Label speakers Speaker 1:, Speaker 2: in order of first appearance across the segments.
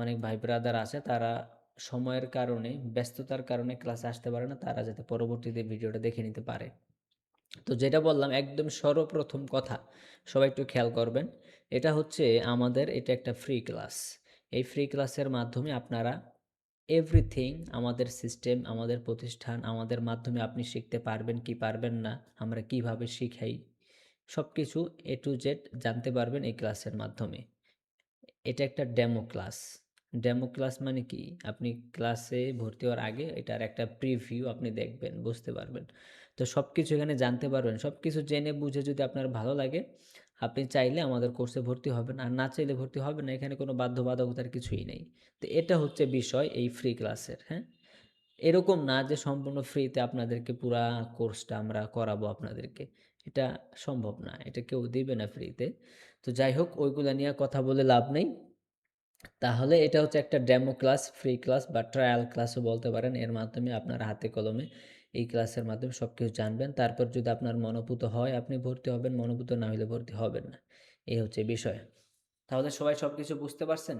Speaker 1: অনেক ভাই ব্রাদার আছে, তারা সময়ের কারণে, ব্যস্ততার কারণে ক্লাসে আসতে পারে না, তারা যাতে পরবর্তীতে ভিডিওটা দেখে নিতে পারে। তো যেটা বললাম একদম সর্বপ্রথম কথা, সবাই একটু খেয়াল করবেন। এটা হচ্ছে আমাদের, এটা একটা ফ্রি ক্লাস। এই ফ্রি ক্লাসের মাধ্যমে আপনারা এভরিথিং, আমাদের সিস্টেম, আমাদের প্রতিষ্ঠান, আমাদের মাধ্যমে আপনি শিখতে পারবেন কি পারবেন না, আমরা কিভাবে শিখাই, সব কিছু এ টু জেড জানতে পারবেন এই ক্লাসের মাধ্যমে। এটা একটা ডেমো ক্লাস। ডেমো ক্লাস মানে কি? আপনি ক্লাসে ভর্তি হওয়ার আগে এটার একটা প্রিভিউ আপনি দেখবেন, বুঝতে পারবেন। তো সব কিছু এখানে জানতে পারবেন। সব কিছু জেনে বুঝে যদি আপনার ভালো লাগে, আপনি চাইলে আমাদের কোর্সে ভর্তি হবেন, আর না চাইলে ভর্তি হবেন না। এখানে কোনো বাধ্যবাধকতার কিছুই নেই। তো এটা হচ্ছে বিষয় এই ফ্রি ক্লাসের, হ্যাঁ? এরকম না যে সম্পূর্ণ ফ্রিতে আপনাদেরকে পুরা কোর্সটা আমরা করাবো আপনাদেরকে। এটা সম্ভব না। এটা কেউ দিবে না ফ্রিতে। তো যাই হোক, ওইগুলা নিয়ে কথা বলে লাভ নেই। তাহলে এটা হচ্ছে একটা ডেমো ক্লাস, ফ্রি ক্লাস বা ট্রায়াল ক্লাসও বলতে পারেন। এর মাধ্যমে আপনার হাতে কলমে এই ক্লাসের মাধ্যমে সব কিছু জানবেন। তারপর যদি আপনার মনোপুত হয় আপনি ভর্তি হবেন, মনোপুত না হলে ভর্তি হবেন না। এই হচ্ছে বিষয়। তাহলে সবাই সব কিছু বুঝতে পারছেন?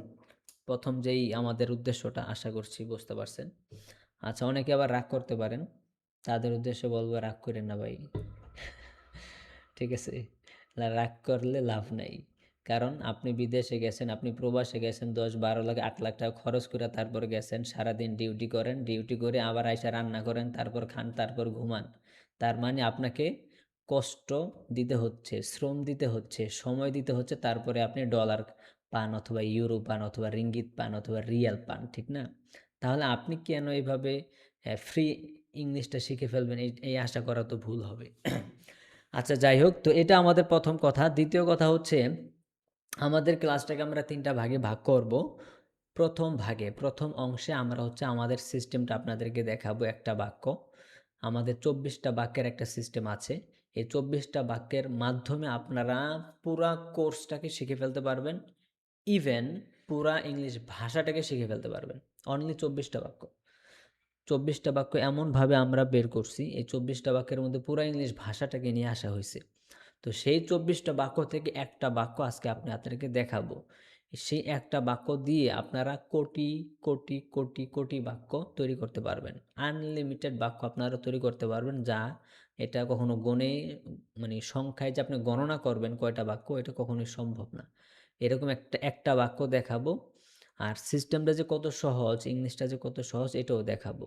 Speaker 1: প্রথম যেই আমাদের উদ্দেশ্যটা, আশা করছি বুঝতে পারছেন। আচ্ছা, অনেকে আবার রাগ করতে পারেন, তাদের উদ্দেশ্যে বলবো রাগ করেন না ভাই। ঠিক আছে? রাগ করলে লাভ নাই। কারণ আপনি বিদেশে গেছেন, আপনি প্রবাসে গেছেন, ১০, ১২ লাখ, ৮ লাখ টাকা খরচ করে তারপর গেছেন, সারাদিন ডিউটি করেন, ডিউটি করে আবার আইসা রান্না করেন, তারপর খান, তারপর ঘুমান। তার মানে আপনাকে কষ্ট দিতে হচ্ছে, শ্রম দিতে হচ্ছে, সময় দিতে হচ্ছে, তারপরে আপনি ডলার পান অথবা ইউরো পান অথবা রিঙ্গিত পান অথবা রিয়াল পান, ঠিক না? তাহলে আপনি কেন এভাবে ফ্রি ইংলিশটা শিখে ফেলবেন, এই আশা করা তো ভুল হবে। আচ্ছা, যাই হোক, তো এটা আমাদের প্রথম কথা। দ্বিতীয় কথা হচ্ছে, আমাদের ক্লাসটাকে আমরা ৩টা ভাগে ভাগ করব। প্রথম ভাগে, প্রথম অংশে আমরা হচ্ছে আমাদের সিস্টেমটা আপনাদেরকে দেখাবো, একটা বাক্য। আমাদের ২৪টা বাক্যের একটা সিস্টেম আছে। এই ২৪টা বাক্যের মাধ্যমে আপনারা পুরা কোর্সটাকে শিখে ফেলতে পারবেন। ইভেন পুরা ইংলিশ ভাষাটাকে শিখে ফেলতে পারবেন। অনলি ২৪টা বাক্য। ২৪টা বাক্য এমনভাবে আমরা বের করছি, এই ২৪টা বাক্যের মধ্যে পুরা ইংলিশ ভাষাটাকে নিয়ে আসা হয়েছে। তো সেই ২৪টা বাক্য থেকে একটা বাক্য আজকে আপনাদেরকে দেখাবো। সেই একটা বাক্য দিয়ে আপনারা কোটি, কোটি, কোটি, কোটি বাক্য তৈরি করতে পারবেন। আনলিমিটেড বাক্য আপনারা তৈরি করতে পারবেন, যা এটা কখনো গণে, মানে সংখ্যায় যে আপনি গণনা করবেন কয়টা বাক্য, এটা কখনোই সম্ভব না। এরকম একটা বাক্য দেখাবো। আর সিস্টেমটা যে কত সহজ, ইংলিশটা যে কত সহজ, এটাও দেখাবো।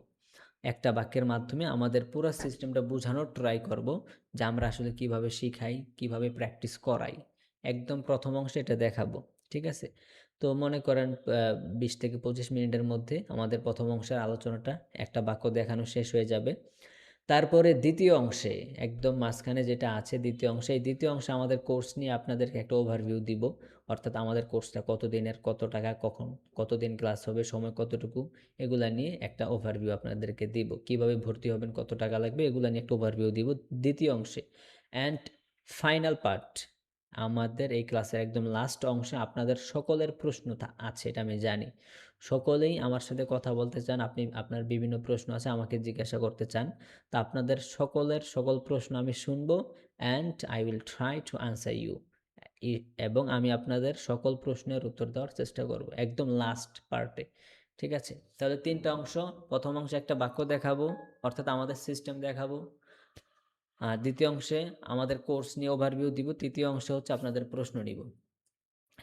Speaker 1: একটা বাক্যের মাধ্যমে আমাদের পুরো সিস্টেমটা বোঝানোর ট্রাই করব, যে আমরা আসলে কিভাবে শিখাই, কিভাবে প্র্যাকটিস করাই। একদম প্রথম অংশে এটা দেখাবো। ঠিক আছে? তো মনে করেন ২০ থেকে ২৫ মিনিটের মধ্যে আমাদের প্রথম অংশের আলোচনাটা, একটা বাক্য দেখানো শেষ হয়ে যাবে। তারপরে দ্বিতীয় অংশে, একদম মাঝখানে যেটা আছে দ্বিতীয় অংশে, এই দ্বিতীয় অংশে আমাদের কোর্স নিয়ে আপনাদেরকে একটা ওভারভিউ দিব। অর্থাৎ আমাদের কোর্সটা কত দিনের, কত টাকা, কখন, কতদিন ক্লাস হবে, সময় কতটুকু, এগুলা নিয়ে একটা ওভারভিউ আপনাদেরকে দিব। কিভাবে ভর্তি হবেন, কত টাকা লাগবে, এগুলা নিয়ে একটা ওভারভিউ দিব দ্বিতীয় অংশে। অ্যান্ড ফাইনাল পার্ট, আমাদের এই ক্লাসের একদম লাস্ট অংশে আপনাদের সকলের প্রশ্ন আছে, এটা আমি জানি। সকলেই আমার সাথে কথা বলতে চান, আপনি আপনার বিভিন্ন প্রশ্ন আছে, আমাকে জিজ্ঞাসা করতে চান। তা আপনাদের সকলের সকল প্রশ্ন আমি শুনবো, and I will try to answer you. এবং আমি আপনাদের সকল প্রশ্নের উত্তর দেওয়ার চেষ্টা করব একদম লাস্ট পার্টে। ঠিক আছে? তাহলে ৩টা অংশ। প্রথম অংশে একটা বাক্য দেখাবো, অর্থাৎ আমাদের সিস্টেম দেখাবো। আর দ্বিতীয় অংশে আমাদের কোর্স নিয়ে ওভারভিউ দিব। তৃতীয় অংশে হচ্ছে আপনাদের প্রশ্ন নিব।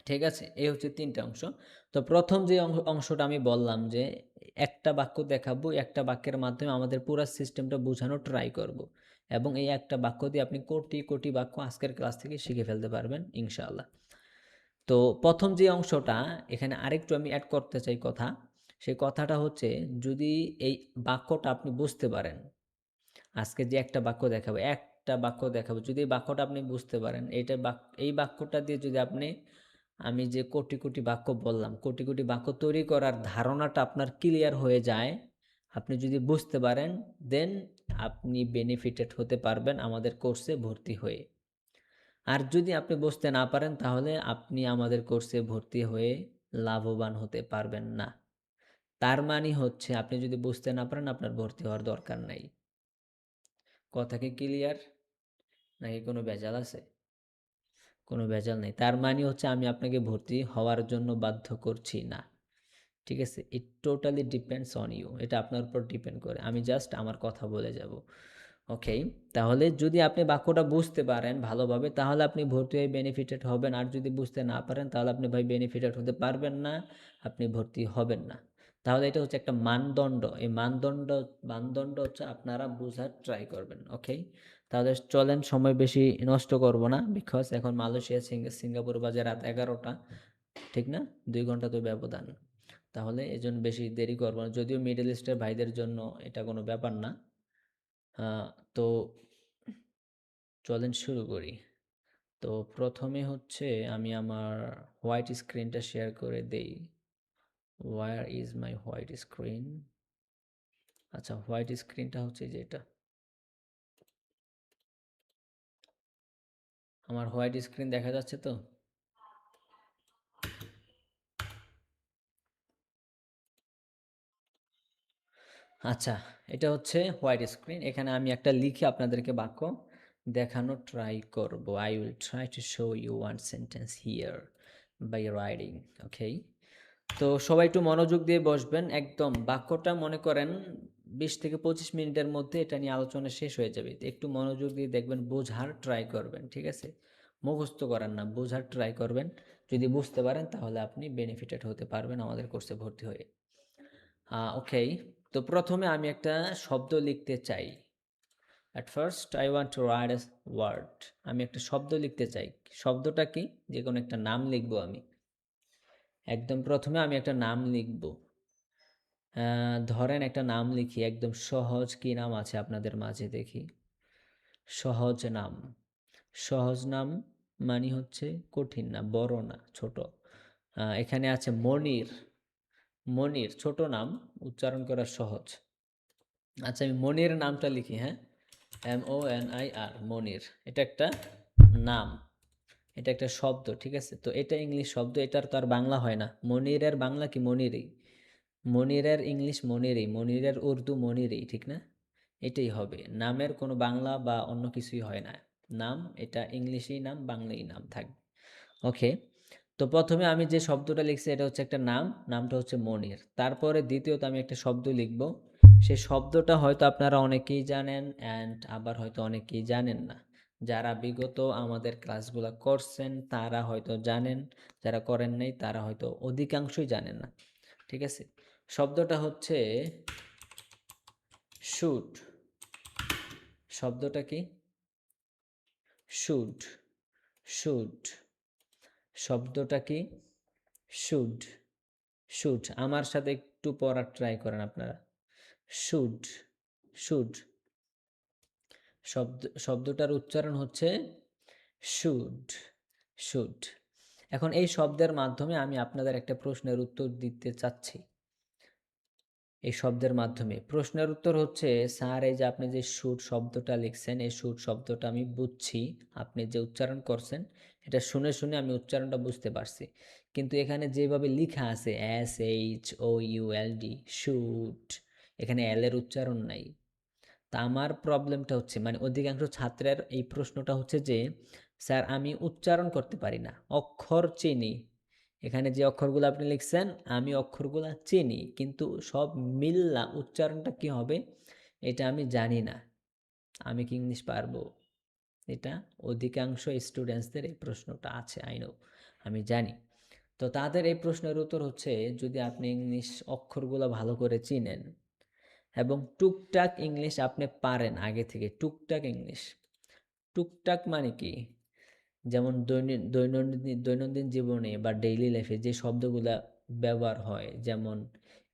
Speaker 1: ঠিক আছে? এই হচ্ছে ৩টা অংশ। তো প্রথম যে অংশটা আমি বললাম যে একটা বাক্য দেখাবো, একটা বাক্যের মাধ্যমে আমাদের পুরা সিস্টেমটা বোঝানোর ট্রাই করব। এবং এই একটা বাক্য দিয়ে আপনি কোটি, কোটি বাক্য আজকের ক্লাস থেকে শিখে ফেলতে পারবেন ইনশাআল্লাহ। তো প্রথম যে অংশটা, এখানে আরেকটু আমি এড করতে চাই কথা। সেই কথাটা হচ্ছে, যদি এই বাক্যটা আপনি বুঝতে পারেন, আজকে যে একটা বাক্য দেখাবো, একটা বাক্য দেখাবো, যদি এই বাক্যটা আপনি বুঝতে পারেন, এই বাক্যটা দিয়ে যদি আপনি, আমি যে কোটি, কোটি বাক্য বললাম, কোটি, কোটি বাক্য তৈরি করার ধারণাটা আপনার ক্লিয়ার হয়ে যায়, আপনি যদি বুঝতে পারেন, দেন আপনি বেনিফিটেড হতে পারবেন আমাদের কোর্সে ভর্তি হয়ে। আর যদি আপনি বুঝতে না পারেন, তাহলে আপনি আমাদের কোর্সে ভর্তি হয়ে লাভবান হতে পারবেন না। তার মানে হচ্ছে, আপনি যদি বুঝতে না পারেন, আপনার ভর্তি হওয়ার দরকার নাই। কথা কি ক্লিয়ার? নাকি কোনো ভেজাল আছে? কোনো ভেজাল নেই। তার মানে হচ্ছে, আমি আপনাকে ভর্তি হওয়ার জন্য বাধ্য করছি না। ঠিক আছে? It totally depends on you. এটা আপনার উপর ডিপেন্ড করে। আমি জাস্ট আমার কথা বলে যাব। ওকে? তাহলে যদি আপনি বাক্যটা বুঝতে পারেন ভালোভাবে তাহলে আপনি ভর্তি হয়ে বেনিফিটেড হবেন। আর যদি বুঝতে না পারেন তাহলে আপনি ভাই বেনিফিটেড হতে পারবেন না, আপনি ভর্তি হবেন না। তাহলে এটা হচ্ছে একটা মানদণ্ড। এই মানদণ্ড হচ্ছে আপনারা বুঝার ট্রাই করবেন। ওকে? তাহলে চলেন সময় বেশি নষ্ট করব না। বিকজ এখন মালয়েশিয়া সিঙ্গাপুর বাজে রাত 11টা। ঠিক না? 2 ঘন্টা তো ব্যবধান। তাহলে এজন্য বেশি দেরি করব না। যদিও মিডল ইস্টের ভাইদের জন্য এটা কোনো ব্যাপার না। তো চলেন শুরু করি। তো প্রথমে হচ্ছে আমি আমার হোয়াইট স্ক্রিনটা শেয়ার করে দেই। Where is my white screen? আচ্ছা, হোয়াইট স্ক্রিনটা হচ্ছে যে এটা। আমার হোয়াইট স্ক্রিন দেখা যাচ্ছে তো? আচ্ছা, এটা হচ্ছে হোয়াইট স্ক্রিন। এখানে আমি একটা লিখে আপনাদেরকে বাক্য দেখানোর ট্রাই করব। I will try to show you one sentence here by writing. Okay? তো সবাই একটু মনোযোগ দিয়ে বসবেন। একদম বাক্যটা মনে করেন 20 থেকে 25 মিনিটের মধ্যে এটা নিয়ে আলোচনা শেষ হয়ে যাবে। তো একটু মনোযোগ দিয়ে দেখবেন, বোঝার ট্রাই করবেন। ঠিক আছে? মুখস্থ করার না, বোঝার ট্রাই করবেন। যদি বুঝতে পারেন তাহলে আপনি বেনিফিটেড হতে পারবেন আমাদের কোর্সে ভর্তি হয়ে। ওকে, তো প্রথমে আমি একটা শব্দ লিখতে চাই। At first I want to write a word. আমি একটা শব্দ লিখতে চাই। শব্দটা কি? যে কোনো একটা নাম লিখবো আমি। একদম প্রথমে আমি একটা নাম লিখব। ধরেন একটা নাম লিখি, একদম সহজ। কি নাম আছে আপনাদের মাঝে দেখি? সহজ নাম। সহজ নাম মানে হচ্ছে কঠিন না, বড় না, ছোট। এখানে আছে মনির। মনির ছোট নাম, উচ্চারণ করা সহজ। আচ্ছা, আমি মনির নামটা লিখি, হ্যাঁ? MONIR, মনির। এটা একটা নাম, এটা একটা শব্দ। ঠিক আছে? তো এটা ইংলিশ শব্দ, এটার তো আর বাংলা হয় না। মনিরের বাংলা কি? মনিরই। মনিরের ইংলিশ মনিরই, মনিরের উর্দু মনিরই। ঠিক না? এটাই হবে। নামের কোনো বাংলা বা অন্য কিছুই হয় না। নাম এটা ইংলিশেই নাম, বাংলাই নাম থাকবে। ওকে, তো প্রথমে আমি যে শব্দটা লিখছি এটা হচ্ছে একটা নাম। নামটা হচ্ছে মনির। তারপরে দ্বিতীয়ত আমি একটা শব্দ লিখব। সেই শব্দটা হয়তো আপনারা অনেকেই জানেন অ্যান্ড আবার হয়তো অনেকেই জানেন না। যারা বিগত আমাদের ক্লাসগুলো করছেন তারা হয়তো জানেন, যারা করেন নাই তারা হয়তো অধিকাংশই জানেন না। ঠিক আছে? শব্দটা হচ্ছে শুট। শব্দটা কি? শুড। শুড। শব্দটা কি? শুড। শুড। আমার সাথে একটু পড়ার ট্রাই করেন আপনারা। শুড। শুড। শব্দটার উচ্চারণ হচ্ছে শুড। শুড। এখন এই শব্দের মাধ্যমে আমি আপনাদের একটা প্রশ্নের উত্তর দিতে চাচ্ছি। এই শব্দের মাধ্যমে প্রশ্নের উত্তর হচ্ছে, স্যার এই যে আপনি যে শুট শব্দটা লিখছেন, এই শুট শব্দটা আমি বুঝছি, আপনি যে উচ্চারণ করছেন এটা শুনে শুনে আমি উচ্চারণটা বুঝতে পারছি, কিন্তু এখানে যেভাবে লেখা আছে SHOULD, শুট, এখানে এল এর উচ্চারণ নাই। তা আমার প্রবলেমটা হচ্ছে, মানে অধিকাংশ ছাত্রের এই প্রশ্নটা হচ্ছে যে, স্যার আমি উচ্চারণ করতে পারি না, অক্ষর চিনি, এখানে যে অক্ষরগুলো আপনি লিখছেন আমি অক্ষরগুলো চিনি, কিন্তু সব মিল্লা উচ্চারণটা কি হবে এটা আমি জানি না। আমি কি ইংলিশ পারবো? এটা অধিকাংশ স্টুডেন্টসদের এই প্রশ্নটা আছে। আই নো, আমি জানি। তো তাদের এই প্রশ্নের উত্তর হচ্ছে, যদি আপনি ইংলিশ অক্ষরগুলো ভালো করে চিনেন এবং টুকটাক ইংলিশ আপনি পারেন আগে থেকে, টুকটাক ইংলিশ। টুকটাক মানে কি? যেমন দৈনন্দিন জীবনে বা ডেইলি লাইফে যে শব্দগুলা ব্যবহার হয়, যেমন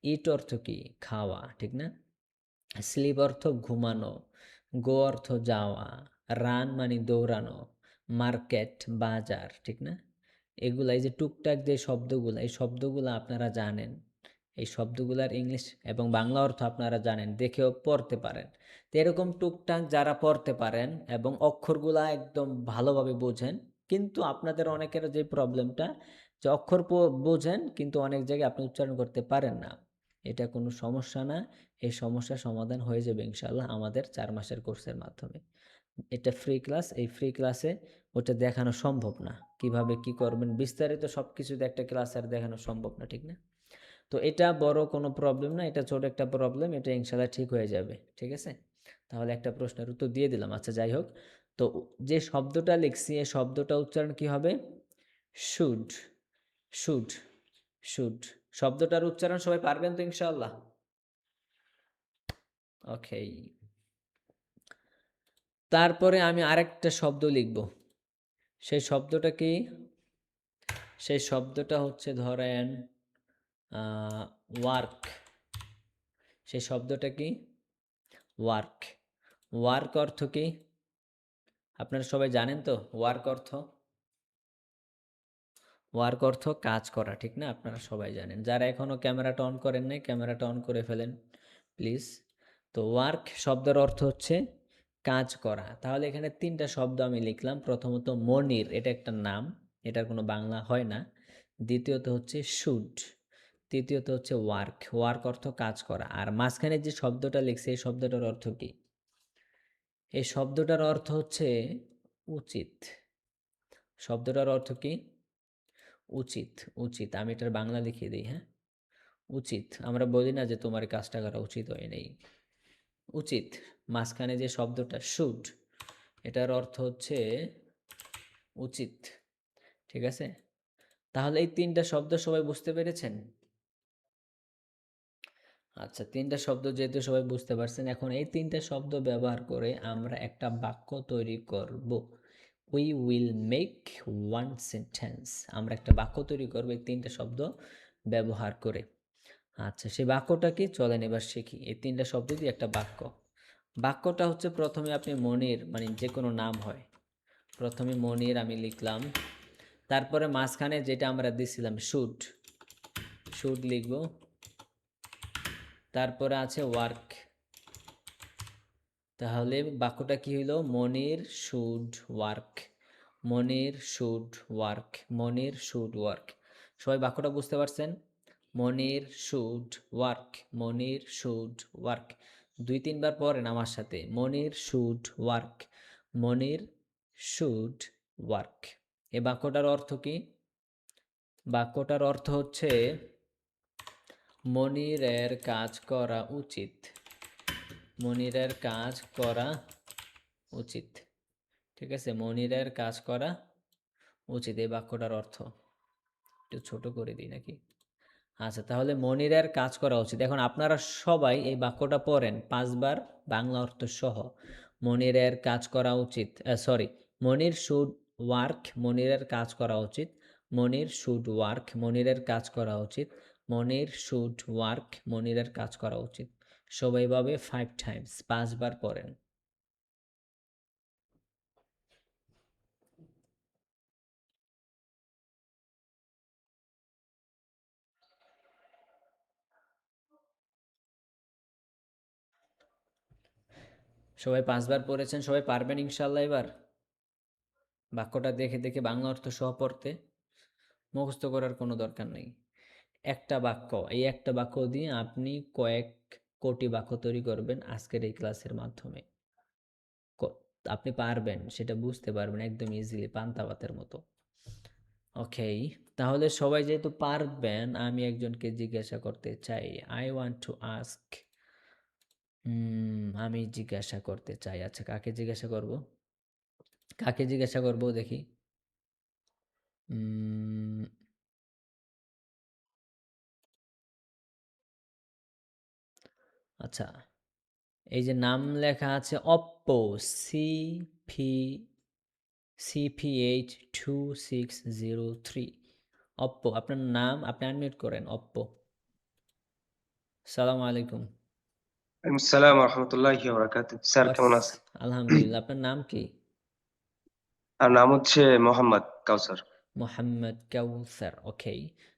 Speaker 1: ইট অর্থ কি? খাওয়া, ঠিক না? স্লিপ অর্থ ঘুমানো, গো অর্থ যাওয়া, রান মানে দৌড়ানো, মার্কেট বাজার, ঠিক না? এগুলা, এই যে টুকটাক যে শব্দগুলা, এই শব্দগুলা আপনারা জানেন। এই শব্দগুলার ইংলিশ এবং বাংলা অর্থ আপনারা জানেন, দেখেও পড়তে পারেন। তো এরকম টুকটাক যারা পড়তে পারেন এবং অক্ষরগুলা একদম ভালোভাবে বোঝেন, কিন্তু আপনাদের অনেকের যে প্রবলেমটা, যে অক্ষর বোঝেন কিন্তু অনেক জায়গায় আপনি উচ্চারণ করতে পারেন না, এটা কোনো সমস্যা না। এই সমস্যার সমাধান হয়ে যাবে ইনশাআল্লাহ আমাদের 4 মাসের কোর্সের মাধ্যমে। এটা ফ্রি ক্লাস, এই ফ্রি ক্লাসে ওটা দেখানো সম্ভব না। কিভাবে কি করবেন বিস্তারিত সব কিছু একটা ক্লাস আর দেখানো সম্ভব না, ঠিক না? তো এটা বড় কোনো প্রবলেম না, এটা ছোট একটা প্রবলেম, এটা ইনশাল্লাহ ঠিক হয়ে যাবে। ঠিক আছে, তাহলে একটা প্রশ্নের উত্তর দিয়ে দিলাম। আচ্ছা যাই হোক, তো যে শব্দটা লিখছি এই শব্দটা উচ্চারণ কি হবে? শুড। শুড। শুড শব্দটার উচ্চারণ সবাই পারবেন তো ইনশাআল্লাহ? ওকে, তারপরে আমি আরেকটা শব্দ লিখব। সেই শব্দটা কি? সেই শব্দটা হচ্ছে ধরেন ওয়ার্ক। সেই শব্দটা কি? ওয়ার্ক। ওয়ার্ক অর্থ কি আপনারা সবাই জানেন তো? ওয়ার্ক অর্থ, ওয়ার্ক অর্থ কাজ করা, ঠিক না? আপনারা সবাই জানেন। যারা এখনও ক্যামেরাটা অন করেন নাই ক্যামেরাটা অন করে ফেলেন প্লিজ। তো ওয়ার্ক শব্দের অর্থ হচ্ছে কাজ করা। তাহলে এখানে তিনটা শব্দ আমি লিখলাম। প্রথমত মনির, এটা একটা নাম, এটার কোনো বাংলা হয় না। দ্বিতীয়ত হচ্ছে শুড। তৃতীয়ত হচ্ছে ওয়ার্ক। ওয়ার্ক অর্থ কাজ করা। আর মাঝখানে যে শব্দটা লিখছে এই শব্দটার অর্থ কি? এই শব্দটার অর্থ হচ্ছে উচিত। শব্দটার অর্থ কি? উচিত। উচিত, আমি এটার বাংলা লিখিয়ে দিই, হ্যাঁ? উচিত। আমরা বলি না যে তোমার এই কাজটা করা উচিত হয় নাই। উচিত। মাঝখানে যে শব্দটা শুড, এটার অর্থ হচ্ছে উচিত। ঠিক আছে, তাহলে এই তিনটা শব্দ সবাই বুঝতে পেরেছেন? আচ্ছা, তিনটা শব্দ যেহেতু সবাই বুঝতে পারছেন, এখন এই তিনটা শব্দ ব্যবহার করে আমরা একটা বাক্য তৈরি করব। We will make one sentence. আমরা একটা বাক্য তৈরি করব এই তিনটা শব্দ ব্যবহার করে। আচ্ছা, সেই বাক্যটা কি? চলেন এবার শিখি। এই তিনটা শব্দ দিয়ে একটা বাক্য। বাক্যটা হচ্ছে প্রথমে আপনি মনির, মানে যে কোনো নাম হয়, প্রথমে মনির আমি লিখলাম। তারপরে মাঝখানে যেটা আমরা দিছিলাম শুড, শুড লিখব। তারপরে আছে ওয়ার্ক। তাহলে বাক্যটা কি হইল? Monir should work. Monir should work. Monir should work. সবাই বাক্যটা বুঝতে পারছেন? Monir should work. Monir should work. দুই তিনবার পড়েন আমার সাথে, Monir should work. Monir should work. এই বাক্যটার অর্থ কি? বাক্যটার অর্থ হচ্ছে মনিরের কাজ করা উচিত। মনিরের কাজ করা উচিত। ঠিক আছে, মনিরের কাজ করা উচিত, এই বাক্যটার অর্থ। একটু ছোট করে দিই নাকি? আচ্ছা, তাহলে মনিরের কাজ করা উচিত। এখন আপনারা সবাই এই বাক্যটা পড়েন 5 বার, বাংলা অর্থ সহ। মনিরের কাজ করা উচিত, সরি, মনির শুড ওয়ার্ক। মনিরের কাজ করা উচিত। মনির শুড ওয়ার্ক। মনিরের কাজ করা উচিত। মনির শুড ওয়ার্ক। মনিরের কাজ করা উচিত। সবাই ভাবে 5 টাইমস, 5 বার পড়েন। সবাই 5 বার পড়েছেন, সবাই পারবেন ইনশাল্লাহ এবার বাক্যটা দেখে দেখে বাংলা অর্থ সহ পড়তে? মুখস্থ করার কোনো দরকার নেই। একটা বাক্য, এই একটা বাক্য দিয়ে আপনি কয়েক কোটি বাক্য তৈরি করবেন আজকের এই ক্লাসের মাধ্যমে। আপনি পারবেন, সেটা বুঝতে পারবেন একদম ইজিলি, পান্তা ভাতের মতো। ওকে, তাহলে সবাই যেহেতু পারবেন, আমি একজনকে জিজ্ঞাসা করতে চাই। I want to ask. আমি জিজ্ঞাসা করতে চাই। আচ্ছা, কাকে জিজ্ঞাসা করব? কাকে জিজ্ঞাসা করব দেখি। উম, আচ্ছা, এই যে নাম লেখা আছে অপ্পো, সিপি CPH2603। অপ্পো, আপনার নাম? আপনি আনমিউট করেন অপ্পো। সালাম আলাইকুম।
Speaker 2: আসসালামু রহমতুল্লাহি ওয়া বারাকাতুহু। স্যার কেমন আছেন?
Speaker 1: আলহামদুলিল্লাহ, আপনার নাম কি?
Speaker 2: আর নাম হচ্ছে মোহাম্মদ কাউসার।
Speaker 1: মোহাম্মদ কাউসার। ওকে,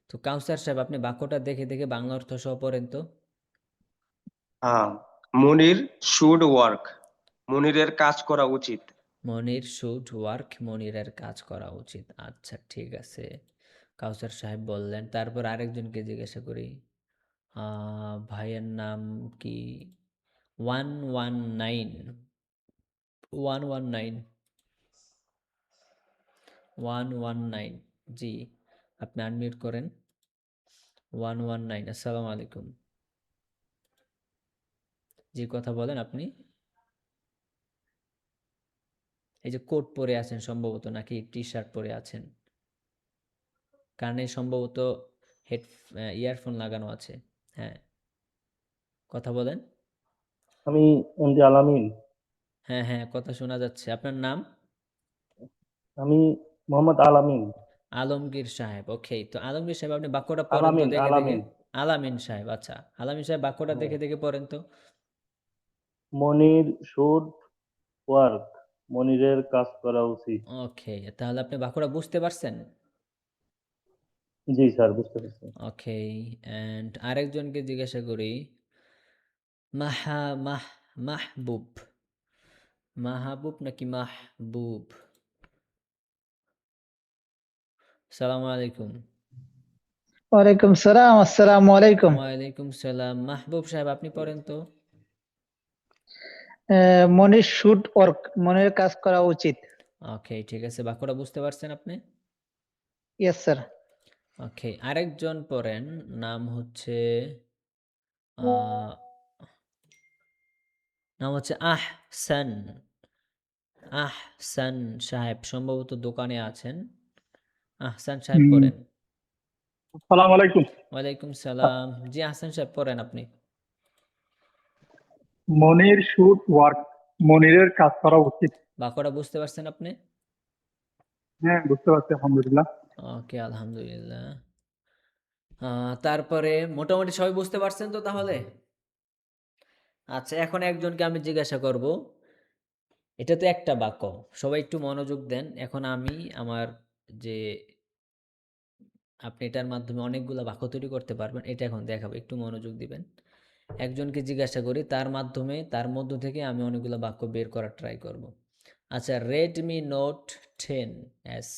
Speaker 1: তো কাউসার সাহেব আপনি বাক্যটা দেখে দেখে বাংলা অর্থ সহ পড়েন তো।
Speaker 2: হ্যাঁ, মনির শুড ওয়ার্ক। মনিরের কাজ করা উচিত।
Speaker 1: মনির শুড ওয়ার্ক। মনিরের কাজ করা উচিত। আচ্ছা ঠিক আছে, কাউসার সাহেব বললেন। তারপর আরেকজনকে জিজ্ঞাসা করি। ভাইয়ের নাম কি? 119। 119। 119, জি, আপনি আনমিউট করেন। 119। আসসালামু আলাইকুম। জি, কথা বলেন আপনি। এই যে কোট পরে আছেন সম্ভবত, নাকি টি শার্ট পরে আছেন? কানে সম্ভবত হেড ইয়ারফোন লাগানো আছে। হ্যাঁ, কথা বলেন।
Speaker 3: আমি এমডি আলামিন।
Speaker 1: হ্যাঁ হ্যাঁ, কথা শোনা যাচ্ছে। আপনার নাম?
Speaker 3: আমি মোহাম্মদ আলামিন।
Speaker 1: আলমগীর সাহেব। ওকে, তো আলমগীর সাহেব আপনি বাক্যটা পড়েন তো
Speaker 3: আলামিন
Speaker 1: দেখে দেখে।
Speaker 3: আলামিন
Speaker 1: আলামিন সাহেব, আচ্ছা। আলামিন সাহেব বাক্যটা
Speaker 3: হ্যাঁ।
Speaker 1: দেখে দেখে পড়েন তো।
Speaker 3: মনির শুড ওয়ার্ক। মনিরের কাজ করা উচিত।
Speaker 1: ওকে, তাহলে আপনি বাক্যটা বুঝতে পারছেন?
Speaker 3: জি স্যার, বুঝতে পারছি।
Speaker 1: ওকে, অ্যান্ড আরেকজনকে জিজ্ঞাসা করি। মাহা মাহ মাহবুব, মাহবুব নাকি মাহবুব? সালামু আলাইকুম।
Speaker 4: ওয়ালাইকুম সালাম, আসসালামু আলাইকুম।
Speaker 1: ওয়ালাইকুম সালাম। মাহবুব সাহেব আপনি পড়েন তো।
Speaker 4: মনির শুড ওয়ার্ক, মনের কাজ করা উচিত।
Speaker 1: ওকে, ঠিক আছে, বাক্যটা বুঝতে পারছেন আপনি?
Speaker 4: Yes sir.
Speaker 1: ওকে, আরেকজন পড়েন। নাম হচ্ছে আহ, নাম হচ্ছে আহসান। আহসান সাহেব সম্ভবত দোকানে আছেন। আহসান সাহেব পড়েন।
Speaker 5: আসসালামু আলাইকুম।
Speaker 1: ওয়ালাইকুম সালাম। জি, আহসান সাহেব পড়েন আপনি।
Speaker 5: মনির শুড ওয়ার্ক, মনিরের কাজ করা উচিত।
Speaker 1: বাক্যটা বুঝতে পারছেন আপনি?
Speaker 5: হ্যাঁ, বুঝতে পারছি আলহামদুলিল্লাহ।
Speaker 1: ওকে, আলহামদুলিল্লাহ। তারপরে মোটামুটি সবাই বুঝতে পারছেন তো তাহলে? আচ্ছা, এখন একজনকে আমি জিজ্ঞাসা করব। এটা তো একটা বাক্য, সবাই একটু মনোযোগ দেন। এখন আমি আমার যে আপনি এটার মাধ্যমে অনেকগুলো বাক্য তৈরি করতে পারবেন, এটা এখন দেখাবো, একটু মনোযোগ দিবেন। একজনকে জিজ্ঞাসা করি, তার মাধ্যমে তার মধ্য থেকে আমি অনেকগুলো বাক্য বের করার ট্রাই করব। আচ্ছা, Redmi note 10 S.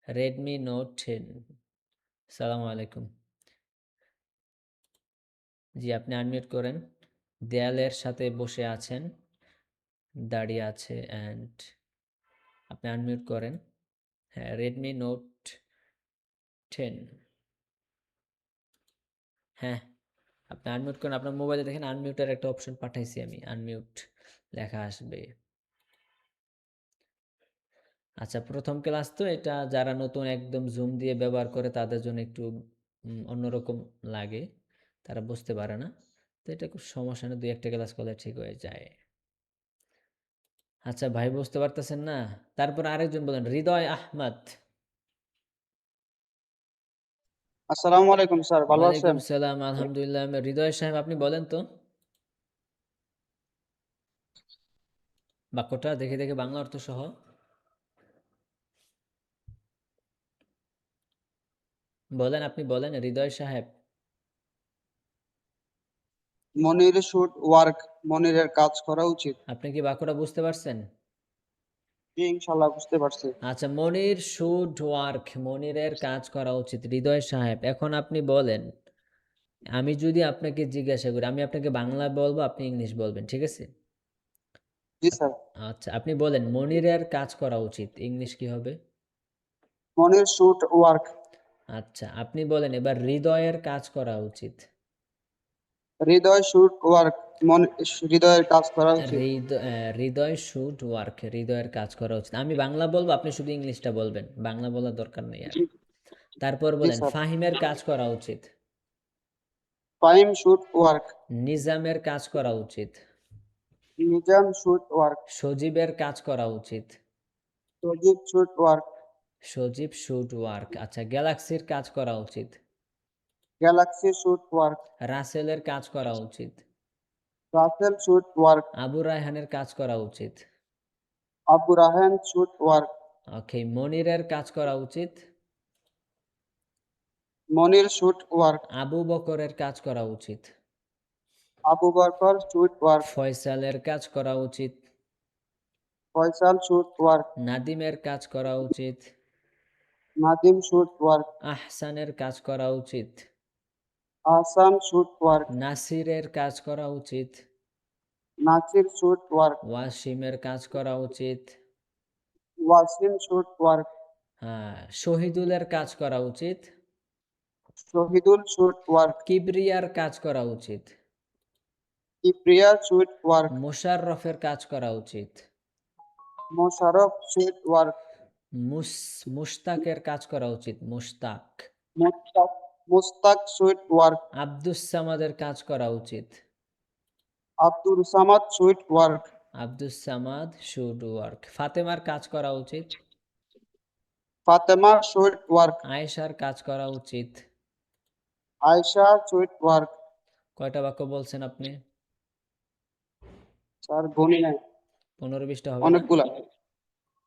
Speaker 1: Redmi note 10। সালামু আলাইকুম। জি, আপনি আনমিউট করেন। দেয়ালের সাথে বসে আছেন, দাঁড়িয়ে আছে, অ্যান্ড আপনি আনমিউট করেন। হ্যাঁ, রেডমি নোট 10। হ্যাঁ, আপনি আনমিউট করেন। আপনার মোবাইলে দেখেন আনমিউটের একটা অপশন পাঠাইছি আমি, আনমিউট লেখা আসবে। আচ্ছা, প্রথম ক্লাস তো এটা, যারা নতুন একদম জুম দিয়ে ব্যবহার করে তাদের জন্য একটু অন্যরকম লাগে, তারা বুঝতে পারে না। তো এটা খুব সমস্যা না, 2-1টা ক্লাস করলে ঠিক হয়ে যায়। আচ্ছা ভাই, বুঝতে পারতেছেন না? তারপর আরেকজন বলেন, হৃদয় আহমদ।
Speaker 6: আসসালামু আলাইকুম স্যার, ভালো
Speaker 1: ওয়ালাইকুম
Speaker 6: আছেন?
Speaker 1: সালাম, আলহামদুলিল্লাহ। হৃদয় সাহেব আপনি বলেন তো বাক্যটা দেখে দেখে বাংলা অর্থ সহ। বলেন, আপনি বলেন হৃদয় সাহেব।
Speaker 6: মনির শুড ওয়ার্ক, মনিরের কাজ করা উচিত।
Speaker 1: আপনি কি বাক্যটা বুঝতে পারছেন?
Speaker 6: জি, ইনশাল্লাহ বুঝতে পারছি।
Speaker 1: আচ্ছা, মনির শুড ওয়ার্ক, মনিরের কাজ করা উচিত। হৃদয় সাহেব, এখন আপনি বলেন, আমি যদি আপনাকে জিজ্ঞাসা করি, আমি আপনাকে বাংলা বলবো, আপনি ইংলিশ বলবেন, ঠিক আছে?
Speaker 6: জি স্যার।
Speaker 1: আচ্ছা, আপনি বলেন মনিরের কাজ করা উচিত, ইংলিশ কি হবে?
Speaker 6: মনির শুড ওয়ার্ক।
Speaker 1: আচ্ছা, আপনি বলেন এবার হৃদয়ের কাজ করা উচিত।
Speaker 6: হৃদয় শুড ওয়ার্ক, হৃদয়ের কাজ করা উচিত।
Speaker 1: হৃদয় শুড ওয়ার্ক, হৃদয়ের কাজ করা উচিত। আমি বাংলা বলবো, আপনি শুধু ইংলিশটা বলবেন, বাংলা বলার দরকার নেই আর।
Speaker 6: জি
Speaker 1: তারপর
Speaker 6: জি
Speaker 1: বলেন
Speaker 6: স্যার।
Speaker 1: ফাহিমের কাজ করা উচিত।
Speaker 6: Fahim should work.
Speaker 1: নিজামের কাজ করা উচিত।
Speaker 6: Nizam should work.
Speaker 1: সজীবের কাজ করা উচিত।
Speaker 6: Sajib should work.
Speaker 1: Sajib should work. আচ্ছা, গ্যালাক্সির কাজ করা উচিত।
Speaker 6: Galaxy should work.
Speaker 1: রাসেলের কাজ করা উচিত।
Speaker 6: Rasel should work.
Speaker 1: আবু রায়হানের কাজ করা উচিত।
Speaker 6: Abu Rahan should work.
Speaker 1: Okay, মনিরের কাজ করা উচিত।
Speaker 6: মনির শুড ওয়ার্ক।
Speaker 1: আবু বকরের কাজ করা উচিত।
Speaker 6: Abu Bakar should work.
Speaker 1: ফয়সালের কাজ করা উচিত।
Speaker 6: Faisal should work.
Speaker 1: নাদিমের কাজ করা উচিত।
Speaker 6: Nadim should work.
Speaker 1: আহসানের কাজ করা উচিত।
Speaker 6: Ahsan should work.
Speaker 1: নাসিরের কাজ করা উচিত।
Speaker 6: Nasir should work.
Speaker 1: ওয়াসিমের কাজ করা উচিত।
Speaker 6: Wasim should work.
Speaker 1: হ্যাঁ, শহীদুলের কাজ করা উচিত।
Speaker 6: শহীদুল শুড ওয়ার্ক
Speaker 1: কিবরিয়ার কাজ করা উচিত।
Speaker 6: কিবরিয়া শুড ওয়ার্ক
Speaker 1: মোশাররফের কাজ করা উচিত।
Speaker 6: মোশাররফ শুড ওয়ার্ক
Speaker 1: মুশতাকের কাজ করা উচিত। মুশতাক।
Speaker 6: মুস্তাক শুড ওয়ার্ক
Speaker 1: আব্দুস সামাদের কাজ করা উচিত।
Speaker 6: Abdul Samad should work
Speaker 1: Abdus Samad should work. ফাতেমার কাজ করা উচিত।
Speaker 6: ফাতেমা শুড ওয়ার্ক
Speaker 1: আয়েশার কাজ করা উচিত।
Speaker 6: আয়েশা শুড ওয়ার্ক
Speaker 1: কয়টা বাক্য বলছেন আপনি?
Speaker 6: স্যার গণি নাই
Speaker 1: 15-20টা হবে না?
Speaker 6: অনেকগুলা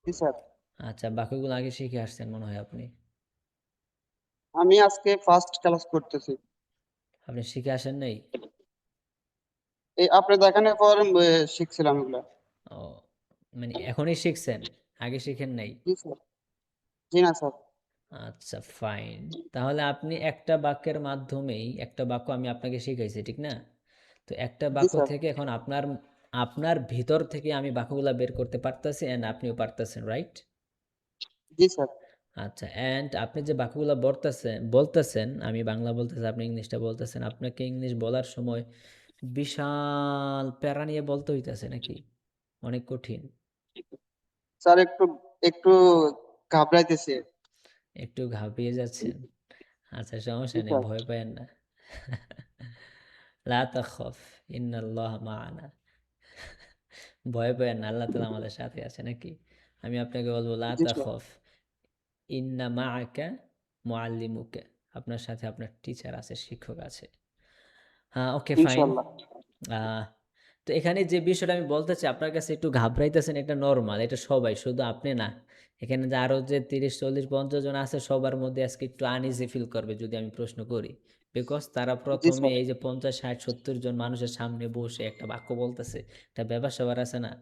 Speaker 6: জি স্যার
Speaker 1: আচ্ছা, বাক্যগুলো আগে শিখে আসছেন মনে হয় আপনি।
Speaker 6: আমি আজকে ফার্স্ট ক্লাস করতেছি
Speaker 1: আপনি শিখে আসেন নাই?
Speaker 6: এই আপনি দেখানোর পর শিখছিলাম এগুলা
Speaker 1: ও, মানে এখনই শিখছেন, আগে শিখেন নাই?
Speaker 6: জি স্যার জি না স্যার
Speaker 1: আচ্ছা, ফাইন। তাহলে আপনি একটা বাক্যের মাধ্যমেই, একটা বাক্য আমি আপনাকে শিখাইছি, ঠিক না? তো একটা
Speaker 6: জি
Speaker 1: বাক্য
Speaker 6: স্যার
Speaker 1: থেকে এখন আপনার আপনার ভিতর থেকে আমি বাক্যগুলা বের করতে পারতেছি, এন্ড আপনিও পারতেছেন, রাইট?
Speaker 6: জি স্যার
Speaker 1: আচ্ছা, এন্ড আপনি যে বাক্যগুলা বলতেছেন, আমি বাংলা বলতেছি, আপনি ইংলিশটা বলতেছেন, আপনাকে ইংলিশ বলার সময় বিশাল প্যারা নিয়ে বলতে হইতেছে নাকি? অনেক কঠিন?
Speaker 6: স্যার একটু একটু ঘাবড়াইতেছে
Speaker 1: একটু ঘাবড়িয়ে যাচ্ছেন? আচ্ছা, সমস্যা
Speaker 6: জি
Speaker 1: নেই,
Speaker 6: স্যার
Speaker 1: ভয় পায়েন না। লা তাখাফ, ইন্নাল্লাহ মাআনা। ভয় পায়েন না, আল্লাহ তাআলা আমাদের সাথে আছে নাকি? আমি আপনাকে বলবো লা
Speaker 6: জি স্যার
Speaker 1: তাখাফ, ইন্না মাআকা মুআল্লিমুকা। আপনার সাথে আপনার টিচার আছে, শিক্ষক আছে। হ্যাঁ, ওকে, ফাইন।
Speaker 6: ইনশাআল্লাহ
Speaker 1: তো এখানে যে বিষয়টা আমি বলতে চাই, আপনার কাছে একটু ঘাবড়াইতেছেন, এটা নরমাল, এটা সবাই, শুধু আপনি না। এখানে যে আরো যে 30, 40, 50 জন আছে, সবার মধ্যে আজকে একটু আনইজি ফিল করবে যদি আমি প্রশ্ন করি। বিকজ তারা
Speaker 6: জি
Speaker 1: প্রথমে
Speaker 6: স্যার
Speaker 1: এই যে 50, 60, 70 জন মানুষের সামনে বসে একটা বাক্য বলতেছে, একটা ব্যাপার স্যাপার আছে না?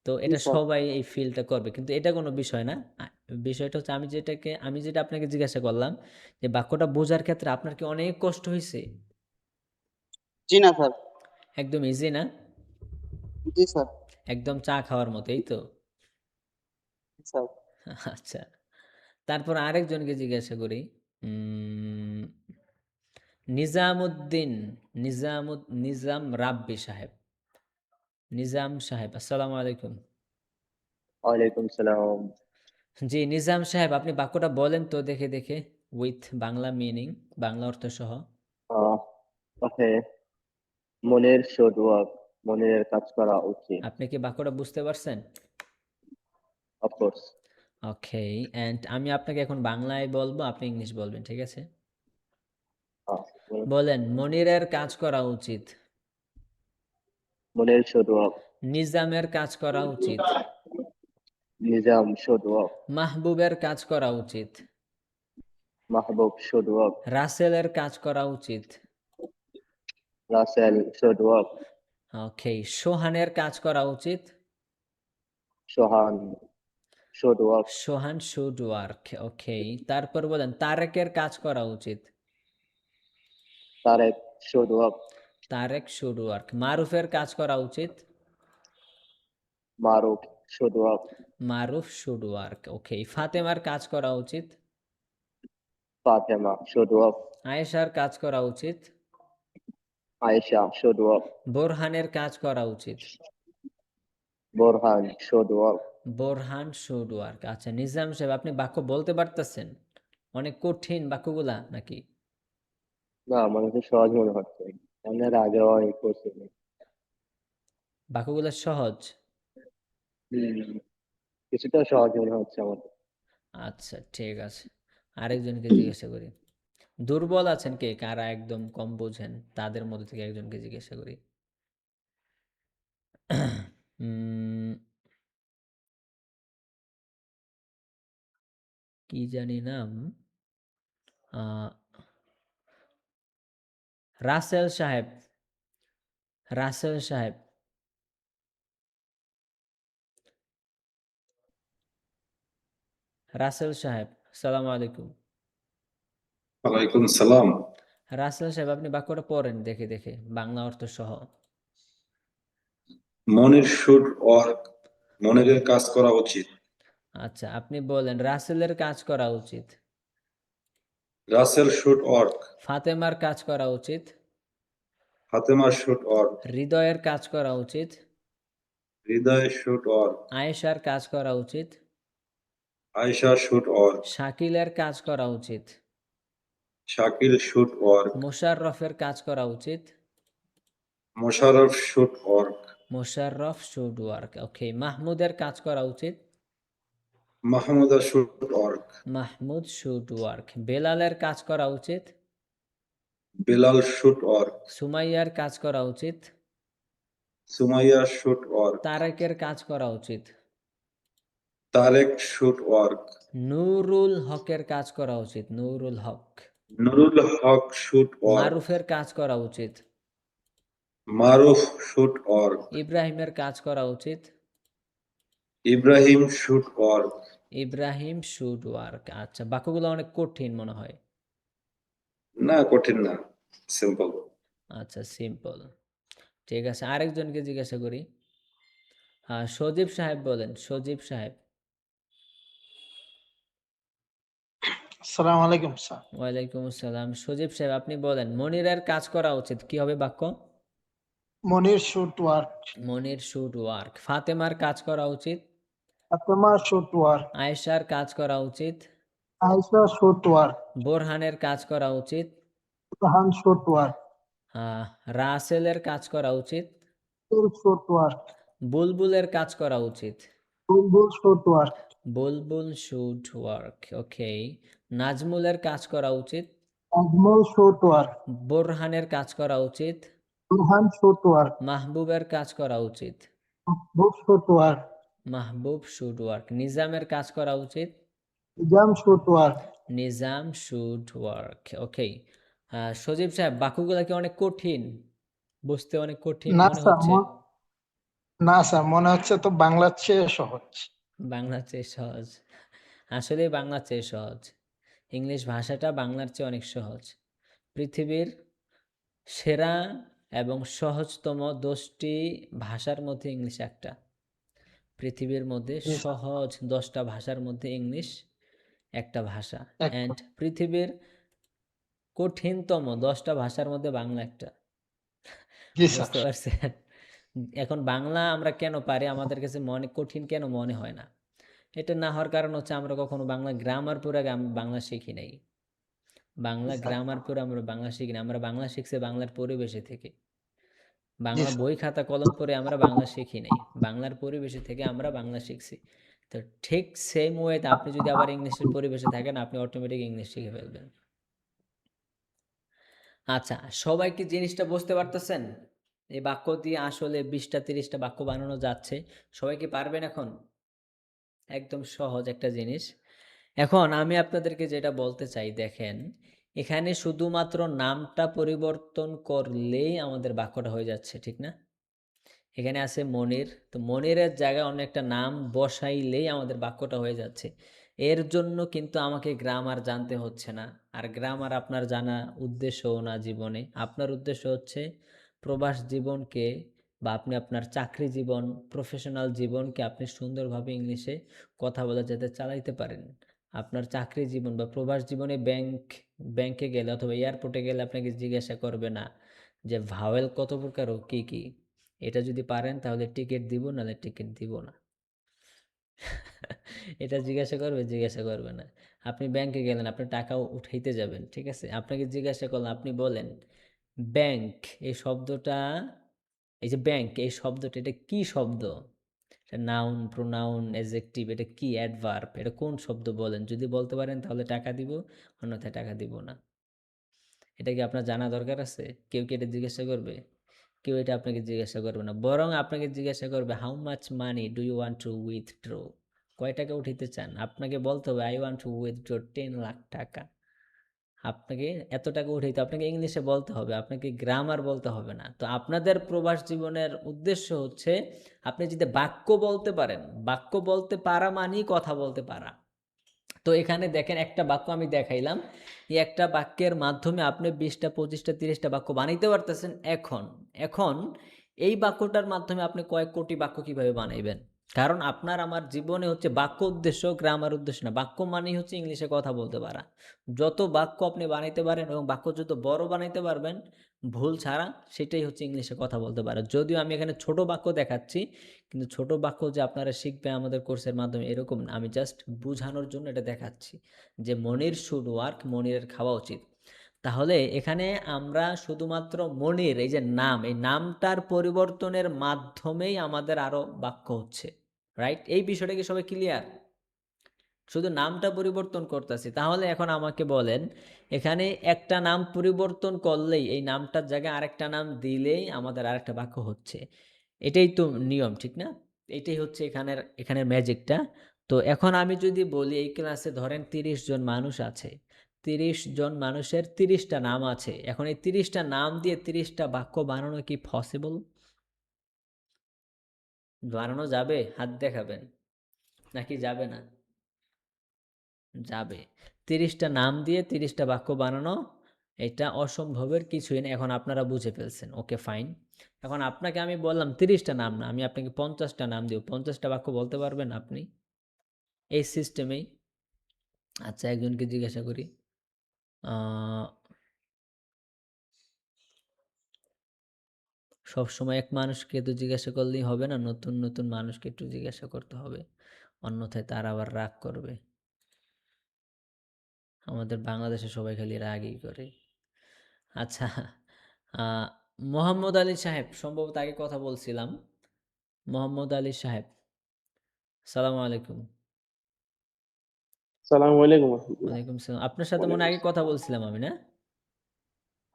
Speaker 1: তো
Speaker 6: জি
Speaker 1: এটা
Speaker 6: স্যার
Speaker 1: সবাই এই ফিলটা করবে, কিন্তু এটা কোনো বিষয় না। বিষয়টা হচ্ছে আমি যেটা আপনাকে জিজ্ঞাসা করলাম, যে বাক্যটা বোঝার ক্ষেত্রে আপনার কি অনেক কষ্ট হয়েছে?
Speaker 6: জি না স্যার
Speaker 1: একদম ইজি না?
Speaker 6: জি স্যার
Speaker 1: একদম চা খাওয়ার মতো, এই তো?
Speaker 6: জি স্যার
Speaker 1: আচ্ছা, তারপর আরেকজনকে জিজ্ঞাসা করি। উম, নিজামুদ্দিন, নিজাম রাব্বি সাহেব, নিজাম সাহেব, আসসালামু আলাইকুম।
Speaker 3: ওয়ালাইকুম সালাম।
Speaker 1: জি, নিজাম সাহেব, আপনি বাক্যটা বলেন তো দেখে দেখে, উইথ বাংলা মিনিং, বাংলা অর্থ সহ।
Speaker 3: ওকে, মনির শুড ওয়ার্ক, মনিরের কাজ করা উচিত।
Speaker 1: আপনি কি বাক্যটা বুঝতে পারছেন?
Speaker 3: অফকোর্স।
Speaker 1: ওকে, এন্ড আমি আপনাকে এখন বাংলায় বলবো, আপনি ইংলিশ বলবেন, ঠিক আছে? বলেন, মনিরের কাজ করা উচিত।
Speaker 3: মনির শুড ওয়ার্ক,
Speaker 1: নিজামের কাজ করা উচিত।
Speaker 3: নিজাম শুড ওয়ার্ক,
Speaker 1: মাহবুবের কাজ করা উচিত।
Speaker 3: মাহবুব শুড ওয়ার্ক,
Speaker 1: রাসেলের কাজ করা উচিত।
Speaker 3: রাসেল শুড ওয়ার্ক,
Speaker 1: ওকে, সোহানের কাজ করা উচিত।
Speaker 3: Sohan should work,
Speaker 1: Sohan should work. Okay, তারপর বলেন, তারেকের কাজ করা উচিত।
Speaker 3: Tarek should work,
Speaker 1: Tarek should work. মারুফের কাজ করা উচিত।
Speaker 3: Maruf should work,
Speaker 1: Maruf should work. Okay, ফাতেমার কাজ করা উচিত।
Speaker 3: ফাতেমা শুড ওয়ার্ক,
Speaker 1: আয়েশার কাজ করা উচিত।
Speaker 3: আয়েশা শুড ওয়ার্ক,
Speaker 1: বোরহানের কাজ করা উচিত।
Speaker 3: Borhan should work.
Speaker 1: Borhan should work. আচ্ছা, নিজাম সাহেব, আপনি বাক্য বলতে পারতেছেন? অনেক কঠিন বাক্যগুলা নাকি?
Speaker 3: না, মনে হচ্ছে সহজ মনে হচ্ছে, আমি এর আগে অনেক করছি।
Speaker 1: বাক্যগুলা সহজ?
Speaker 3: কিছুটা সহজ মনে হচ্ছে আমার।
Speaker 1: আচ্ছা, ঠিক আছে, আরেকজনকে জিজ্ঞাসা করি। দুর্বল আছেন কে, কারা একদম কম বোঝেন, তাদের মধ্যে থেকে একজনকে জিজ্ঞাসা করি। উম, কি জানি নাম, আহ, রাসেল সাহেব, রাসেল সাহেব, রাসেল সাহেব, সালাম আলাইকুম।
Speaker 7: ওয়ালাইকুম সালাম।
Speaker 1: রাসেল সাহেব, আপনি বাক্যটা পড়েন দেখে দেখে, বাংলা অর্থ সহ।
Speaker 7: মনির শুড ওয়ার্ক, মনিরের কাজ করা উচিত।
Speaker 1: আচ্ছা, আপনি বলেন রাসেলের কাজ করা উচিত।
Speaker 7: Russell should work.
Speaker 1: ফাতেমার কাজ করা উচিত।
Speaker 7: Fatima should work.
Speaker 1: হৃদয়ের কাজ করা উচিত।
Speaker 7: Hriday should work.
Speaker 1: আয়েশার কাজ করা উচিত।
Speaker 7: Aisha should work.
Speaker 1: শাকিলের কাজ করা উচিত।
Speaker 7: Shakil should work.
Speaker 1: মোশাররফের কাজ করা উচিত।
Speaker 7: Musharraf should work.
Speaker 1: Mosharraf should work. Okay, মাহমুদের কাজ করা উচিত।
Speaker 7: Mahmuda should work.
Speaker 1: Mahmud should work. বেলালের কাজ করা উচিত।
Speaker 7: Bilal should work.
Speaker 1: সুমাইয়ার কাজ করা উচিত।
Speaker 7: Sumaya should work.
Speaker 1: তারেকের কাজ করা উচিত।
Speaker 7: Tarek should work.
Speaker 1: নুরুল হকের কাজ করা উচিত। নুরুল হক।
Speaker 7: Nurul Haq should work.
Speaker 1: মারুফের কাজ করা উচিত।
Speaker 7: Maruf should work.
Speaker 1: ইব্রাহিমের কাজ করা উচিত।
Speaker 7: Ibrahim should work.
Speaker 1: Ibrahim should work. আচ্ছা, বাক্যগুলো অনেক কঠিন মনে হয়।
Speaker 7: না কঠিন না, সিম্পল।
Speaker 1: আচ্ছা, সিম্পল। ঠিক আছে, আরেকজনকে জিজ্ঞাসা করি। সজীব সাহেব বলেন। সজীব সাহেব।
Speaker 4: আসসালামু আলাইকুম স্যার।
Speaker 1: ওয়ালাইকুম আসসালাম। সজীব সাহেব, আপনি বলেন মনিরের কাজ করা উচিত। কি হবে বাক্য?
Speaker 4: Monir should work.
Speaker 1: Monir should work. ফাতেমার কাজ করা উচিত।
Speaker 4: Fatema should work.
Speaker 1: আয়েশার কাজ করা উচিত।
Speaker 4: Ayesha should work.
Speaker 1: বোরহানের কাজ করা উচিত।
Speaker 4: Rahan should work.
Speaker 1: রাসেলের কাজ করা উচিত।
Speaker 4: Should work.
Speaker 1: বুলবুলের কাজ করা উচিত।
Speaker 4: Bulbul should work.
Speaker 1: Bulbul should work. Okay, নাজমুলের কাজ করা উচিত।
Speaker 4: Ajmal should work.
Speaker 1: বোরহানের কাজ করা উচিত।
Speaker 4: Burhan should work.
Speaker 1: মাহবুবের কাজ করা উচিত।
Speaker 4: Mahbub should work.
Speaker 1: Mahbub should work. নিজামের কাজ করা উচিত।
Speaker 4: Nizam should work.
Speaker 1: Nizam should work. Okay, Sajib সাহেব, বাক্যগুলো কি অনেক কঠিন? বুঝতে অনেক কঠিন
Speaker 4: না
Speaker 1: মনে
Speaker 4: স্যার,
Speaker 1: হচ্ছে?
Speaker 4: না স্যার, মনে হচ্ছে তো বাংলার চেয়ে সহজ।
Speaker 1: বাংলার চেয়ে সহজ? আসলে বাংলার চেয়ে সহজ। ইংলিশ ভাষাটা বাংলার চেয়ে অনেক সহজ। পৃথিবীর সেরা এবং সহজতম 10টি ভাষার মধ্যে ইংলিশ একটা। পৃথিবীর মধ্যে সহজ 10টা ভাষার মধ্যে ইংলিশ একটা ভাষা। অ্যান্ড পৃথিবীর কঠিনতম 10টা ভাষার মধ্যে বাংলা একটা।
Speaker 4: জি
Speaker 1: বুঝতে
Speaker 4: স্যার।
Speaker 1: পারছেন? এখন বাংলা আমরা কেন পারি, আমাদের কাছে মনে কঠিন কেন মনে হয় না? এটা না হওয়ার কারণ হচ্ছে আমরা কখনো বাংলা গ্রামার পড়ে বাংলা শিখি নাই। বাংলা গ্রামার পড়ে আমরা বাংলা শিখি না। আমরা বাংলা শিখছি বাংলার পরিবেশে থেকে। বাংলা বই খাতা কলম পড়ে আমরা বাংলা শিখি নাই। বাংলার পরিবেশে থেকে আমরা বাংলা শিখছি। তো ঠিক সেম ওয়েতে আপনি যদি আবার ইংলিশের পরিবেশে থাকেন, আপনি অটোমেটিক ইংলিশ শিখে ফেলবেন। আচ্ছা, সবাই কি জিনিসটা বুঝতে পারতেছেন? এই বাক্য দিয়ে আসলে 20টা 30টা বাক্য বানানো যাচ্ছে। সবাই কি পারবেন এখন? একদম সহজ একটা জিনিস। এখন আমি আপনাদেরকে যেটা বলতে চাই, দেখেন এখানে শুধুমাত্র নামটা পরিবর্তন করলেই আমাদের বাক্যটা হয়ে যাচ্ছে, ঠিক না? এখানে আছে মনির, তো মনিরের জায়গায় অন্য একটা নাম বসাইলেই আমাদের বাক্যটা হয়ে যাচ্ছে। এর জন্য কিন্তু আমাকে গ্রামার জানতে হচ্ছে না। আর গ্রামার আপনার জানা উদ্দেশ্যও না জীবনে। আপনার উদ্দেশ্য হচ্ছে প্রবাস জীবনকে বা আপনি আপনার চাকরি জীবন, প্রফেশনাল জীবনকে আপনি সুন্দরভাবে ইংলিশে কথা বলা যাতে চালাইতে পারেন। আপনার চাকরি জীবন বা প্রবাস জীবনে ব্যাংকে গেলে অথবা এয়ারপোর্টে গেলে আপনাকে জিজ্ঞাসা করবে না যে ভাওয়েল কত প্রকার ও কী কী। এটা যদি পারেন তাহলে টিকিট দিব, নাহলে টিকিট দিব না। এটা জিজ্ঞাসা করবে না। আপনি ব্যাংকে গেলেন, আপনি টাকা উঠাইতে যাবেন, ঠিক আছে? আপনাকে জিজ্ঞাসা করলাম, আপনি বলেন ব্যাংক এই শব্দটা, এই যে ব্যাংক এই শব্দটা, এটা কি শব্দ? এটা নাউন, প্রোনাউন, অ্যাডজেক্টিভ, এটা কি অ্যাডভার্ব, এটা কোন শব্দ বলেন? যদি বলতে পারেন তাহলে টাকা দিব, অন্যথায় টাকা দিব না। এটা কি আপনার জানা দরকার আছে? কেউ কি এটা জিজ্ঞাসা করবে? কেউ এটা আপনাকে জিজ্ঞাসা করবে না। বরং আপনাকে জিজ্ঞাসা করবে how much money do you want to withdraw? কয় টাকা উঠাইতে চান? আপনাকে বলতে হবে I want to withdraw 10 lakh taka. আপনাকে এত টাকা উঠাইতে, আপনাকে ইংলিশে বলতে হবে, আপনাকে গ্রামার বলতে হবে না। তো আপনাদের প্রবাস জীবনের উদ্দেশ্য হচ্ছে আপনি যদি বাক্য বলতে পারেন, বাক্য বলতে পারা মানেই কথা বলতে পারা। তো এখানে দেখেন একটা বাক্য আমি দেখাইলাম, এই একটা বাক্যের মাধ্যমে আপনি 20টা 25টা 30টা বাক্য বানাইতে পারতেছেন। এখন এই বাক্যটার মাধ্যমে আপনি কয়েক কোটি বাক্য কিভাবে বানাইবেন? কারণ আপনার আমার জীবনে হচ্ছে বাক্য উদ্দেশ্য, গ্রামার উদ্দেশ্য না। বাক্য মানেই হচ্ছে ইংলিশে কথা বলতে পারা। যত বাক্য আপনি বানাইতে পারেন এবং বাক্য যত বড় বানাইতে পারবেন ভুল ছাড়া, সেটাই হচ্ছে ইংলিশে কথা বলতে পারা। যদিও আমি এখানে ছোট বাক্য দেখাচ্ছি, কিন্তু ছোট বাক্য যে আপনারা শিখবেন আমাদের কোর্সের মাধ্যমে এরকম না। আমি জাস্ট বুঝানোর জন্য এটা দেখাচ্ছি যে মনির শুড ওয়ার্ক, মনিরের খাওয়া উচিত। তাহলে এখানে আমরা শুধুমাত্র মনির, এই যে নাম, এই নামটার পরিবর্তনের মাধ্যমেই আমাদের আরও বাক্য হচ্ছে, রাইট? এই বিষয়টা কি সবাই ক্লিয়ার? শুধু নামটা পরিবর্তন করতেছি। তাহলে এখন আমাকে বলেন, এখানে একটা নাম পরিবর্তন করলেই, এই নামটার জায়গায় আরেকটা নাম দিলেই আমাদের আরেকটা বাক্য হচ্ছে। এটাই তো নিয়ম, ঠিক না? এটাই হচ্ছে এখানের ম্যাজিকটা। তো এখন আমি যদি বলি এই ক্লাসে ধরেন 30 জন মানুষ আছে, 30 জন মানুষের 30টা নাম আছে। এখন এই 30টা নাম দিয়ে 30টা বাক্য বানানো কি পসিবল? বানানো যাবে? হাত দেখাবেন। নাকি যাবে না? যাবে। 30টা নাম দিয়ে 30টা বাক্য বানানো, এটা অসম্ভবের কিছুই না। এখন আপনারা বুঝে ফেলছেন, ওকে ফাইন। এখন আপনাকে আমি বললাম 30টা নাম না, আমি আপনাকে 50টা নাম দিব। 50টা বাক্য বলতে পারবেন আপনি এই সিস্টেমেই? আচ্ছা, একজনকে জিজ্ঞাসা করি। সবসময় এক মানুষকে তো জিজ্ঞাসা করলেই হবে না, নতুন নতুন মানুষকে একটু জিজ্ঞাসা করতে হবে, অন্যথায় তারা আবার রাগ করবে। আমাদের বাংলাদেশে সবাই খালি রাগই করে। আচ্ছা, মোহাম্মদ আলী সাহেব, সম্ভবত আগে কথা বলছিলাম। মোহাম্মদ আলী সাহেব, সালাম আলাইকুম।
Speaker 3: সালামু আলাইকুম রহমতুল্লাহ।
Speaker 1: ওয়ালাইকুম সালাম। আপনার সাথে মনে হয় আগে কথা বলছিলাম আমি, না?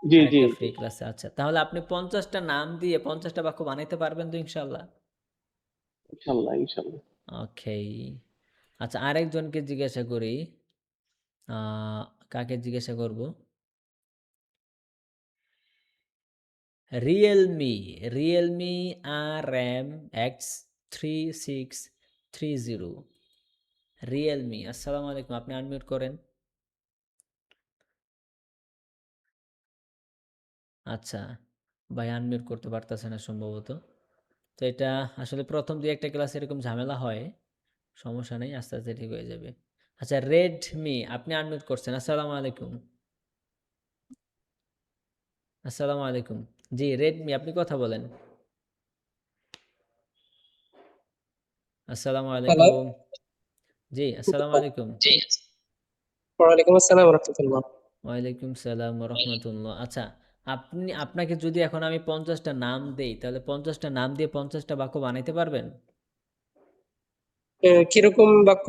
Speaker 3: জি জি
Speaker 1: আরেকটা
Speaker 3: জি,
Speaker 1: ফ্রি ক্লাসে। আচ্ছা, তাহলে আপনি 50টা নাম দিয়ে 50টা বাক্য বানাইতে পারবেন তো ইনশাল্লাহ?
Speaker 3: ইনশাল্লাহ ইনশাল্লাহ।
Speaker 1: ওকে। আচ্ছা, আরেকজনকে জিজ্ঞাসা করি। কাকে জিজ্ঞাসা করব? Realme RM X3630। রিয়েলমি, আসসালামু আলাইকুম। আপনি আনমিউট করেন। আচ্ছা, ভাই আনমিউট করতে পারতেছে না সম্ভবত। তো এটা আসলে প্রথম 2-1টা ক্লাস এরকম ঝামেলা হয়, সমস্যা নেই, আস্তে আস্তে ঠিক হয়ে যাবে। আচ্ছা, রেডমি, আপনি আনমিউট করছেন। আসসালামু আলাইকুম। আসসালামু আলাইকুম। জি, রেডমি, আপনি কথা বলেন। আসসালামু
Speaker 8: হ্যালো।
Speaker 1: আলাইকুম। জি, আসসালামু আলাইকুম।
Speaker 8: জি। ওয়ালাইকুম আসসালাম রহমতুল্লাহ।
Speaker 1: ওয়ালাইকুম সালাম রহমতুল্লাহ। আচ্ছা, আপনাকে যদি এখন আমি 50টা নাম দেই, তাহলে 50টা নাম দিয়ে 50টা বাক্য বানাইতে পারবেন?
Speaker 8: কিরকম বাক্য?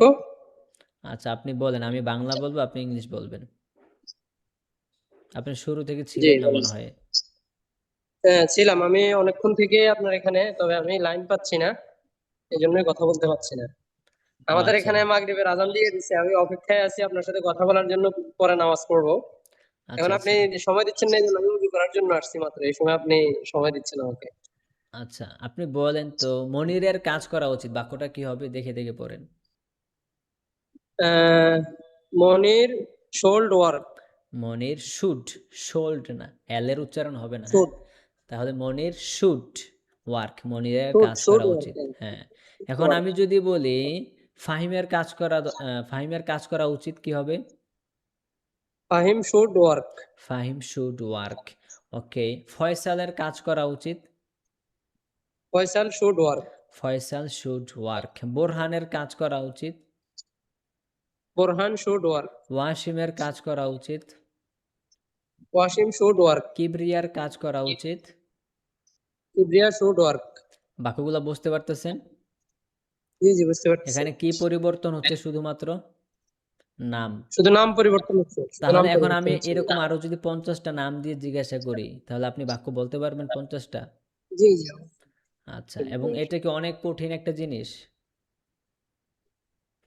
Speaker 1: আচ্ছা, আপনি বলেন, আমি বাংলা বলবো, আপনি ইংলিশ বলবেন। আপনি শুরু থেকে
Speaker 8: জি,
Speaker 1: ছিলেন না মনে হয়।
Speaker 8: হ্যাঁ ছিলাম আমি অনেকক্ষণ থেকে আপনার এখানে, তবে আমি লাইন পাচ্ছি না, এই জন্যই কথা বলতে পারছি না।
Speaker 1: ও
Speaker 8: আমাদের
Speaker 1: আচ্ছা
Speaker 8: এখানে মাগরিবের আজান দিয়ে দিচ্ছে, আমি অপেক্ষায় আছি আপনার সাথে কথা বলার জন্য, পরে নামাজ পড়বো।
Speaker 1: আচ্ছা।
Speaker 8: এখন আপনি
Speaker 1: আচ্ছা
Speaker 8: সময় দিচ্ছেন না, এই জন্য আমি উজু করার জন্য আসছি মাত্র, এই সময় আপনি সময় দিচ্ছেন আমাকে।
Speaker 1: আচ্ছা, আপনি বলেন তো, মনিরের কাজ করা উচিত, বাক্যটা কি হবে দেখে দেখে পড়েন।
Speaker 8: আহ, মনির শোল্ড ওয়ার্ক।
Speaker 1: মনির শুড, শোল্ড না, এল এর উচ্চারণ হবে না, হ্যাঁ?
Speaker 8: শুড
Speaker 1: তাহলে মনির শুড ওয়ার্ক, মনিরের
Speaker 8: শুড
Speaker 1: কাজ
Speaker 8: শুড
Speaker 1: করা
Speaker 8: ওয়ার্ক
Speaker 1: উচিত। হ্যাঁ, এখন
Speaker 8: ওয়ার্ক।
Speaker 1: আমি যদি বলি ফাহিমের কাজ করা উচিত, কি হবে?
Speaker 8: Fahim should work.
Speaker 1: Fahim should work. Okay. ফয়সালের কাজ করা উচিত।
Speaker 8: Faisal should work.
Speaker 1: Faisal should work. বোরহানের কাজ করা উচিত।
Speaker 8: Borhan should work.
Speaker 1: ওয়াসিমের কাজ করা উচিত।
Speaker 8: Wasim should work.
Speaker 1: কিবরিয়ার কাজ করা উচিত।
Speaker 8: Kibria should work.
Speaker 1: বাক্যগুলো বুঝতে পারতেছেন?
Speaker 8: জি জি, বুঝতে পারছি।
Speaker 1: এখানে কি পরিবর্তন হচ্ছে? শুধুমাত্র নাম।
Speaker 8: শুধু নাম পরিবর্তন হচ্ছে, শুধু
Speaker 1: তাহলে
Speaker 8: নাম
Speaker 1: এখন
Speaker 8: পরিবর্তন
Speaker 1: আমি
Speaker 8: হচ্ছে।
Speaker 1: এরকম আরো যদি 50টা নাম দিয়ে জিজ্ঞাসা করি, তাহলে আপনি বাক্য বলতে পারবেন 50টা?
Speaker 8: জি জি।
Speaker 1: আচ্ছা, এবং এটা কি অনেক কঠিন একটা জিনিস?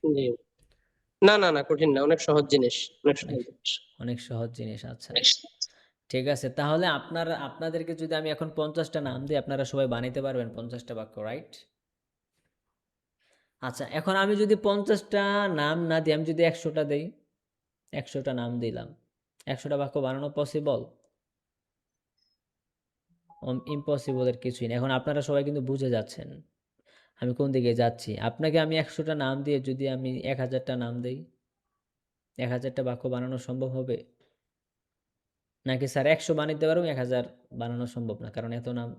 Speaker 8: জি। না না না, কঠিন না, অনেক সহজ জিনিস, অনেক সহজ
Speaker 1: অনেক
Speaker 8: জিনিস।
Speaker 1: অনেক সহজ জিনিস। আচ্ছা, ঠিক আছে। তাহলে আপনাদেরকে যদি আমি এখন 50টা নাম দিই, আপনারা সবাই বানাইতে পারবেন 50টা বাক্য, রাইট? আচ্ছা, এখন আমি যদি 50টা নাম না দিই, আমি যদি 100টা দেই, 100টা নাম দিলাম, 100টা বাক্য বানানো পসিবল? ইম্পসিবলের কিছুই না। এখন আপনারা সবাই কিন্তু বুঝে যাচ্ছেন। আমি কোন দিকে যাচ্ছি। আপনাকে আমি 100টা নাম দিয়ে যদি আমি 1000টা নাম দেই, 1000টা বাক্য বানানো সম্ভব হবে? নাকি স্যার 100 বানাইতে পারবো, 1000 বানানো সম্ভব না, কারণ এত নাম?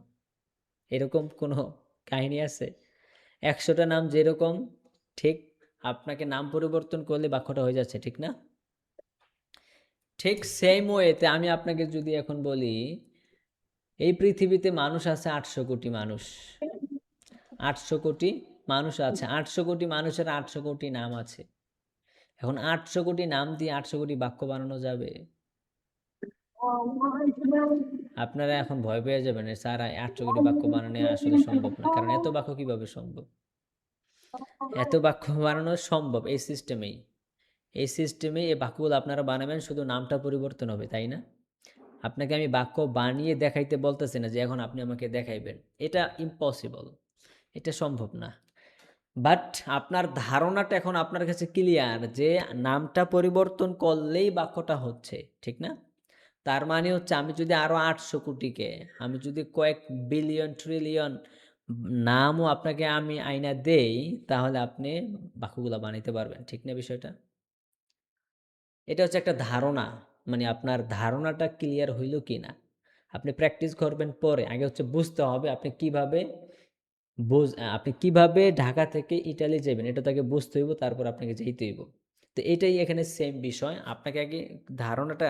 Speaker 1: এরকম কোনো কাহিনী আছে? 100টা নাম যেরকম ঠিক, আপনাকে নাম পরিবর্তন করলে বাক্যটা হয়ে যাচ্ছে, ঠিক না? ঠিক সেম ওয়েতে আমি আপনাকে যদি এখন বলি, এই পৃথিবীতে মানুষ আছে 800 কোটি মানুষ। 800 কোটি মানুষ আছে, 800 কোটি মানুষের 800 কোটি নাম আছে। এখন 800 কোটি নাম দিয়ে 800 কোটি বাক্য বানানো যাবে? আপনারা এখন ভয় পেয়ে যাবেন, স্যার 800 কোটি বাক্য বানানো আসলে সম্ভব না, কারণ এত বাক্য কিভাবে সম্ভব? এত বাক্য বানানো সম্ভব এই সিস্টেমেই। এই সিস্টেমে এই বাক্যগুলো আপনারা বানাবেন, শুধু নামটা পরিবর্তন হবে, তাই না? আপনাকে আমি বাক্য বানিয়ে দেখাইতে বলতেছি না যে এখন আপনি আমাকে দেখাইবেন, এটা ইম্পসিবল, এটা সম্ভব না। বাট আপনার ধারণাটা এখন আপনার কাছে ক্লিয়ার যে নামটা পরিবর্তন করলেই বাক্যটা হচ্ছে, ঠিক না? তার মানে হচ্ছে আমি যদি আরও 800 কোটিকে, আমি যদি কয়েক বিলিয়ন ট্রিলিয়ন নামও আপনাকে আমি আইনা দেই, তাহলে আপনি বাক্যগুলো বানাইতে পারবেন, ঠিক না বিষয়টা? এটা হচ্ছে একটা ধারণা, মানে আপনার ধারণাটা ক্লিয়ার হইল কি না। আপনি প্র্যাকটিস করবেন পরে, আগে হচ্ছে বুঝতে হবে আপনি কিভাবে ঢাকা থেকে ইটালি যাবেন, এটা তাকে বুঝতে হইব, তারপর আপনাকে যেতে হইব। তো এটাই এখানে সেম বিষয়, আপনাকে আগে ধারণাটা,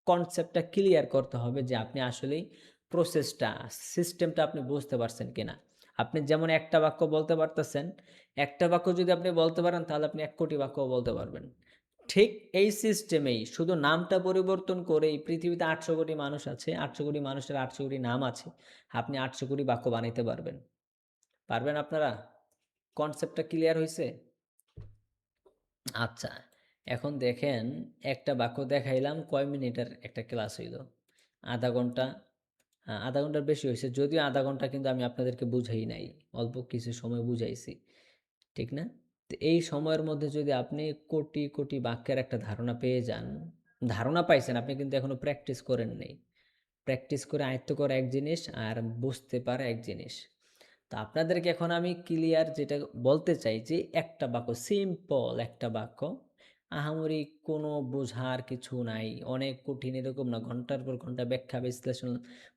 Speaker 1: কনসেপ্টটা ক্লিয়ার করতে হবে যে আপনি আসলেই প্রসেসটা, সিস্টেমটা আপনি বুঝতে পারছেন কিনা। আপনি যেমন একটা বাক্য বলতে পারতেছেন, একটা বাক্য যদি আপনি বলতে পারেন তাহলে আপনি 1 কোটি বাক্য বলতে পারবেন। ঠিক এই সিস্টেমেই শুধু নামটা পরিবর্তন করে এই পৃথিবীতে 800 কোটি মানুষ আছে, 800 কোটি মানুষের 800 কোটি নাম আছে, আপনি 800 কোটি বাক্য বানাইতে পারবেন। পারবেন আপনারা? কনসেপ্টটা ক্লিয়ার হয়েছে? আচ্ছা, এখন দেখেন, একটা বাক্য দেখাইলাম, কয় মিনিটের একটা ক্লাস হইল? আধা ঘন্টা। আধা ঘন্টার বেশি হয়েছে, যদিও আধা ঘন্টা কিন্তু আমি আপনাদেরকে বুঝাই নাই, অল্প কিছু সময় বুঝাইছি, ঠিক না? তো এই সময়ের মধ্যে যদি আপনি কোটি কোটি বাক্যের একটা ধারণা পেয়ে যান, ধারণা পাইছেন, আপনি কিন্তু এখনো প্র্যাকটিস করেন নেই। প্র্যাকটিস করে আয়ত্ত করা এক জিনিস, আর বুঝতে পারা এক জিনিস। তো আপনাদেরকে এখন আমি ক্লিয়ার যেটা বলতে চাই যে একটা বাক্য, সিম্পল একটা বাক্য, আহামরি কোনো বোঝার কিছু নাই, অনেক কঠিন এরকম না, ঘন্টার পর ঘন্টা ব্যাখ্যা বিশ্লেষণ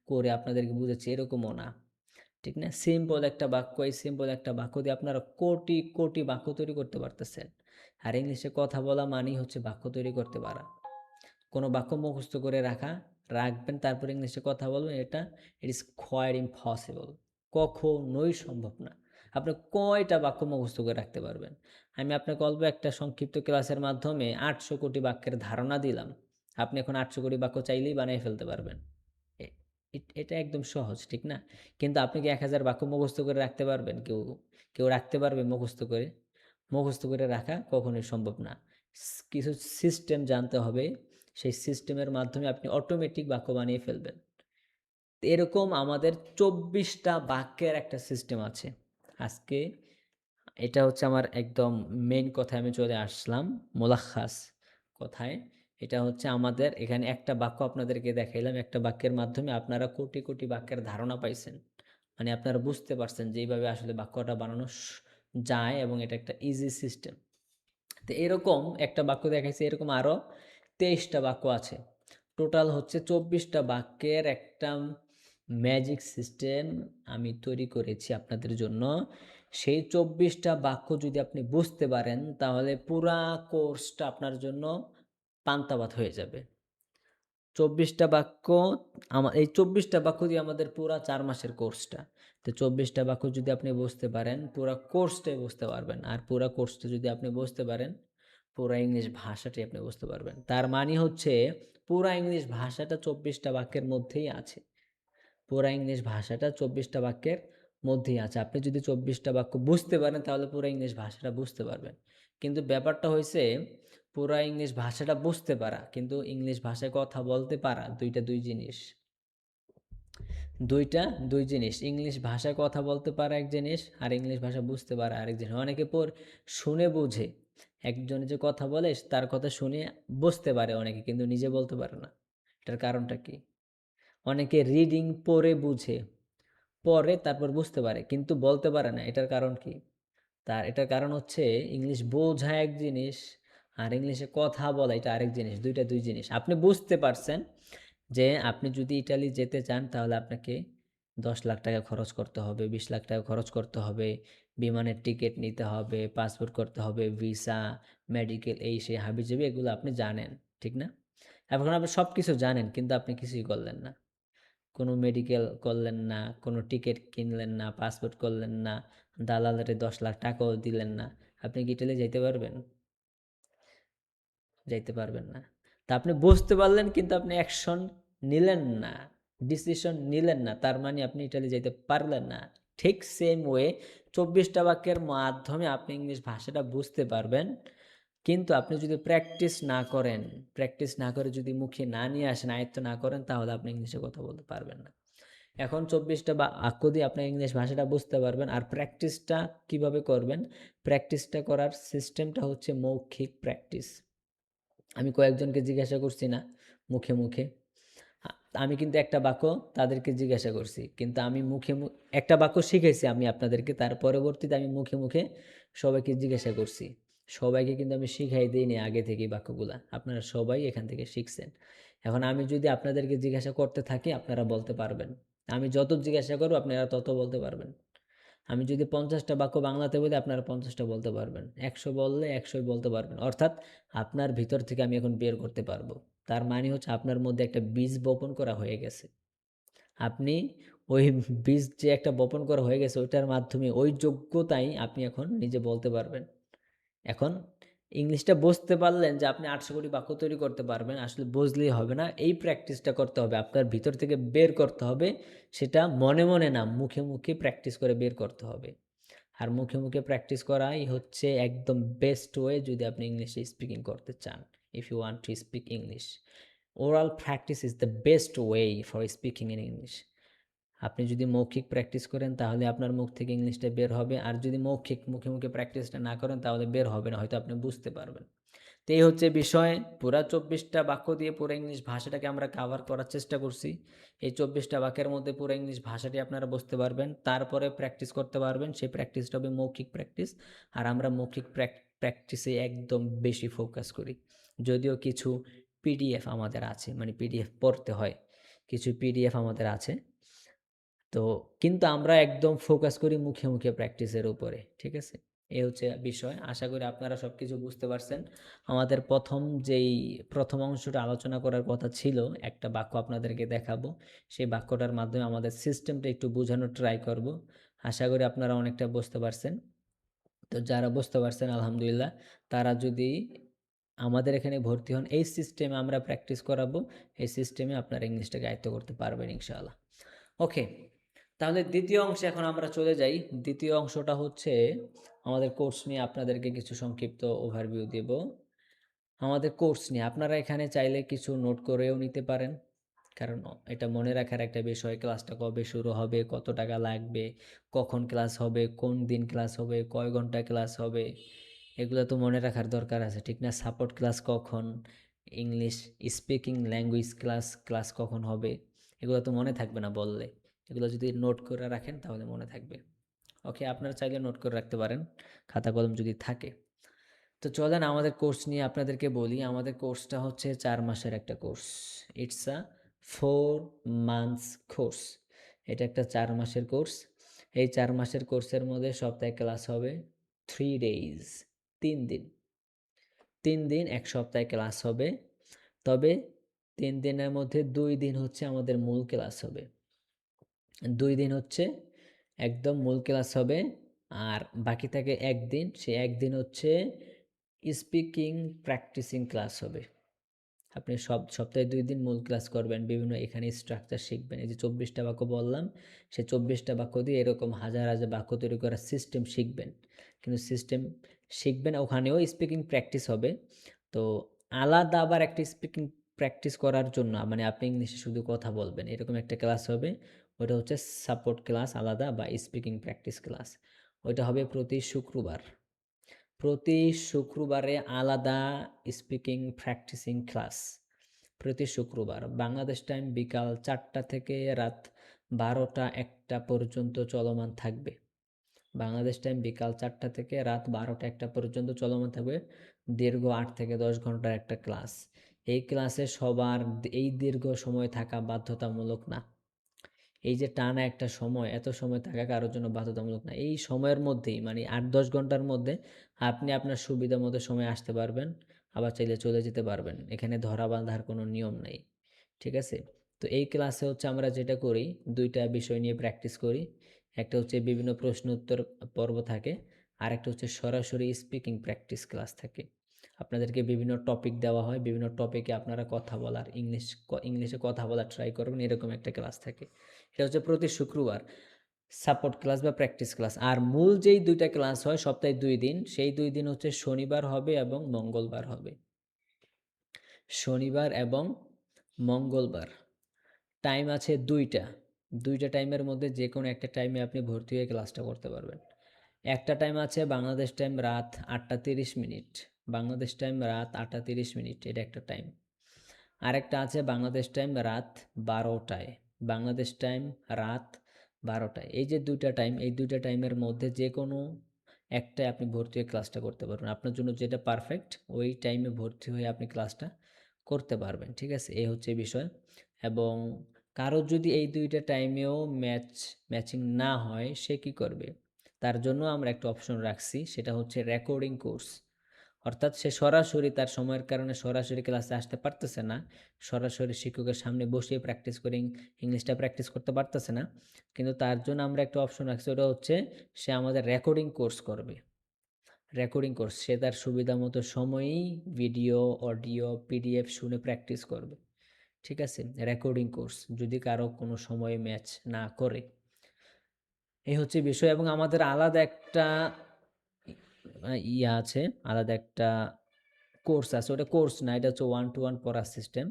Speaker 1: করে আপনাদেরকে বুঝাচ্ছি এরকমও না, ঠিক না? সিম্পল একটা বাক্য, এই সিম্পল একটা বাক্য দিয়ে আপনারা কোটি কোটি বাক্য তৈরি করতে পারতেছেন। আর ইংলিশে কথা বলা মানেই হচ্ছে বাক্য তৈরি করতে পারা। কোনো বাক্য মুখস্থ করে রাখবেন, তারপর ইংলিশে কথা বলবেন, ইট ইজ কোয়াইট ইম্পসিবল, কখনোই সম্ভব না। আপনি কয়টা বাক্য মুখস্থ করে রাখতে পারবেন? আমি আপনাকে অল্প একটা সংক্ষিপ্ত ক্লাসের মাধ্যমে 800 কোটি বাক্যের ধারণা দিলাম, আপনি এখন 800 কোটি বাক্য চাইলেই বানিয়ে ফেলতে পারবেন। এটা একদম সহজ, ঠিক না? কিন্তু আপনি কি 1000 বাক্য মুখস্থ করে রাখতে পারবেন? কেউ কেউ রাখতে পারবে মুখস্থ করে? মুখস্থ করে রাখা কখনোই সম্ভব না। কিছু সিস্টেম জানতে হবে, সেই সিস্টেমের মাধ্যমে আপনি অটোমেটিক বাক্য বানিয়ে ফেলবেন। এরকম আমাদের 24টা বাক্যের একটা সিস্টেম আছে। আজকে এটা হচ্ছে আমার একদম মেইন কথায় আমি চলে আসলাম, মোলাখ্খাস কথায়। এটা হচ্ছে আমাদের এখানে একটা বাক্য আপনাদেরকে দেখাইলাম, একটা বাক্যের মাধ্যমে আপনারা কোটি কোটি বাক্যের ধারণা পাইছেন, মানে আপনারা বুঝতে পারছেন যে এইভাবে আসলে বাক্যটা বানানো যায় এবং এটা একটা ইজি সিস্টেম। তো এরকম একটা বাক্য দেখাইছে, এরকম আরও 23টা বাক্য আছে। টোটাল হচ্ছে 24টা বাক্যের একটা ম্যাজিক সিস্টেম আমি তৈরি করেছি আপনাদের জন্য। সেই 24টা বাক্য যদি আপনি বুঝতে পারেন, তাহলে পুরা কোর্সটা আপনার জন্য পান্তাভাত হয়ে যাবে। 24টা বাক্য, এই 24টা বাক্য দিয়ে আমাদের পুরা 4 মাসের কোর্সটা। তো 24টা বাক্য যদি আপনি বুঝতে পারেন, পুরা কোর্সটাই বুঝতে পারবেন। আর পুরা কোর্সটা যদি আপনি বুঝতে পারেন, পুরা ইংলিশ ভাষাটাই আপনি বুঝতে পারবেন। তার মানে হচ্ছে পুরা ইংলিশ ভাষাটা 24টা বাক্যের মধ্যেই আছে। পুরা ইংলিশ ভাষাটা 24টা বাক্যের মধ্যেই আছে। আপনি যদি 24টা বাক্য বুঝতে পারেন, তাহলে পুরা ইংলিশ ভাষাটা বুঝতে পারবেন। কিন্তু ব্যাপারটা হয়েছে, পুরা ইংলিশ ভাষাটা বুঝতে পারা কিন্তু ইংলিশ ভাষায় কথা বলতে পারা দুইটা দুই জিনিস। দুই জিনিস। ইংলিশ ভাষায় কথা বলতে পারা এক জিনিস, আর ইংলিশ ভাষা বুঝতে পারা আরেক জিনিস। অনেকে শুনে বুঝে, একজন যে কথা বলে তার কথা শুনে বুঝতে পারে অনেকে, কিন্তু নিজে বলতে পারে না। এটার কারণটা কি? অনেকে রিডিং পড়ে বুঝে, পড়ে তারপর বুঝতে পারে কিন্তু বলতে পারে না। এটার কারণ কি? এটার কারণ হচ্ছে ইংলিশ বোঝা এক জিনিস আর ইংলিশে কথা বলা এটা আরেক জিনিস, দুইটা দুই জিনিস। আপনি বুঝতে পারছেন যে আপনি যদি ইটালি যেতে চান তাহলে আপনাকে 10 লাখ টাকা খরচ করতে হবে, 20 লাখ টাকা খরচ করতে হবে, বিমানের টিকিট নিতে হবে, পাসপোর্ট করতে হবে, ভিসা, মেডিকেল, এই সেই হাবিজাবি এগুলো আপনি জানেন, ঠিক না? এখন আপনি সব কিছু জানেন কিন্তু আপনি কিছুই করলেন না। কোনো মেডিকেল করলেন না, কোনো টিকিট কিনলেন না, পাসপোর্ট করলেন না, দালালের 10 লাখ টাকাও দিলেন না। আপনি কি ইটালি যাইতে পারবেন? যাইতে পারবেন না। তা আপনি বুঝতে পারলেন কিন্তু আপনি অ্যাকশন নিলেন না, ডিসিশন নিলেন না, তার মানে আপনি ইটালি যাইতে পারলেন না। ঠিক সেম ওয়ে 24টা বাক্যের মাধ্যমে আপনি ইংলিশ ভাষাটা বুঝতে পারবেন, কিন্তু আপনি যদি প্র্যাকটিস না করেন, প্র্যাকটিস না করে যদি মুখে না নিয়ে আসেন, আয়ত্ত না করেন, তাহলে আপনি ইংলিশে কথা বলতে পারবেন না। এখন 24টা বাক্য দিয়ে আপনি ইংলিশ ভাষাটা বুঝতে পারবেন। আর প্র্যাকটিসটা কিভাবে করবেন? প্র্যাকটিসটা করার সিস্টেমটা হচ্ছে মৌখিক প্র্যাকটিস। আমি কয়েকজনকে জিজ্ঞাসা করছি না মুখে মুখে, আমি কিন্তু একটা বাক্য তাদেরকে জিজ্ঞাসা করছি, কিন্তু আমি মুখে একটা বাক্য শিখেছি আমি আপনাদেরকে, তার পরবর্তীতে আমি মুখে মুখে সবাইকে জিজ্ঞাসা করছি। সবাইকে কিন্তু আমি শিখাই দিইনি আগে থেকে বাক্যগুলা, আপনারা সবাই এখান থেকে শিখছেন। এখন আমি যদি আপনাদেরকে জিজ্ঞাসা করতে থাকি আপনারা বলতে পারবেন, আমি যত জিজ্ঞাসা করবো আপনারা তত বলতে পারবেন। আমি যদি 50টা বাক্য বাংলাতে বলি আপনারা 50টা বলতে পারবেন, 100 বললে 100ই বলতে পারবেন। অর্থাৎ আপনার ভিতর থেকে আমি এখন বের করতে পারবো। তার মানে হচ্ছে আপনার মধ্যে একটা বীজ বপন করা হয়ে গেছে। আপনি ওই বীজ যে একটা বপন করা হয়ে গেছে ওইটার মাধ্যমে ওই যোগ্যতাই আপনি এখন নিজে বলতে পারবেন। এখন ইংলিশটা বুঝতে পারলেন যে আপনি 800 কোটি বাক্য তৈরি করতে পারবেন, আসলে বুঝলেই হবে না, এই প্র্যাকটিসটা করতে হবে, আপনার ভিতর থেকে বের করতে হবে। সেটা মনে মনে না, মুখে মুখে প্র্যাকটিস করে বের করতে হবে। আর মুখে মুখে প্র্যাকটিস করাই হচ্ছে একদম বেস্ট ওয়ে যদি আপনি ইংলিশে স্পিকিং করতে চান। If you want to speak English, oral practice is the best way for speaking in English. আপনি যদি মৌখিক প্র্যাকটিস করেন তাহলে আপনার মুখ থেকে ইংলিশটা বের হবে, আর যদি মুখে মুখে প্র্যাকটিসটা না করেন তাহলে বের হবে না, হয়তো আপনি বুঝতে পারবেন। তো এই হচ্ছে বিষয়। পুরা 24টা বাক্য দিয়ে পুরো ইংলিশ ভাষাটাকে আমরা কাভার করার চেষ্টা করছি। এই 24টা বাক্যের মধ্যে পুরো ইংলিশ ভাষাটি আপনারা বুঝতে পারবেন, তারপরে প্র্যাকটিস করতে পারবেন। সেই প্র্যাকটিসটা হবে মৌখিক প্র্যাকটিস, আর আমরা মৌখিক প্র্যাকটিসে একদম বেশি ফোকাস করি। যদিও কিছু পিডিএফ আমাদের আছে, মানে পিডিএফ পড়তে হয়, কিছু পিডিএফ আমাদের আছে, তো কিন্তু আমরা একদম ফোকাস করি মুখে মুখে প্র্যাকটিসের উপরে, ঠিক আছে? এই হচ্ছে বিষয়। আশা করি আপনারা সব কিছু বুঝতে পারছেন। আমাদের প্রথম অংশটা আলোচনা করার কথা ছিল, একটা বাক্য আপনাদেরকে দেখাবো, সেই বাক্যটার মাধ্যমে আমাদের সিস্টেমটা একটু বোঝানোর ট্রাই করব। আশা করি আপনারা অনেকটা বুঝতে পারছেন। তো যারা বুঝতে পারছেন আলহামদুলিল্লাহ, তারা যদি আমাদের এখানে ভর্তি হন, এই সিস্টেমে আমরা প্র্যাকটিস করাবো, এই সিস্টেমে আপনারা ইংলিশটাকে আয়ত্ত করতে পারবেন ইনশাআল্লাহ। ওকে, তাহলে দ্বিতীয় অংশে এখন আমরা চলে যাই। দ্বিতীয় অংশটা হচ্ছে আমাদের কোর্স নিয়ে আপনাদেরকে কিছু সংক্ষিপ্ত ওভারভিউ দেব। আমাদের কোর্স নিয়ে আপনারা এখানে চাইলে কিছু নোট করেও নিতে পারেন, কারণ এটা মনে রাখার একটা বিষয়, ক্লাসটা কবে শুরু হবে, কত টাকা লাগবে, কখন ক্লাস হবে, কোন দিন ক্লাস হবে, কয় ঘন্টা ক্লাস হবে, এগুলো তো মনে রাখার দরকার আছে, ঠিক না? সাপোর্ট ক্লাস কখন, ইংলিশ স্পিকিং ল্যাঙ্গুয়েজ ক্লাস কখন হবে, এগুলো তো মনে থাকবে না বললে। এগুলো যদি নোট করে রাখেন তাহলে মনে থাকবে। ওকে, আপনারা চাইলে নোট করে রাখতে পারেন, খাতা কলম যদি থাকে। তো চলেন আমাদের কোর্স নিয়ে আপনাদেরকে বলি। আমাদের কোর্সটা হচ্ছে 4 মাসের একটা course. It's a 4 months course. এটা একটা 4 মাসের কোর্স। এই 4 মাসের কোর্সের মধ্যে সপ্তাহে ক্লাস হবে 3 ডেইজ, 3 দিন। 3 দিন এক সপ্তাহে ক্লাস হবে, তবে 3 দিনের মধ্যে 2 দিন হচ্ছে আমাদের মূল ক্লাস হবে। 2 দিন হচ্ছে একদম মূল ক্লাস হবে, আর বাকি থাকে 1 দিন। সেই 1 দিন হচ্ছে স্পিকিং প্র্যাকটিসিং ক্লাস হবে। আপনি সপ্তাহে 2 দিন মূল ক্লাস করবেন, বিভিন্ন এখানে স্ট্রাকচার শিখবেন। এই যে 24টা বাক্য বললাম, সেই 24টা বাক্য দিয়ে এরকম হাজার হাজার বাক্য তৈরি করার সিস্টেম শিখবেন। কিন্তু সিস্টেম শিখবেন, ওখানেও স্পিকিং প্র্যাকটিস হবে। তো আলাদা আবার একটা স্পিকিং প্র্যাকটিস করার জন্য, মানে আপনি ইংলিশে শুধু কথা বলবেন এরকম একটা ক্লাস হবে, ওটা হচ্ছে সাপোর্ট ক্লাস আলাদা, বা স্পিকিং প্র্যাকটিস ক্লাস। ওইটা হবে প্রতি শুক্রবারে আলাদা স্পিকিং প্র্যাকটিসিং ক্লাস। প্রতি শুক্রবার বাংলাদেশ টাইম বিকাল 4টা থেকে রাত 12টা 1টা পর্যন্ত চলমান থাকবে। বাংলাদেশ টাইম বিকাল 4টা থেকে রাত 12টা 1টা পর্যন্ত চলমান থাকবে। দীর্ঘ 8 থেকে 10 ঘন্টার একটা ক্লাস। এই ক্লাসে সবার এই দীর্ঘ সময় থাকা বাধ্যতামূলক না। এই যে টানা একটা সময়, এত সময় থাকা কারোর জন্য বাধ্যতামূলক না। এই সময়ের মধ্যেই মানে 8-10 ঘন্টার মধ্যে আপনি আপনার সুবিধা মতো সময় আসতে পারবেন, আবার চাইলে চলে যেতে পারবেন। এখানে ধরা বাঁধার কোনো নিয়ম নেই। ঠিক আছে? তো এই ক্লাসে হচ্ছে আমরা যেটা করি, 2টা বিষয় নিয়ে প্র্যাকটিস করি। একটা হচ্ছে বিভিন্ন প্রশ্ন উত্তর পর্ব থাকে, আর একটা হচ্ছে সরাসরি স্পিকিং প্র্যাকটিস ক্লাস থাকে। আপনাদেরকে বিভিন্ন টপিক দেওয়া হয়, বিভিন্ন টপিকে আপনারা কথা বলার ইংলিশে কথা বলার ট্রাই করবেন, এরকম একটা ক্লাস থাকে। এটা হচ্ছে প্রতি শুক্রবার সাপোর্ট ক্লাস বা প্র্যাকটিস ক্লাস। আর মূল যেই 2টা ক্লাস হয় সপ্তাহে 2 দিন, সেই 2 দিন হচ্ছে শনিবার হবে এবং মঙ্গলবার হবে। শনিবার এবং মঙ্গলবার টাইম আছে 2টা টাইমের মধ্যে যে কোনো একটা টাইমে আপনি ভর্তি হয়ে ক্লাসটা করতে পারবেন। একটা টাইম আছে বাংলাদেশ টাইম রাত 8টা 30 মিনিট, বাংলাদেশ টাইম রাত 8টা 30 মিনিট, এটা একটা টাইম। আরেকটা আছে বাংলাদেশ টাইম রাত 12টায়, বাংলাদেশ টাইম রাত 12টায়। এই যে 2টা টাইম, এই 2টা টাইমের মধ্যে যে কোনো একটাই আপনি ভর্তি হয়ে ক্লাসটা করতে পারবেন। আপনার জন্য যেটা পারফেক্ট ওই টাইমে ভর্তি হয়ে আপনি ক্লাসটা করতে পারবেন। ঠিক আছে? এই হচ্ছে বিষয়। এবং কারোর যদি এই 2টা টাইমেও ম্যাচিং না হয়, সে কি করবে? তার জন্য আমরা একটা অপশন রাখছি, সেটা হচ্ছে রেকর্ডিং কোর্স। অর্থাৎ সে সরাসরি তার সময়ের কারণে সরাসরি ক্লাসে আসতে পারতেছে না, সরাসরি শিক্ষকের সামনে বসিয়ে প্র্যাকটিস করে ইংলিশটা প্র্যাকটিস করতে পারতেছে না, কিন্তু তার জন্য আমরা একটা অপশন রাখছি, ওটা হচ্ছে সে আমাদের রেকর্ডিং কোর্স করবে। রেকর্ডিং কোর্স সে তার সুবিধা মতো সময়েই ভিডিও, অডিও, পিডিএফ শুনে প্র্যাকটিস করবে। ঠিক আছে? রেকর্ডিং কোর্স যদি কারো কোনো সময়ে ম্যাচ না করে, এই হচ্ছে বিষয়। এবং আমাদের আলাদা একটা ইয়া আছে, আলাদা একটা কোর্স আছে। ওটা কোর্স না, এটা হচ্ছে 1-to-1 পড়ার সিস্টেম।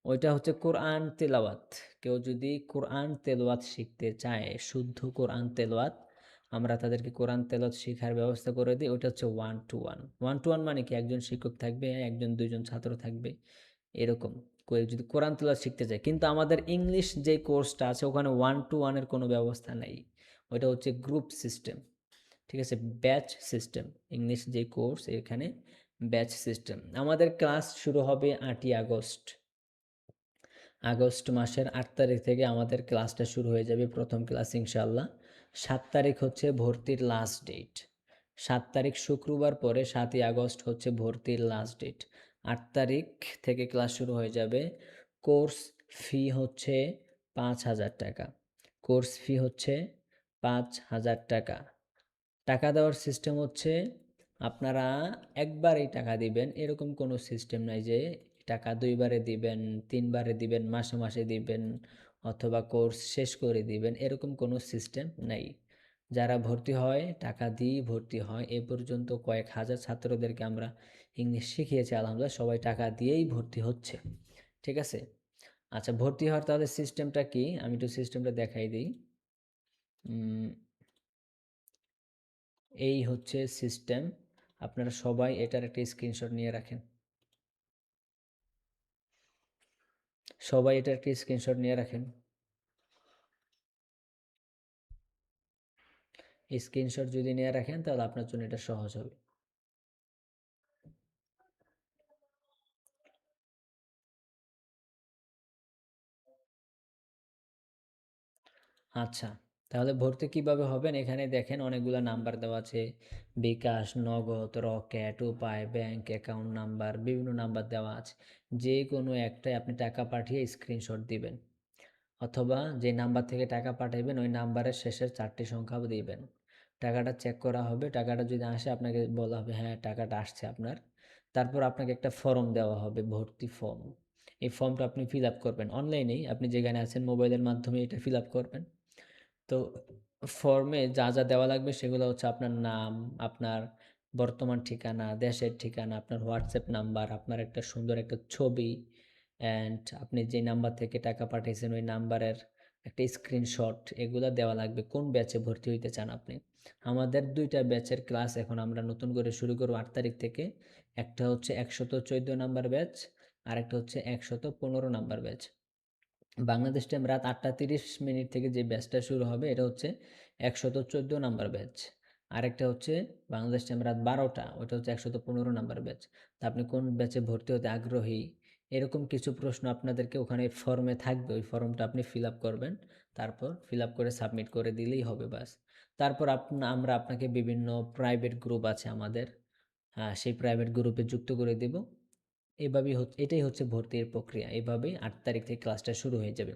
Speaker 1: ওইটা হচ্ছে কোরআন তেলাওয়াত। কেউ যদি কোরআন তেলাওয়াত শিখতে চায়, শুদ্ধ কোরআন তেলাওয়াত, আমরা তাদেরকে কোরআন তেলাওয়াত শেখার ব্যবস্থা করে দিই। ওইটা হচ্ছে 1-to-1 মানে কি, একজন শিক্ষক থাকবে, 1-2জন ছাত্র থাকবে, এরকম করে যদি কোরআন তেলাওয়াত শিখতে চায়। কিন্তু আমাদের ইংলিশ যে কোর্সটা আছে ওখানে 1-to-1 কোনো ব্যবস্থা নেই, ওইটা হচ্ছে গ্রুপ সিস্টেম। ঠিক আছে? Batch system. ইংলিশ যে কোর্স এখানে ব্যাচ সিস্টেম। আমাদের ক্লাস শুরু হবে 8ই আগস্ট। আগস্ট মাসের 8 তারিখ থেকে আমাদের ক্লাসটা শুরু হয়ে যাবে, প্রথম ক্লাস ইনশাআল্লাহ। 7 তারিখ হচ্ছে ভর্তির লাস্ট ডেট। 7 তারিখ শুক্রবার পরে 7ই আগস্ট হচ্ছে ভর্তির লাস্ট ডেট। 8 তারিখ থেকে ক্লাস শুরু হয়ে যাবে। কোর্স ফি হচ্ছে 5,000 টাকা। কোর্স ফি হচ্ছে 5,000 টাকা। টাকা দেওয়ার সিস্টেম হচ্ছে আপনারা একবারেই টাকা দিবেন, এরকম কোনো সিস্টেম নাই যে টাকা 2বারে দিবেন, 3বারে দিবেন, মাসে মাসে দিবেন, অথবা কোর্স শেষ করে দিবেন, এরকম কোনো সিস্টেম নাই। যারা ভর্তি হয় টাকা দিয়েই ভর্তি হয়। এ পর্যন্ত কয়েক হাজার ছাত্রদেরকে আমরা ইংলিশ শিখিয়েছি, আলহামদুলিল্লাহ সবাই টাকা দিয়েই ভর্তি হচ্ছে। ঠিক আছে? আচ্ছা, ভর্তি হওয়ার তাহলে সিস্টেমটা কি, আমি একটু সিস্টেমটা দেখাই দিই। এই হচ্ছে সিস্টেম। আপনারা সবাই এটার একটা স্ক্রিনশট নিয়ে রাখেন। সবাই এটার একটা স্ক্রিনশট নিয়ে রাখেন। স্ক্রিনশট যদি নিয়ে রাখেন তাহলে আপনার জন্য এটা সহজ হবে। আচ্ছা, তাহলে ভর্তি কিভাবে হবেন, এখানে দেখেন অনেকগুলো নাম্বার দেওয়া আছে, বিকাশ, নগদ, রকেট, উপায়, ব্যাংক অ্যাকাউন্ট নাম্বার, বিভিন্ন নাম্বার দেওয়া আছে। যে কোনো একটাই আপনি টাকা পাঠিয়ে স্ক্রিনশট দিবেন, অথবা যে নাম্বার থেকে টাকা পাঠাবেন ওই নাম্বারের শেষের 4টি সংখ্যা দিবেন। টাকাটা চেক করা হবে, টাকাটা যদি আসে আপনাকে বলা হবে হ্যাঁ টাকাটা আসছে আপনার। তারপর আপনাকে একটা ফর্ম দেওয়া হবে, ভর্তি ফর্ম। এই ফর্মটা আপনি ফিল আপ করবেন অনলাইনেই, আপনি যেখানে আছেন মোবাইলের মাধ্যমে এটা ফিল আপ করবেন। তো ফর্মে যা যা দেওয়া লাগবে সেগুলো হচ্ছে আপনার নাম, আপনার বর্তমান ঠিকানা, দেশের ঠিকানা, আপনার হোয়াটসঅ্যাপ নাম্বার, আপনার একটা সুন্দর একটা ছবি, অ্যান্ড আপনি যে নাম্বার থেকে টাকা পাঠিয়েছেন ওই নাম্বারের একটা স্ক্রিনশট, এগুলো দেওয়া লাগবে। কোন ব্যাচে ভর্তি হইতে চান আপনি? আমাদের 2টা ব্যাচের ক্লাস এখন আমরা নতুন করে শুরু করব 8 তারিখ থেকে। একটা হচ্ছে 114 নাম্বার ব্যাচ, আর একটা হচ্ছে 115 নাম্বার ব্যাচ। বাংলাদেশ টাইম রাত 8:30 থেকে যে ব্যাচটা শুরু হবে এটা হচ্ছে 114 নাম্বার ব্যাচ। আরেকটা হচ্ছে বাংলাদেশ টাইম রাত 12টা, ওটা হচ্ছে 115 নাম্বার ব্যাচ। তা আপনি কোন ব্যাচে ভর্তি হতে আগ্রহী, এরকম কিছু প্রশ্ন আপনাদেরকে ওখানে ফর্মে থাকবে, ওই ফর্মটা আপনি ফিল আপ করবেন, তারপর ফিল আপ করে সাবমিট করে দিলেই হবে বাস। তারপর আমরা আপনাকে বিভিন্ন প্রাইভেট গ্রুপ আছে আমাদের, সেই প্রাইভেট গ্রুপে যুক্ত করে দেব। এটাই হচ্ছে ভর্তির প্রক্রিয়া। এভাবেই 8 তারিখ থেকে ক্লাসটা শুরু হয়ে যাবে।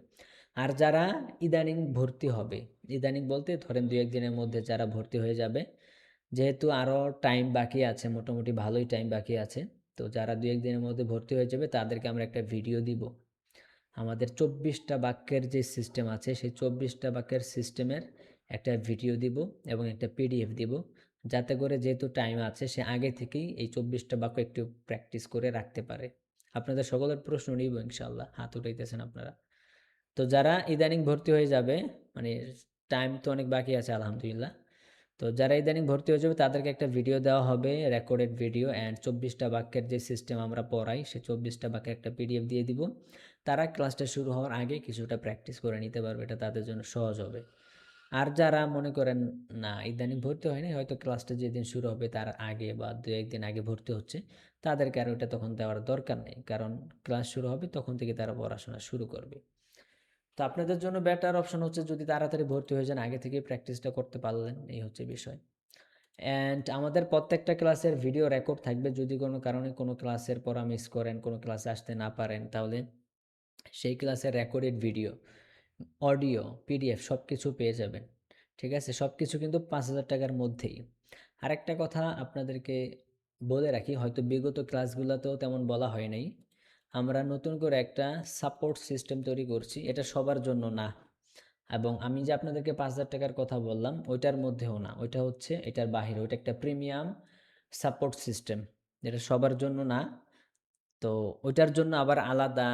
Speaker 1: আর যারা ইদানিং ভর্তি হবে, ইদানিং বলতে ধরেন 2-1 দিনের মধ্যে যারা ভর্তি হয়ে যাবে, যেহেতু আরও টাইম বাকি আছে, মোটামুটি ভালোই টাইম বাকি আছে, তো যারা 2-1 দিনের মধ্যে ভর্তি হয়ে যাবে তাদেরকে আমরা একটা ভিডিও দিব। আমাদের 24টা বাক্যের যে সিস্টেম আছে, সেই 24টা বাক্যের সিস্টেমের একটা ভিডিও দিব এবং একটা পিডিএফ দিব, যাতে করে যেহেতু টাইম আছে সে আগে থেকেই এই 24টা বাক্য একটু প্র্যাকটিস করে রাখতে পারে। আপনাদের সকলের প্রশ্ন নিব ইনশাল্লাহ, হাত উঠাইতেছেন আপনারা। তো যারা ইদানিং ভর্তি হয়ে যাবে, মানে টাইম তো অনেক বাকি আছে আলহামদুলিল্লাহ, তো যারা ইদানিং ভর্তি হয়ে যাবে তাদেরকে একটা ভিডিও দেওয়া হবে, রেকর্ডেড ভিডিও, অ্যান্ড 24টা বাক্যের যে সিস্টেম আমরা পড়াই সেই 24টা বাক্যের একটা পিডিএফ দিয়ে দিব। তারা ক্লাসটা শুরু হওয়ার আগে কিছুটা প্র্যাকটিস করে নিতে পারবে, এটা তাদের জন্য সহজ হবে। আর যারা মনে করেন না ইদানিং ভর্তি হয় না, হয়তো ক্লাসটা যেদিন শুরু হবে তার আগে বা 2-1 দিন আগে ভর্তি হচ্ছে, তাদেরকে আর ওটা তখন দেওয়ার দরকার নেই, কারণ ক্লাস শুরু হবে তখন থেকে তারা পড়াশোনা শুরু করবে। তো আপনাদের জন্য বেটার অপশন হচ্ছে যদি তাড়াতাড়ি ভর্তি হয়ে যান, আগে থেকেই প্র্যাকটিসটা করতে পারলেন, এই হচ্ছে বিষয়। অ্যান্ড আমাদের প্রত্যেকটা ক্লাসের ভিডিও রেকর্ড থাকবে, যদি কোনো কারণে কোনো ক্লাসের পড়া মিস করেন, কোনো ক্লাসে আসতে না পারেন, তাহলে সেই ক্লাসের রেকর্ডেড ভিডিও, অডিও, পিডিএফ সব কিছু পেয়ে যাবেন। ঠিক আছে, সব কিছু কিন্তু 5,000 টাকার মধ্যেই। আরেকটা কথা আপনাদেরকে বলে রাখি, হয়তো বিগত ক্লাসগুলোতেও তেমন বলা হয় নাই, আমরা নতুন করে একটা সাপোর্ট সিস্টেম তৈরি করছি, এটা সবার জন্য না। এবং আমি যে আপনাদেরকে 5,000 টাকার কথা বললাম ওইটার মধ্যেও না, ওইটা হচ্ছে এটার বাহিরে, ওইটা একটা প্রিমিয়াম সাপোর্ট সিস্টেম, যেটা সবার জন্য না। তো ওইটার জন্য আবার আলাদা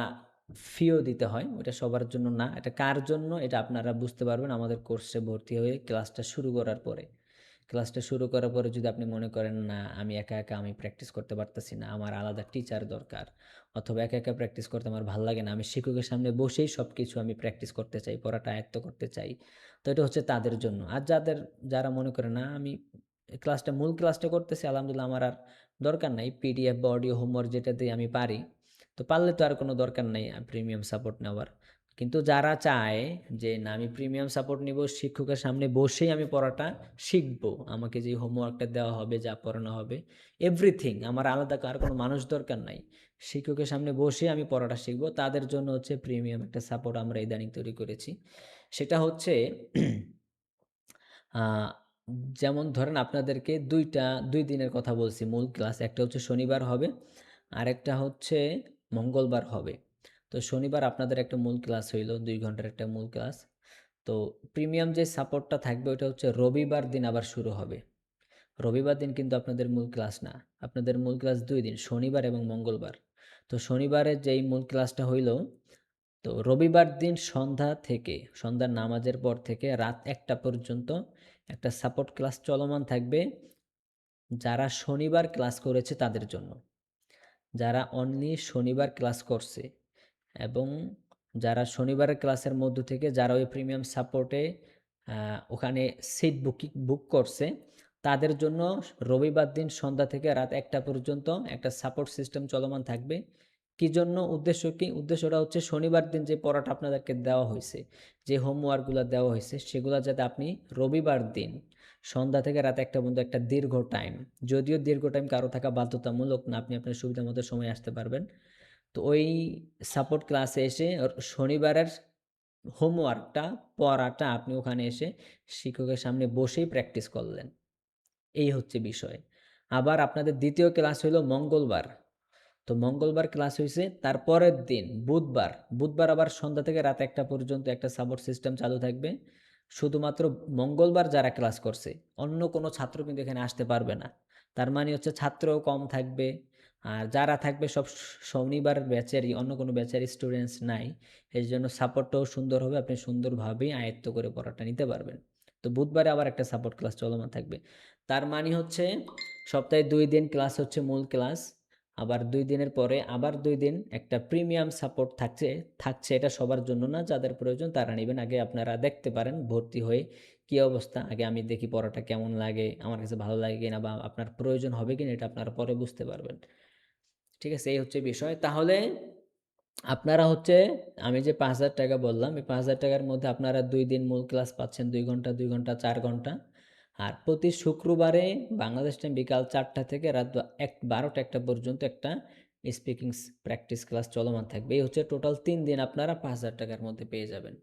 Speaker 1: ফিও দিতে হয়, ওইটা সবার জন্য না। এটা কার জন্য এটা আপনারা বুঝতে পারবেন আমাদের কোর্সে ভর্তি হয়ে ক্লাসটা শুরু করার পরে। ক্লাসটা শুরু করার পরে যদি আপনি মনে করেন না আমি একা একা আমি প্র্যাকটিস করতে পারতেছি না, আমার আলাদা টিচার দরকার, অথবা একা একা প্র্যাকটিস করতে আমার ভালো লাগে না, আমি শিক্ষকের সামনে বসেই সব কিছু আমি প্র্যাকটিস করতে চাই, পড়াটা আয়ত্ত করতে চাই, তো এটা হচ্ছে তাদের জন্য। আর যারা মনে করে না আমি মূল ক্লাসটা করতেছি আলহামদুলিল্লাহ, আমার আর দরকার নাই পিডিএফ বা অডিও হোমওয়ার্ক যেটা দিয়ে আমি পারি, তো পারলে তো আর কোনো দরকার নেই প্রিমিয়াম সাপোর্ট নেওয়ার। কিন্তু যারা চায় যে না আমি প্রিমিয়াম সাপোর্ট নিব, শিক্ষকের সামনে বসেই আমি পড়াটা শিখবো, আমাকে যে হোমওয়ার্কটা দেওয়া হবে, যা পড়ানো হবে, এভরিথিং, আমার আলাদা আর কোনো মানুষ দরকার নাই, শিক্ষকের সামনে বসে আমি পড়াটা শিখবো, তাদের জন্য হচ্ছে প্রিমিয়াম একটা সাপোর্ট আমরা ইদানিং তৈরি করেছি। সেটা হচ্ছে যেমন ধরেন আপনাদেরকে 2 দিনের কথা বলছি মূল ক্লাস, একটা হচ্ছে শনিবার হবে, আরেকটা হচ্ছে মঙ্গলবার হবে। তো শনিবার আপনাদের একটা মূল ক্লাস হইলো, 2 ঘন্টার একটা মূল ক্লাস। তো প্রিমিয়াম যে সাপোর্টটা থাকবে ওটা হচ্ছে রবিবার দিন আবার শুরু হবে। রবিবার দিন কিন্তু আপনাদের মূল ক্লাস না, আপনাদের মূল ক্লাস 2 দিন, শনিবার এবং মঙ্গলবার। তো শনিবারের যেই মূল ক্লাসটা হইলো, তো রবিবার দিন সন্ধ্যার নামাজের পর থেকে রাত 1টা পর্যন্ত একটা সাপোর্ট ক্লাস চলমান থাকবে, যারা শনিবার ক্লাস করেছে তাদের জন্য, যারা অনলি শনিবার ক্লাস করছে, এবং যারা শনিবারের ক্লাসের মধ্য থেকে যারা ওই প্রিমিয়াম সাপোর্টে ওখানে সিট বুক করছে, তাদের জন্য রবিবার দিন সন্ধ্যা থেকে রাত 1টা পর্যন্ত একটা সাপোর্ট সিস্টেম চলমান থাকবে। কি জন্য, উদ্দেশ্যটা হচ্ছে শনিবার দিন যে পড়াটা আপনাদেরকে দেওয়া হয়েছে, যে হোমওয়ার্কগুলো দেওয়া হয়েছে, সেগুলো যাতে আপনি রবিবার দিন সন্ধ্যা থেকে রাত 1টা পর্যন্ত একটা দীর্ঘ টাইম, যদিও দীর্ঘ টাইম কারো থাকা বাধ্যতামূলক না, আপনি আপনার সুবিধা মতো সময় আসতে পারবেন, তো ওই সাপোর্ট ক্লাসে এসে শনিবারের হোমওয়ার্কটা পড়াটা আপনি ওখানে এসে শিক্ষকের সামনে বসেই প্র্যাকটিস করলেন, এই হচ্ছে বিষয়। আবার আপনাদের দ্বিতীয় ক্লাস হলো মঙ্গলবার। তো মঙ্গলবার ক্লাস হয়েছে, তারপরের দিন বুধবার আবার সন্ধ্যা থেকে রাত 1টা পর্যন্ত একটা সাপোর্ট সিস্টেম চালু থাকবে। শুধুমাত্র মঙ্গলবার যারা ক্লাস করছে, অন্য কোনো ছাত্র কিন্তু এখানে আসতে পারবে না, তার মানে হচ্ছে ছাত্রও কম থাকবে। আর যারা থাকবে সব শনিবার ব্যাচেরই, অন্য কোনো ব্যাচের স্টুডেন্টস নাই, এই জন্য সাপোর্টটাও সুন্দর হবে, আপনি সুন্দরভাবেই আয়ত্ত করে পড়াটা নিতে পারবেন। তো বুধবারে আবার একটা সাপোর্ট ক্লাস চলমান থাকবে, তার মানে হচ্ছে সপ্তাহে 2 দিন ক্লাস হচ্ছে মূল ক্লাস, আবার 2 দিনের পরে আবার 2 দিন একটা প্রিমিয়াম সাপোর্ট থাকছে এটা সবার জন্য না, যাদের প্রয়োজন তারা নেবেন। আগে আপনারা দেখতে পারেন ভর্তি হয়ে কি অবস্থা, আগে আমি দেখি পড়াটা কেমন লাগে, আমার কাছে ভালো লাগে কিনা বা আপনার প্রয়োজন হবে কিনা এটা আপনারা পরে বুঝতে পারবেন। ঠিক আছে, এই হচ্ছে বিষয়। তাহলে আপনারা হচ্ছে আমি যে 5,000 টাকা বললাম, এই 5,000 টাকার মধ্যে আপনারা 2 দিন মূল ক্লাস পাচ্ছেন, 2 ঘন্টা 2 ঘন্টা 4 ঘন্টা। আর প্রতি শুক্রবারে বাংলাদেশ টাইম বিকাল 4টা থেকে রাত 12টা 1টা পর্যন্ত একটা স্পিকিং প্র্যাকটিস ক্লাস চলমান থাকবে। এই হচ্ছে টোটাল 3 দিন আপনারা 5,000 টাকার মধ্যে পেয়ে যাবেন।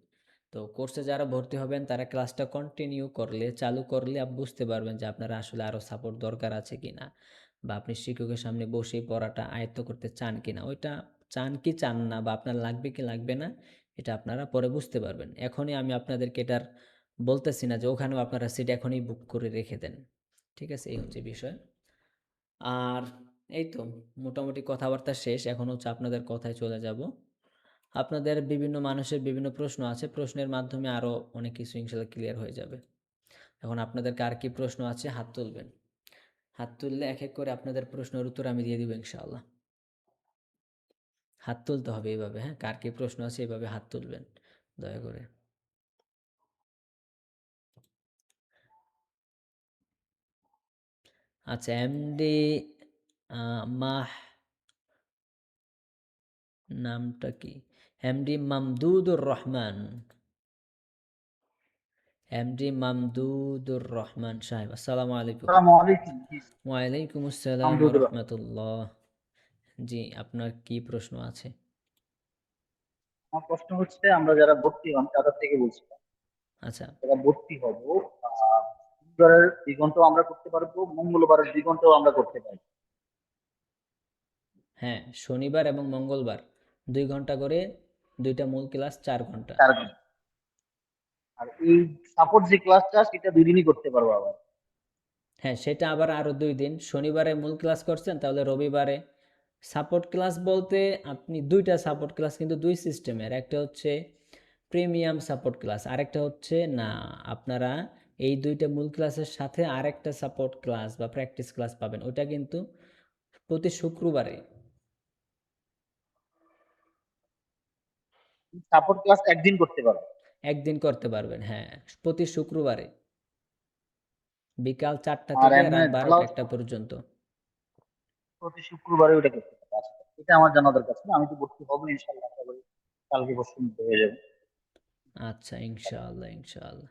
Speaker 1: তো কোর্সে যারা ভর্তি হবেন তারা ক্লাসটা কন্টিনিউ করলে, চালু করলে বুঝতে পারবেন যে আপনারা আসলে আরও সাপোর্ট দরকার আছে কিনা, বা আপনি শিক্ষকের সামনে বসেই পড়াটা আয়ত্ত করতে চান কিনা, ওইটা চান কি চান না, বা আপনার লাগবে কি লাগবে না, এটা আপনারা পরে বুঝতে পারবেন। এখনই আমি আপনাদেরকে এটার বলতেছি না যে ওখানেও আপনারা সিট এখনই বুক করে রেখে দেন। ঠিক আছে, এই হচ্ছে বিষয়। আর এই তো মোটামুটি কথাবার্তা শেষ, এখন হচ্ছে আপনাদের কথায় চলে যাব। আপনাদের বিভিন্ন মানুষের বিভিন্ন প্রশ্ন আছে, প্রশ্নের মাধ্যমে আরও অনেক কিছু ইনশাল্লাহ ক্লিয়ার হয়ে যাবে। এখন আপনাদের কার কি প্রশ্ন আছে হাত তুলবেন, হাত তুললে এক এক করে আপনাদের প্রশ্নের উত্তর আমি দিয়ে দিব ইনশাআল্লাহ। হাত তুলতে হবে এইভাবে, হ্যাঁ, কার কি প্রশ্ন আছে এইভাবে হাত তুলবেন দয়া করে। আচ্ছা, এমডি মাহ নামটা কি? এমডি মামদুদুর রহমান, এমডি মামদুদুর রহমান সাহেব, আসসালামু আলাইকুম।
Speaker 5: আসসালামু আলাইকুম। জি,
Speaker 1: ওয়ালাইকুম আসসালাম ওয়া
Speaker 5: আলহামদুলিল্লাহ।
Speaker 1: রাহমাতুল্লাহ। জি, আপনার কি প্রশ্ন আছে?
Speaker 5: আমার প্রশ্ন হচ্ছে আমরা যারা ভর্তি হন তাদের থেকে বলছিলাম,
Speaker 1: আচ্ছা,
Speaker 5: যারা ভর্তি হব শনিবারের 2 ঘন্টাও আমরা করতে পারবো, মঙ্গলবারের 2 ঘন্টাও আমরা করতে পারবো।
Speaker 1: হ্যাঁ, শনিবার এবং মঙ্গলবার 2 ঘন্টা করে, 2টা মূল ক্লাস 4 ঘন্টা।
Speaker 5: 4 ঘন্টা। আর এই সাপোর্ট যে ক্লাসটা সেটা 2 দিনই করতে পারবো আবার।
Speaker 1: হ্যাঁ, সেটা আবার আরও 2 দিন। শনিবারে মূল ক্লাস করছেন, তাহলে রবিবারে সাপোর্ট ক্লাস বলতে আপনি 2টা সাপোর্ট ক্লাস, কিন্তু 2 সিস্টেমের। একটা হচ্ছে প্রিমিয়াম সাপোর্ট ক্লাস, আরেকটা হচ্ছে না, আপনারা এই 2টা মূল ক্লাসের সাথে আরেকটা সাপোর্ট ক্লাস বা প্র্যাকটিস ক্লাস পাবেন, ওটা কিন্তু প্রতি শুক্রবারে।
Speaker 5: সাপোর্ট ক্লাস একদিন করতে পারবো।
Speaker 1: একদিন করতে পারবেন, হ্যাঁ, প্রতি শুক্রবারে বিকাল 4টা
Speaker 5: আর
Speaker 1: থেকে
Speaker 5: এমনি
Speaker 1: রাত
Speaker 5: ঢালাও
Speaker 1: 12টা 1টা পর্যন্ত।
Speaker 5: প্রতি শুক্রবারে ওটা করতে পারবো। আচ্ছা, এটা আমার জানা দরকার ছিল। আমি তো ভর্তি হবো ইনশাআল্লাহ, আশা করি কালকে পরশুর মধ্যে হয়ে যাবে।
Speaker 1: আচ্ছা, ইনশাআল্লাহ ইনশাআল্লাহ।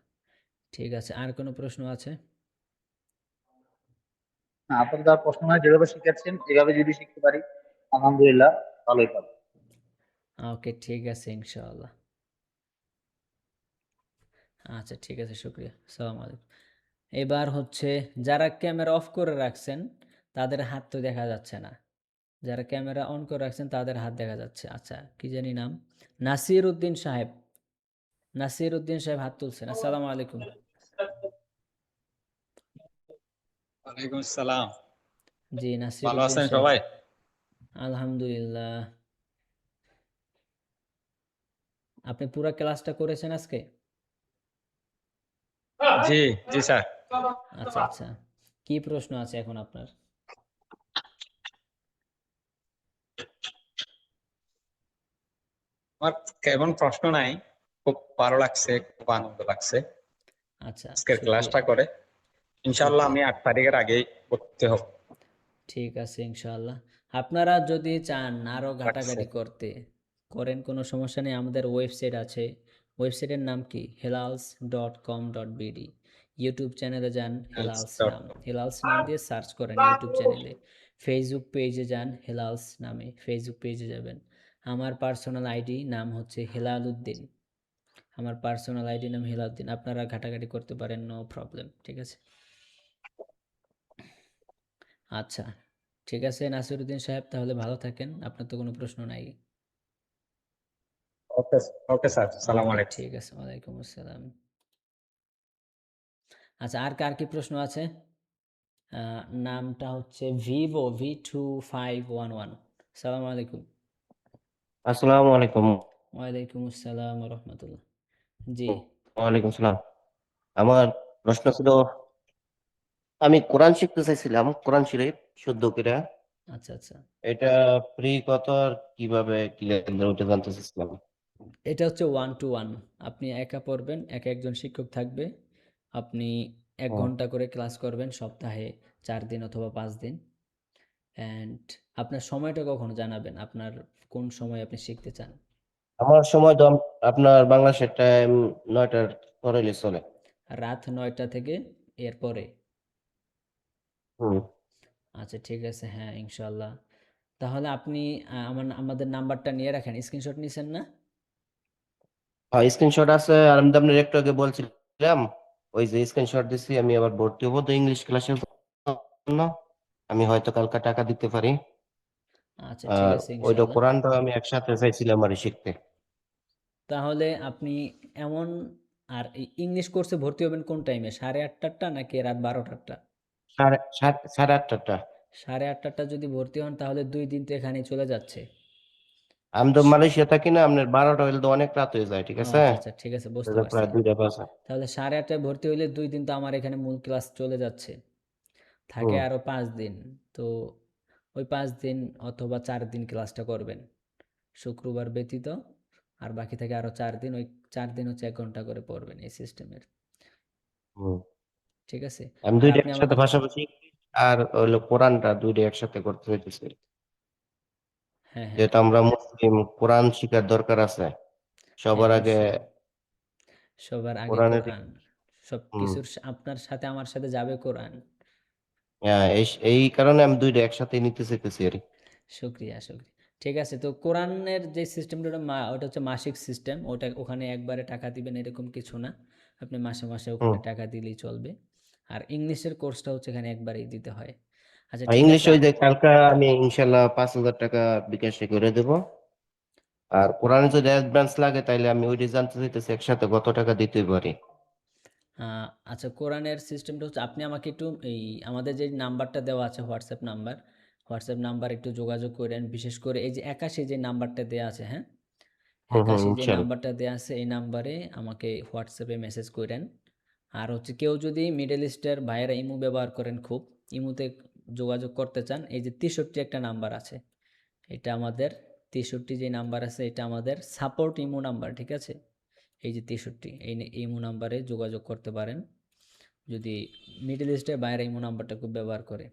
Speaker 1: ঠিক আছে, আর কোনো প্রশ্ন আছে?
Speaker 5: না, আপনার যা প্রশ্ন হয় যেভাবে শিখাচ্ছেন এভাবে যদি শিখতে পারি আলহামদুলিল্লাহ ভালোই পাবো।
Speaker 1: ওকে, ঠিক আছে ইনশাআল্লাহ। আচ্ছা, ঠিক আছে, শুক্রিয়া। আসসালামু আলাইকুম। এবার হচ্ছে যারা ক্যামেরা অফ করে রাখছেন তাদের হাত তো দেখা যাচ্ছে না, যারা ক্যামেরা অন করে রাখছেন তাদের হাত দেখা যাচ্ছে। আচ্ছা, কি জানি নাম, নাসির উদ্দিন সাহেব, নাসির উদ্দিন সাহেব হাত তুলছেন। আসসালামু আলাইকুম।
Speaker 9: ওয়ালাইকুম আসসালাম।
Speaker 1: জি, নাসির
Speaker 9: ভালো
Speaker 1: উদ্দিন
Speaker 9: আছেন
Speaker 1: সাহেব।
Speaker 9: সবাই?
Speaker 1: আলহামদুলিল্লাহ। আপনি পুরো ক্লাসটা করেছেন আজকে?
Speaker 9: জি জি স্যার।
Speaker 1: আচ্ছা আচ্ছা, কি প্রশ্ন আছে এখন আপনার?
Speaker 9: আমার কেমন প্রশ্ন নাই, খুব ভালো লাগছে, খুব আনন্দ লাগছে
Speaker 1: আচ্ছা,
Speaker 9: আজকের
Speaker 1: শুক্রিয়া
Speaker 9: ক্লাসটা করে। ইনশাআল্লাহ আমি
Speaker 1: শুক্রিয়া।
Speaker 9: 8 তারিখের আগেই ভর্তি হব।
Speaker 1: ঠিক আছে ইনশাআল্লাহ। আপনারা যদি চান আরও
Speaker 9: লাগছে।
Speaker 1: ঘাটাঘাটি করতে, করেন, কোনো সমস্যা নেই। আমাদের ওয়েবসাইট আছে, ওয়েবসাইটের নাম কি hilals.com.bd। ইউটিউব চ্যানেলে যান, হিলালস নাম দিয়ে সার্চ করেন ইউটিউব চ্যানেলে। ফেসবুক পেজে যান, হিলালস নামে ফেসবুক পেজে যাবেন। আমার পার্সোনাল আইডি নাম হচ্ছে হেলাল উদ্দিন, আমার পার্সোনাল আইডি নাম হেলাউদ্দিন। আপনারা ঘাটাঘাটি করতে পারেন, নো প্রবলেম। ঠিক আছে, আচ্ছা, ঠিক আছে নাসিরুদ্দিন সাহেব, তাহলে ভালো থাকেন। আপনার তো কোনো প্রশ্ন নাই?
Speaker 9: ওকে ওকে স্যার, আসসালামু
Speaker 1: ওকে,
Speaker 9: আলাইকুম।
Speaker 1: ঠিক আছে, ওয়ালাইকুম আসসালাম। আচ্ছা, আর কার কি প্রশ্ন আছে? নামটা হচ্ছে ভিভো V2511। সালামু আলাইকুম।
Speaker 10: আসসালামু আলাইকুম।
Speaker 1: ওয়ালাইকুম আসসালাম রহমতুল্লাহ। জি,
Speaker 10: ওয়ালাইকুম সালাম। আমার প্রশ্ন ছিল, আমি কোরআন শিখতে চাইছিলাম, কোরআন শরীফ শুদ্ধ করে।
Speaker 1: আচ্ছা আচ্ছা।
Speaker 10: এটা ফ্রি কত আর কিভাবে ক্লিয়ার ওটা জানতে চাচ্ছিলাম।
Speaker 1: এটা হচ্ছে 1 to 1, আপনি একা পড়বেন, একা একজন শিক্ষক থাকবে, আপনি 1
Speaker 10: হুম।
Speaker 1: ঘন্টা করে ক্লাস করবেন সপ্তাহে 4 দিন অথবা 5 দিন। অ্যান্ড আপনার সময়টা কখন জানাবেন, আপনার কোন সময় আপনি শিখতে চান?
Speaker 10: আমার সময় তো আপনার বাংলাদেশের টাইম 9টার পরে হলে চলে।
Speaker 1: রাত 9টা থেকে এরপরে?
Speaker 10: হুম।
Speaker 1: আচ্ছা ঠিক আছে, হ্যাঁ ইনশাল্লাহ। তাহলে আপনি আমাদের নাম্বারটা নিয়ে রাখেন, স্ক্রিনশট নিছেন না?
Speaker 10: হ্যাঁ, স্ক্রিনশট আছে। আর আমি তো আপনার একটু আগে বলছিলাম, ওই যে স্ক্রিনশট দিছি, আমি আবার ভর্তি হবো তো ইংলিশ ক্লাসের জন্য। আমি হয়তো কালকে টাকা দিতে পারি।
Speaker 1: আচ্ছা ঠিক
Speaker 10: আর
Speaker 1: আছে
Speaker 10: ওইটা
Speaker 1: ইনশাল্লাহ।
Speaker 10: কোরআনটাও আমি একসাথে চাইছিলাম আর শিখতে।
Speaker 1: তাহলে আপনি এমন, আর ইংলিশ কোর্সে ভর্তি হবেন কোন টাইমে, 8:30টা নাকি রাত 12টারটা?
Speaker 10: সাড়ে আটটা।
Speaker 1: 8:30টা যদি ভর্তি হন তাহলে 2 দিন তো এখানেই চলে যাচ্ছে।
Speaker 10: আমি তো মালয়েশিয়া থাকি না, আপনার 12টা হইলে তো অনেক রাত হয়ে যায়, ঠিক
Speaker 1: ও
Speaker 10: আছে?
Speaker 1: আচ্ছা আচ্ছা ঠিক আছে, বুঝতে
Speaker 10: এটা
Speaker 1: পারছি।
Speaker 10: প্রায় 2টা বাজে।
Speaker 1: তাহলে 8:30টায় ভর্তি হইলে 2 দিন তো আমার এখানে মূল ক্লাস চলে যাচ্ছে, থাকে
Speaker 10: হুম।
Speaker 1: আরো 5 দিন। তো ওই 5 দিন অথবা 4 দিন ক্লাসটা করবেন শুক্রবার ব্যতীত, আর বাকি থেকে আরো 4 দিন, ওই 4 দিন হচ্ছে 1 ঘন্টা করে পড়বেন এই সিস্টেমের।
Speaker 10: হুম।
Speaker 1: ঠিক আছে।
Speaker 10: আমি
Speaker 1: আর
Speaker 10: দুইটা
Speaker 1: আপনি
Speaker 10: একসাথে
Speaker 1: আমাকে,
Speaker 10: পাশাপাশি আর হইলো কোরআনটা দুইটা একসাথে করতে হইতেছে,
Speaker 1: হ্যাঁ হ্যাঁ
Speaker 10: যেহেতু আমরা মুসলিম, কোরআন শিখার দরকার আছে
Speaker 1: হ্যাঁ
Speaker 10: সবার আগে।
Speaker 1: অবশ্যই, সবার আগে
Speaker 10: কোরআনের।
Speaker 1: কোরআন। সব
Speaker 10: হুম।
Speaker 1: কিছুর আপনার সাথে আমার সাথে যাবে কোরআন।
Speaker 10: হ্যাঁ, এই কারণে আমি দুইটা একসাথে নিতে চাইতেছি আর কি।
Speaker 1: শুক্রিয়া শুক্রিয়া। ঠিক আছে, তো কোরআনের যে সিস্টেমটা, ওটা হচ্ছে মাসিক সিস্টেম, ওটা ওখানে একবারে টাকা দিবেন এরকম কিছু না, আপনি মাসে মাসে
Speaker 10: হুম।
Speaker 1: ওখানে টাকা দিলেই চলবে। আর ইংলিশের কোর্সটা হচ্ছে এখানে একবারেই দিতে হয়। আচ্ছা
Speaker 10: আর
Speaker 1: ঠিক
Speaker 10: ইংলিশ
Speaker 1: আছে।
Speaker 10: ওই যে কালকা আমি ইনশাল্লাহ 5,000 টাকা বিকাশে করে দেবো। আর কোরআনে যদি অ্যাডভান্স লাগে তাইলে আমি ওইটা জানতে চাইতেছি একসাথে কত টাকা দিতে পারি।
Speaker 1: আচ্ছা কোরআনের সিস্টেমটা হচ্ছে, আপনি আমাকে একটু এই আমাদের যে নাম্বারটা দেওয়া আছে হোয়াটসঅ্যাপ নাম্বার, হোয়াটসঅ্যাপ নাম্বার একটু যোগাযোগ করেন, বিশেষ করে এই যে 81 যে নাম্বারটা দেওয়া আছে, হ্যাঁ
Speaker 10: হুম হুম,
Speaker 1: 81 যে
Speaker 10: ইনশাল্লাহ।
Speaker 1: নাম্বারটা দেওয়া আছে এই নাম্বারে আমাকে হোয়াটসঅ্যাপে মেসেজ করেন। আর হচ্ছে কেউ যদি মিডল ইস্টের ভাইয়েরা ইমু ব্যবহার করেন খুব, ইমুতে যোগাযোগ করতে চান, এই যে 63 একটা নাম্বার আছে, এটা আমাদের 63 যে নাম্বার আছে এটা আমাদের সাপোর্ট ইমু নাম্বার, ঠিক আছে? এই যে 63 এই ইমু নাম্বারে যোগাযোগ করতে পারেন যদি মিডল ইস্টের বাইরে ইমো নাম্বারটা খুব ব্যবহার করে।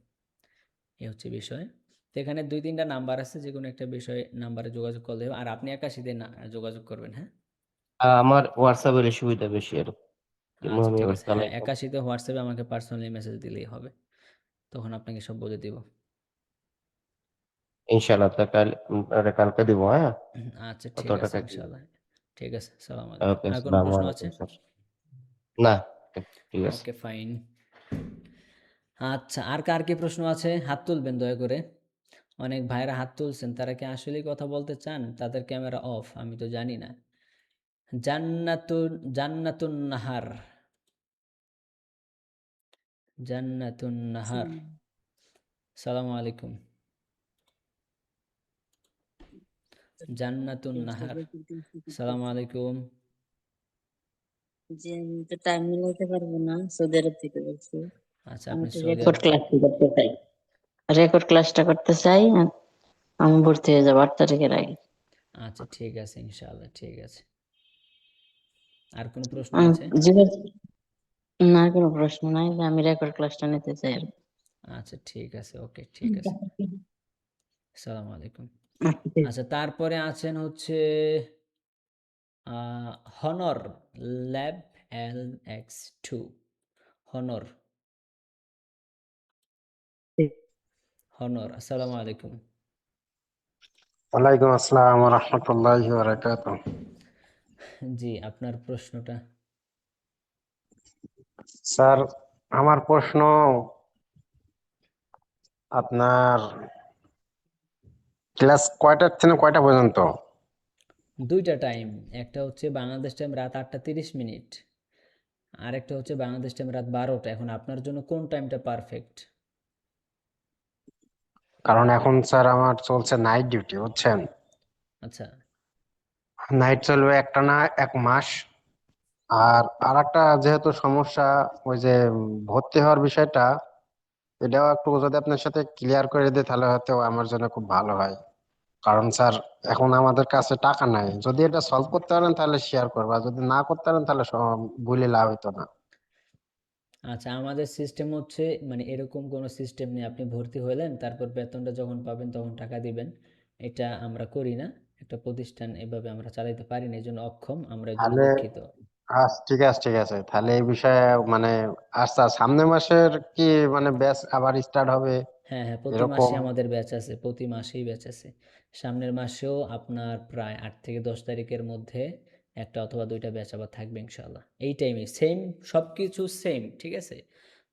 Speaker 1: এই হচ্ছে বিষয়। তো এখানে 2-3টা নাম্বার আছে, যে কোনো একটা বিষয়ে নাম্বারে যোগাযোগ করলে হবে। আর আপনি 81 দিয়ে যোগাযোগ করবেন, হ্যাঁ?
Speaker 10: আমার হোয়াটসঅ্যাপের সুবিধা বেশি আর কি,
Speaker 1: আচ্ছা
Speaker 10: আমি
Speaker 1: ঠিক
Speaker 10: আবার
Speaker 1: আছে, হ্যাঁ
Speaker 10: চালাই না।
Speaker 1: 81 তে হোয়াটসঅ্যাপে আমাকে পার্সোনালি মেসেজ দিলেই হবে, তখন আপনাকে সব বলে দিব।
Speaker 10: ইনশাল্লাহ তা কালকে দিব, হ্যাঁ।
Speaker 1: আচ্ছা
Speaker 10: কত
Speaker 1: ঠিক আছে
Speaker 10: টাকা কি?
Speaker 1: ইনশাল্লাহ। ঠিক আছে, সালাম আলাইকুম।
Speaker 10: ওকে,
Speaker 1: আর কোনো
Speaker 10: আসসালামু
Speaker 1: প্রশ্ন আছে?
Speaker 10: আলাইকুম স্যার। না, ঠিক আছে।
Speaker 1: Okay fine. আচ্ছা, আর কার কি প্রশ্ন আছে হাত তুলবেন দয়া করে। অনেক ভাইরা হাত তুলছেন, তারা কি আসলেই কথা বলতে চান? তাদের ক্যামেরা অফ, আমি তো জানি না। জান্নাতুন নাহার, জান্নাতুন নাহার, সালামু আলাইকুম। জান্নাতুন নাহার, সালামু আলাইকুম।
Speaker 11: যে আমি তো টাইম মিলাইতে পারবো না, সৌদি আরব থেকে বলছি।
Speaker 1: আচ্ছা
Speaker 11: আমি
Speaker 1: আপনি
Speaker 11: তো
Speaker 1: সৌদি
Speaker 11: রেকর্ড
Speaker 1: আরব থেকে।
Speaker 11: ক্লাসটা করতে চাই, রেকর্ড ক্লাসটা করতে চাই। আমি ভর্তি হয়ে যাবো 8 তারিখের আগে।
Speaker 1: আচ্ছা ঠিক আছে ইনশাআল্লাহ, ঠিক আছে। আর কোনো প্রশ্ন
Speaker 11: আমি
Speaker 1: আছে?
Speaker 11: না, কোনো প্রশ্ন নাই, যে আমি রেকর্ড ক্লাসটা নিতে চাই আর কি।
Speaker 1: আচ্ছা ঠিক আছে, ওকে ঠিক আছে। সালামু আলাইকুম।
Speaker 11: আচ্ছা,
Speaker 1: আচ্ছা তারপরে আছেন হচ্ছে Honor lab LX2, Honor, Honor, আসসালামু আলাইকুম।
Speaker 12: ওয়ালাইকুম আসসালাম ওয়া রাহমাতুল্লাহি ওয়া বারাকাতুহু।
Speaker 1: জি আপনার প্রশ্নটা।
Speaker 12: স্যার, আমার প্রশ্ন আপনার ক্লাস কয়টার থেকে কয়টা পর্যন্ত?
Speaker 1: 2টা টাইম, একটা হচ্ছে বাংলাদেশ টাইম রাত 8টা 30 মিনিট, আর একটা হচ্ছে বাংলাদেশ টাইম রাত 12টা। এখন আপনার জন্য কোন টাইমটা পারফেক্ট?
Speaker 12: কারণ এখন স্যার আমার চলছে নাইট ডিউটি, বুঝছেন?
Speaker 1: আচ্ছা
Speaker 12: নাইট চলবে একটানা 1 মাস। আর আরেকটা যেহেতু সমস্যা, ওই যে ভর্তি হওয়ার বিষয়টা, এটাও একটু যদি আপনার সাথে ক্লিয়ার করে দিই তাহলে হয়তো আমার জন্য খুব ভালো হয়। কারণ স্যার এখন আমাদের কাছে টাকা নাই, যদি এটা সলভ করতে পারেন তাহলে শেয়ার করবো, আর যদি না করতে পারেন তাহলে বলে লাভ হইতো না।
Speaker 1: আচ্ছা, আমাদের সিস্টেম হচ্ছে মানে এরকম কোনো সিস্টেম নেই আপনি ভর্তি হলেন তারপর বেতনটা যখন পাবেন তখন টাকা দিবেন, এটা আমরা করি না। একটা প্রতিষ্ঠান এভাবে আমরা চালাইতে পারি না, এই জন্য অক্ষম আমরা, এই জন্য
Speaker 12: তাহলে
Speaker 1: দুঃখিত।
Speaker 12: আচ্ছা ঠিক আছে ঠিক আছে, তাহলে এই বিষয়ে মানে আচ্ছা সামনের মাসের কি মানে ব্যাচ আবার স্টার্ট হবে
Speaker 1: হ্যাঁ হ্যাঁ, প্রতি
Speaker 12: এরকম?
Speaker 1: মাসে আমাদের ব্যাচ আছে, প্রতি মাসেই ব্যাচ আছে। সামনের মাসেও আপনার প্রায় 8 থেকে 10 তারিখের মধ্যে একটা অথবা দুইটা ব্যাচ আবার থাকবে ইনশাল্লাহ। এই টাইমে সেম, সব কিছু সেম, ঠিক আছে?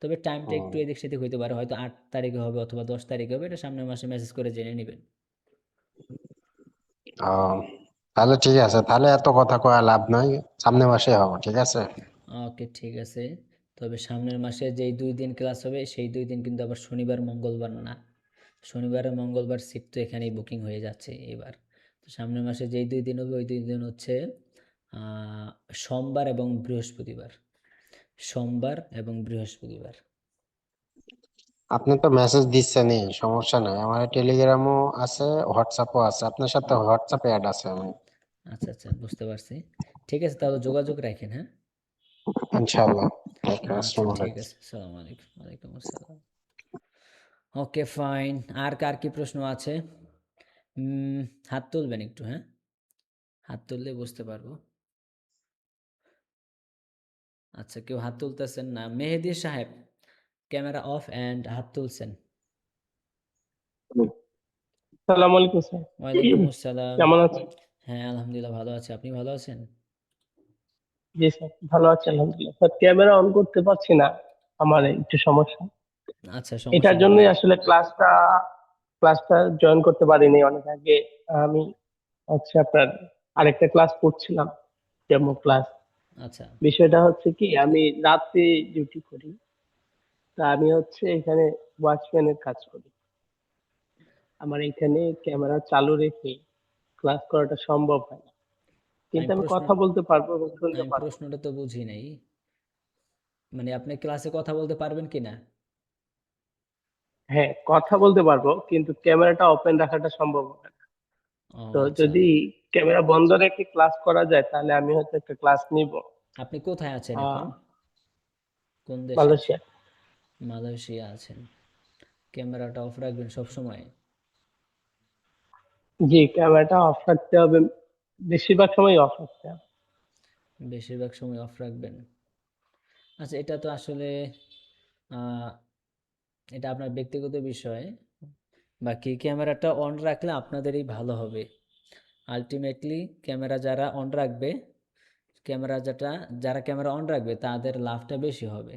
Speaker 1: তবে টাইমটা একটু
Speaker 12: হুম।
Speaker 1: এদিক সেদিক হইতে পারে, হয়তো 8 তারিখে হবে অথবা 10 তারিখে হবে, এটা সামনের মাসে মেসেজ করে জেনে নেবেন।
Speaker 12: ও, তাহলে ঠিক আছে, তাহলে এত কথা কয়া লাভ নাই, সামনের মাসে হবে, ঠিক আছে?
Speaker 1: ওকে ঠিক আছে। তবে সামনের মাসে যেই 2 দিন ক্লাস হবে সেই 2 দিন কিন্তু আবার শনিবার মঙ্গলবার না। শনিবার আর মঙ্গলবার সিট তো এখানেই বুকিং হয়ে যাচ্ছে এবার। তো সামনের মাসে যেই 2 দিন হবে ওই 2 দিন হচ্ছে সোমবার এবং বৃহস্পতিবার। সোমবার এবং বৃহস্পতিবার।
Speaker 12: আপনি তো মেসেজ দিচ্ছেনই, সমস্যা নাই, আমার টেলিগ্রামও আছে, হোয়াটসঅ্যাপও আছে, আপনার সাথে হোয়াটসঅ্যাপে অ্যাড আছে আমি।
Speaker 1: আচ্ছা আচ্ছা, বুঝতে পারছি। ঠিক আছে, তাহলে যোগাযোগ রাখেন, হ্যাঁ?
Speaker 12: ইনশাআল্লাহ। ওকে,
Speaker 1: আচ্ছা
Speaker 12: আসসালামু
Speaker 1: ঠিক
Speaker 12: আলাইকুম।
Speaker 1: আছে, সালাম আলাইকুম। ওয়ালাইকুম আসসালাম। ওকে ফাইন, আর কার কি প্রশ্ন আছে? উম, হাত তুলবেন একটু, হ্যাঁ? হাত তুললে বুঝতে পারবো। আচ্ছা, কেউ হাত তুলতেছেন না। মেহেদী সাহেব, ক্যামেরা অফ অ্যান্ড হাত তুলছেন।
Speaker 8: সালাম আলাইকুম স্যার।
Speaker 1: ওয়ালাইকুম আসসালাম।
Speaker 8: কেমন আছেন?
Speaker 1: হ্যাঁ আলহামদুলিল্লাহ ভালো আছি, আপনি ভালো আছেন?
Speaker 8: জি স্যার, ভালো আছি আলহামদুলিল্লাহ। স্যার ক্যামেরা অন করতে পারছি না, আমার একটু সমস্যা।
Speaker 1: আচ্ছা সমস্যা
Speaker 8: এটার
Speaker 1: নেই।
Speaker 8: জন্যই আসলে ক্লাসটা জয়েন করতে পারিনি অনেক আগে। আমি হচ্ছে আপনার আরেকটা ক্লাস করছিলাম, ডেমো ক্লাস।
Speaker 1: আচ্ছা
Speaker 8: বিষয়টা হচ্ছে কি, আমি রাতে ডিউটি করি, তা আমি হচ্ছে এখানে ওয়াচম্যানের কাজ করি। আমার এখানে ক্যামেরা চালু রেখে ক্লাস করাটা সম্ভব হয় না, কিন্তু
Speaker 1: আমি
Speaker 8: আমি
Speaker 1: প্রশ্ন
Speaker 8: কথা বলতে পারবো এবং শুনতে
Speaker 1: আমি
Speaker 8: পারবো।
Speaker 1: প্রশ্নটা তো বুঝি নাই, মানে আপনি ক্লাসে কথা বলতে পারবেন কিনা?
Speaker 8: হ্যাঁ, কথা বলতে পারবো কিন্তু ক্যামেরাটা ওপেন রাখাটা সম্ভব হবে না।
Speaker 1: ও
Speaker 8: তো
Speaker 1: আচ্ছা।
Speaker 8: যদি ক্যামেরা বন্ধ রেখে ক্লাস করা যায় তাহলে আমি হয়তো একটা ক্লাস নিব।
Speaker 1: আপনি কোথায় আছেন
Speaker 8: আহ
Speaker 1: এখন? কোন দেশে?
Speaker 8: মালয়েশিয়া।
Speaker 1: মালয়েশিয়া আছেন। ক্যামেরাটা অফ রাখবেন সব সময়।
Speaker 8: জি, ক্যামেরাটা অফ রাখতে হবে, বেশিরভাগ সময় অফ রাখতে হবে।
Speaker 1: বেশিরভাগ সময় অফ রাখবেন। আচ্ছা, এটা তো আসলে আহ, এটা আপনার ব্যক্তিগত বিষয়। বাকি ক্যামেরাটা অন রাখলে আপনাদেরই ভালো হবে। আলটিমেটলি ক্যামেরা যারা অন রাখবে, যারা ক্যামেরা অন রাখবে তাদের লাভটা বেশি হবে।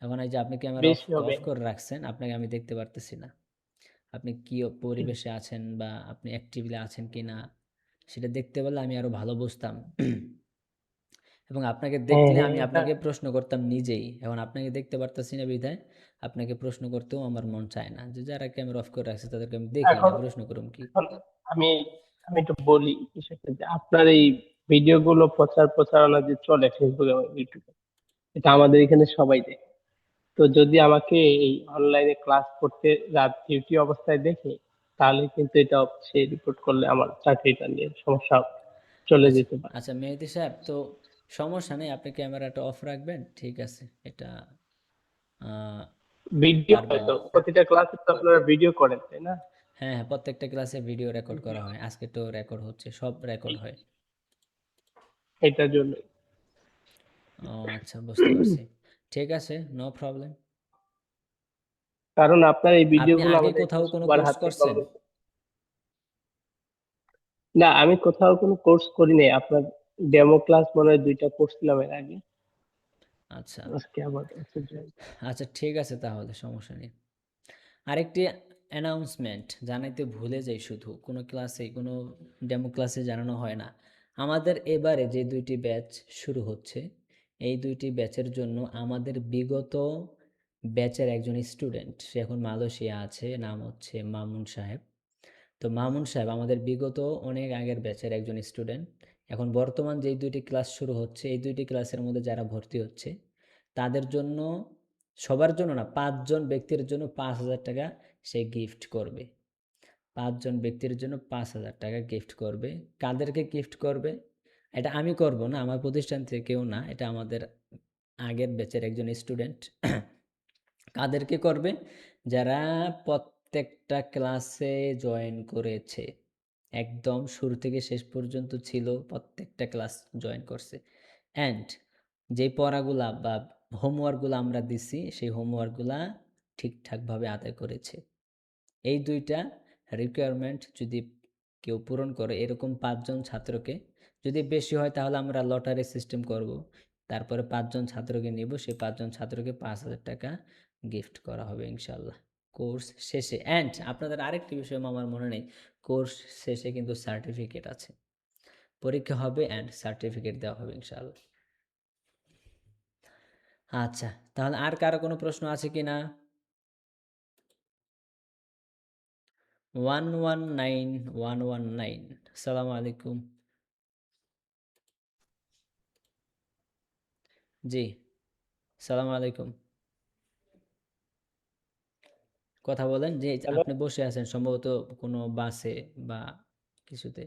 Speaker 1: এখন এই যে আপনি ক্যামেরা অফ
Speaker 8: বেশি হবে।
Speaker 1: অফ করে রাখছেন, আপনাকে আমি দেখতে পারতেছি না। আপনি কি পরিবেশে আছেন বা আপনি অ্যাক্টিভলি আছেন কি না সেটা দেখতে পারলে আমি আরো ভালো বুঝতাম। এবং আপনাকে
Speaker 8: হ্যাঁ
Speaker 1: দেখলে
Speaker 8: হ্যাঁ,
Speaker 1: আমি
Speaker 8: এটা
Speaker 1: আপনাকে প্রশ্ন করতাম নিজেই। এখন আপনাকে দেখতে পারতেছি না বিধায় আপনাকে প্রশ্ন করতেও আমার মন চায় না। যে যারা ক্যামেরা অফ করে রাখছে তাদেরকে আমি দেখি না,
Speaker 8: এখন
Speaker 1: প্রশ্ন করুম কি?
Speaker 8: এখন আমি আমি একটু বলি বিষয়টা, যে আপনার এই ভিডিও গুলো প্রচারণা যে চলে ফেসবুকে এবং ইউটিউবে, এটা আমাদের এখানে সবাই দেখে। তো যদি আমাকে এই অনলাইনে ক্লাস করতে রাত ডিউটি অবস্থায় দেখে, তাহলে কিন্তু এটা সে রিপোর্ট করলে আমার চাকরিটা নিয়ে সমস্যা চলে
Speaker 1: আচ্ছা
Speaker 8: যেতে পারে।
Speaker 1: আচ্ছা মেহেদী সাহেব, তো সমস্যা নেই, আপনি ক্যামেরাটা অফ রাখবেন, ঠিক আছে? এটা আহ,
Speaker 8: ভিডিও
Speaker 1: পারবেন।
Speaker 8: তো প্রতিটা ক্লাসে তো আপনারা ভিডিও করেন, তাই না?
Speaker 1: হ্যাঁ হ্যাঁ, প্রত্যেকটা ক্লাসে ভিডিও রেকর্ড করা হয়, আজকে তো রেকর্ড হচ্ছে, সব রেকর্ড হয়।
Speaker 8: এটার জন্য।
Speaker 1: ও আচ্ছা, বুঝতে পারছি। ঠিক আছে, নো প্রবলেম।
Speaker 8: কারণ আপনার এই
Speaker 1: আপনি
Speaker 8: ভিডিওগুলো
Speaker 1: আগে
Speaker 8: আমাদের
Speaker 1: কোথাও
Speaker 8: এখানে
Speaker 1: কোনো
Speaker 8: সবার
Speaker 1: কোর্স
Speaker 8: হাতে কম
Speaker 1: করছেন?
Speaker 8: বেশি। না, আমি কোথাও কোনো কোর্স করি নাই। আপনার ডেমো ক্লাস মনে হয় 2টা করছিলাম এর আগে।
Speaker 1: আচ্ছা
Speaker 8: আজকে আবার হচ্ছে join।
Speaker 1: আচ্ছা, ঠিক আছে তাহলে সমস্যা নেই। আরেকটি অ্যানাউন্সমেন্ট জানাইতে ভুলে যাই, শুধু কোনো ক্লাসে, কোনো ডেমো ক্লাসে জানানো হয় না। আমাদের এবারে যে 2টি ব্যাচ শুরু হচ্ছে, এই 2টি ব্যাচের জন্য আমাদের বিগত ব্যাচের একজন স্টুডেন্ট, সে এখন মালয়েশিয়া আছে, নাম হচ্ছে মামুন সাহেব। তো মামুন সাহেব আমাদের বিগত অনেক আগের ব্যাচের একজন স্টুডেন্ট। এখন বর্তমান যেই 2টি ক্লাস শুরু হচ্ছে, এই 2টি ক্লাসের মধ্যে যারা ভর্তি হচ্ছে তাদের জন্য সবার জন্য না, 5 জন ব্যক্তির জন্য 5,000 টাকা সে গিফট করবে। 5 জন ব্যক্তির জন্য 5,000 টাকা গিফট করবে। কাদেরকে গিফট করবে? এটা আমি করব না, আমার প্রতিষ্ঠান থেকে কেউ না, এটা আমাদের আগের ব্যাচের একজন স্টুডেন্ট। কাদেরকে করবে? যারা প্রত্যেকটা ক্লাসে জয়েন করেছে, একদম শুরু থেকে শেষ পর্যন্ত ছিল, প্রত্যেকটা ক্লাস জয়েন করছে, অ্যান্ড যেই পড়াগুলা বা হোমওয়ার্কগুলো আমরা দিছি সেই হোমওয়ার্কগুলা ঠিকঠাকভাবে আদায় করেছে। এই দুইটা রিকোয়ারমেন্ট যদি কেউ পূরণ করে, এরকম 5 জন ছাত্রকে, যদি বেশি হয় তাহলে আমরা লটারি সিস্টেম করব, তারপরে 5 জন ছাত্রকে নিব, সেই 5 জন ছাত্রকে 5,000 টাকা গিফট করা হবে ইনশাল্লাহ কোর্স শেষে। অ্যান্ড আপনাদের আরেকটি বিষয় আমার মনে নেই, কোর্স শেষে কিন্তু সার্টিফিকেট আছে, পরীক্ষা হবে অ্যান্ড সার্টিফিকেট দেওয়া হবে ইনশাল্লাহ। আচ্ছা, তাহলে আর কারো কোনো প্রশ্ন আছে কি না? 119 আসসালামু আলাইকুম। জি, সালাম আলাইকুম। কথা বলেন যে আপনি বসে আছেন সম্ভবত কোনো বাসে বা কিছুতে।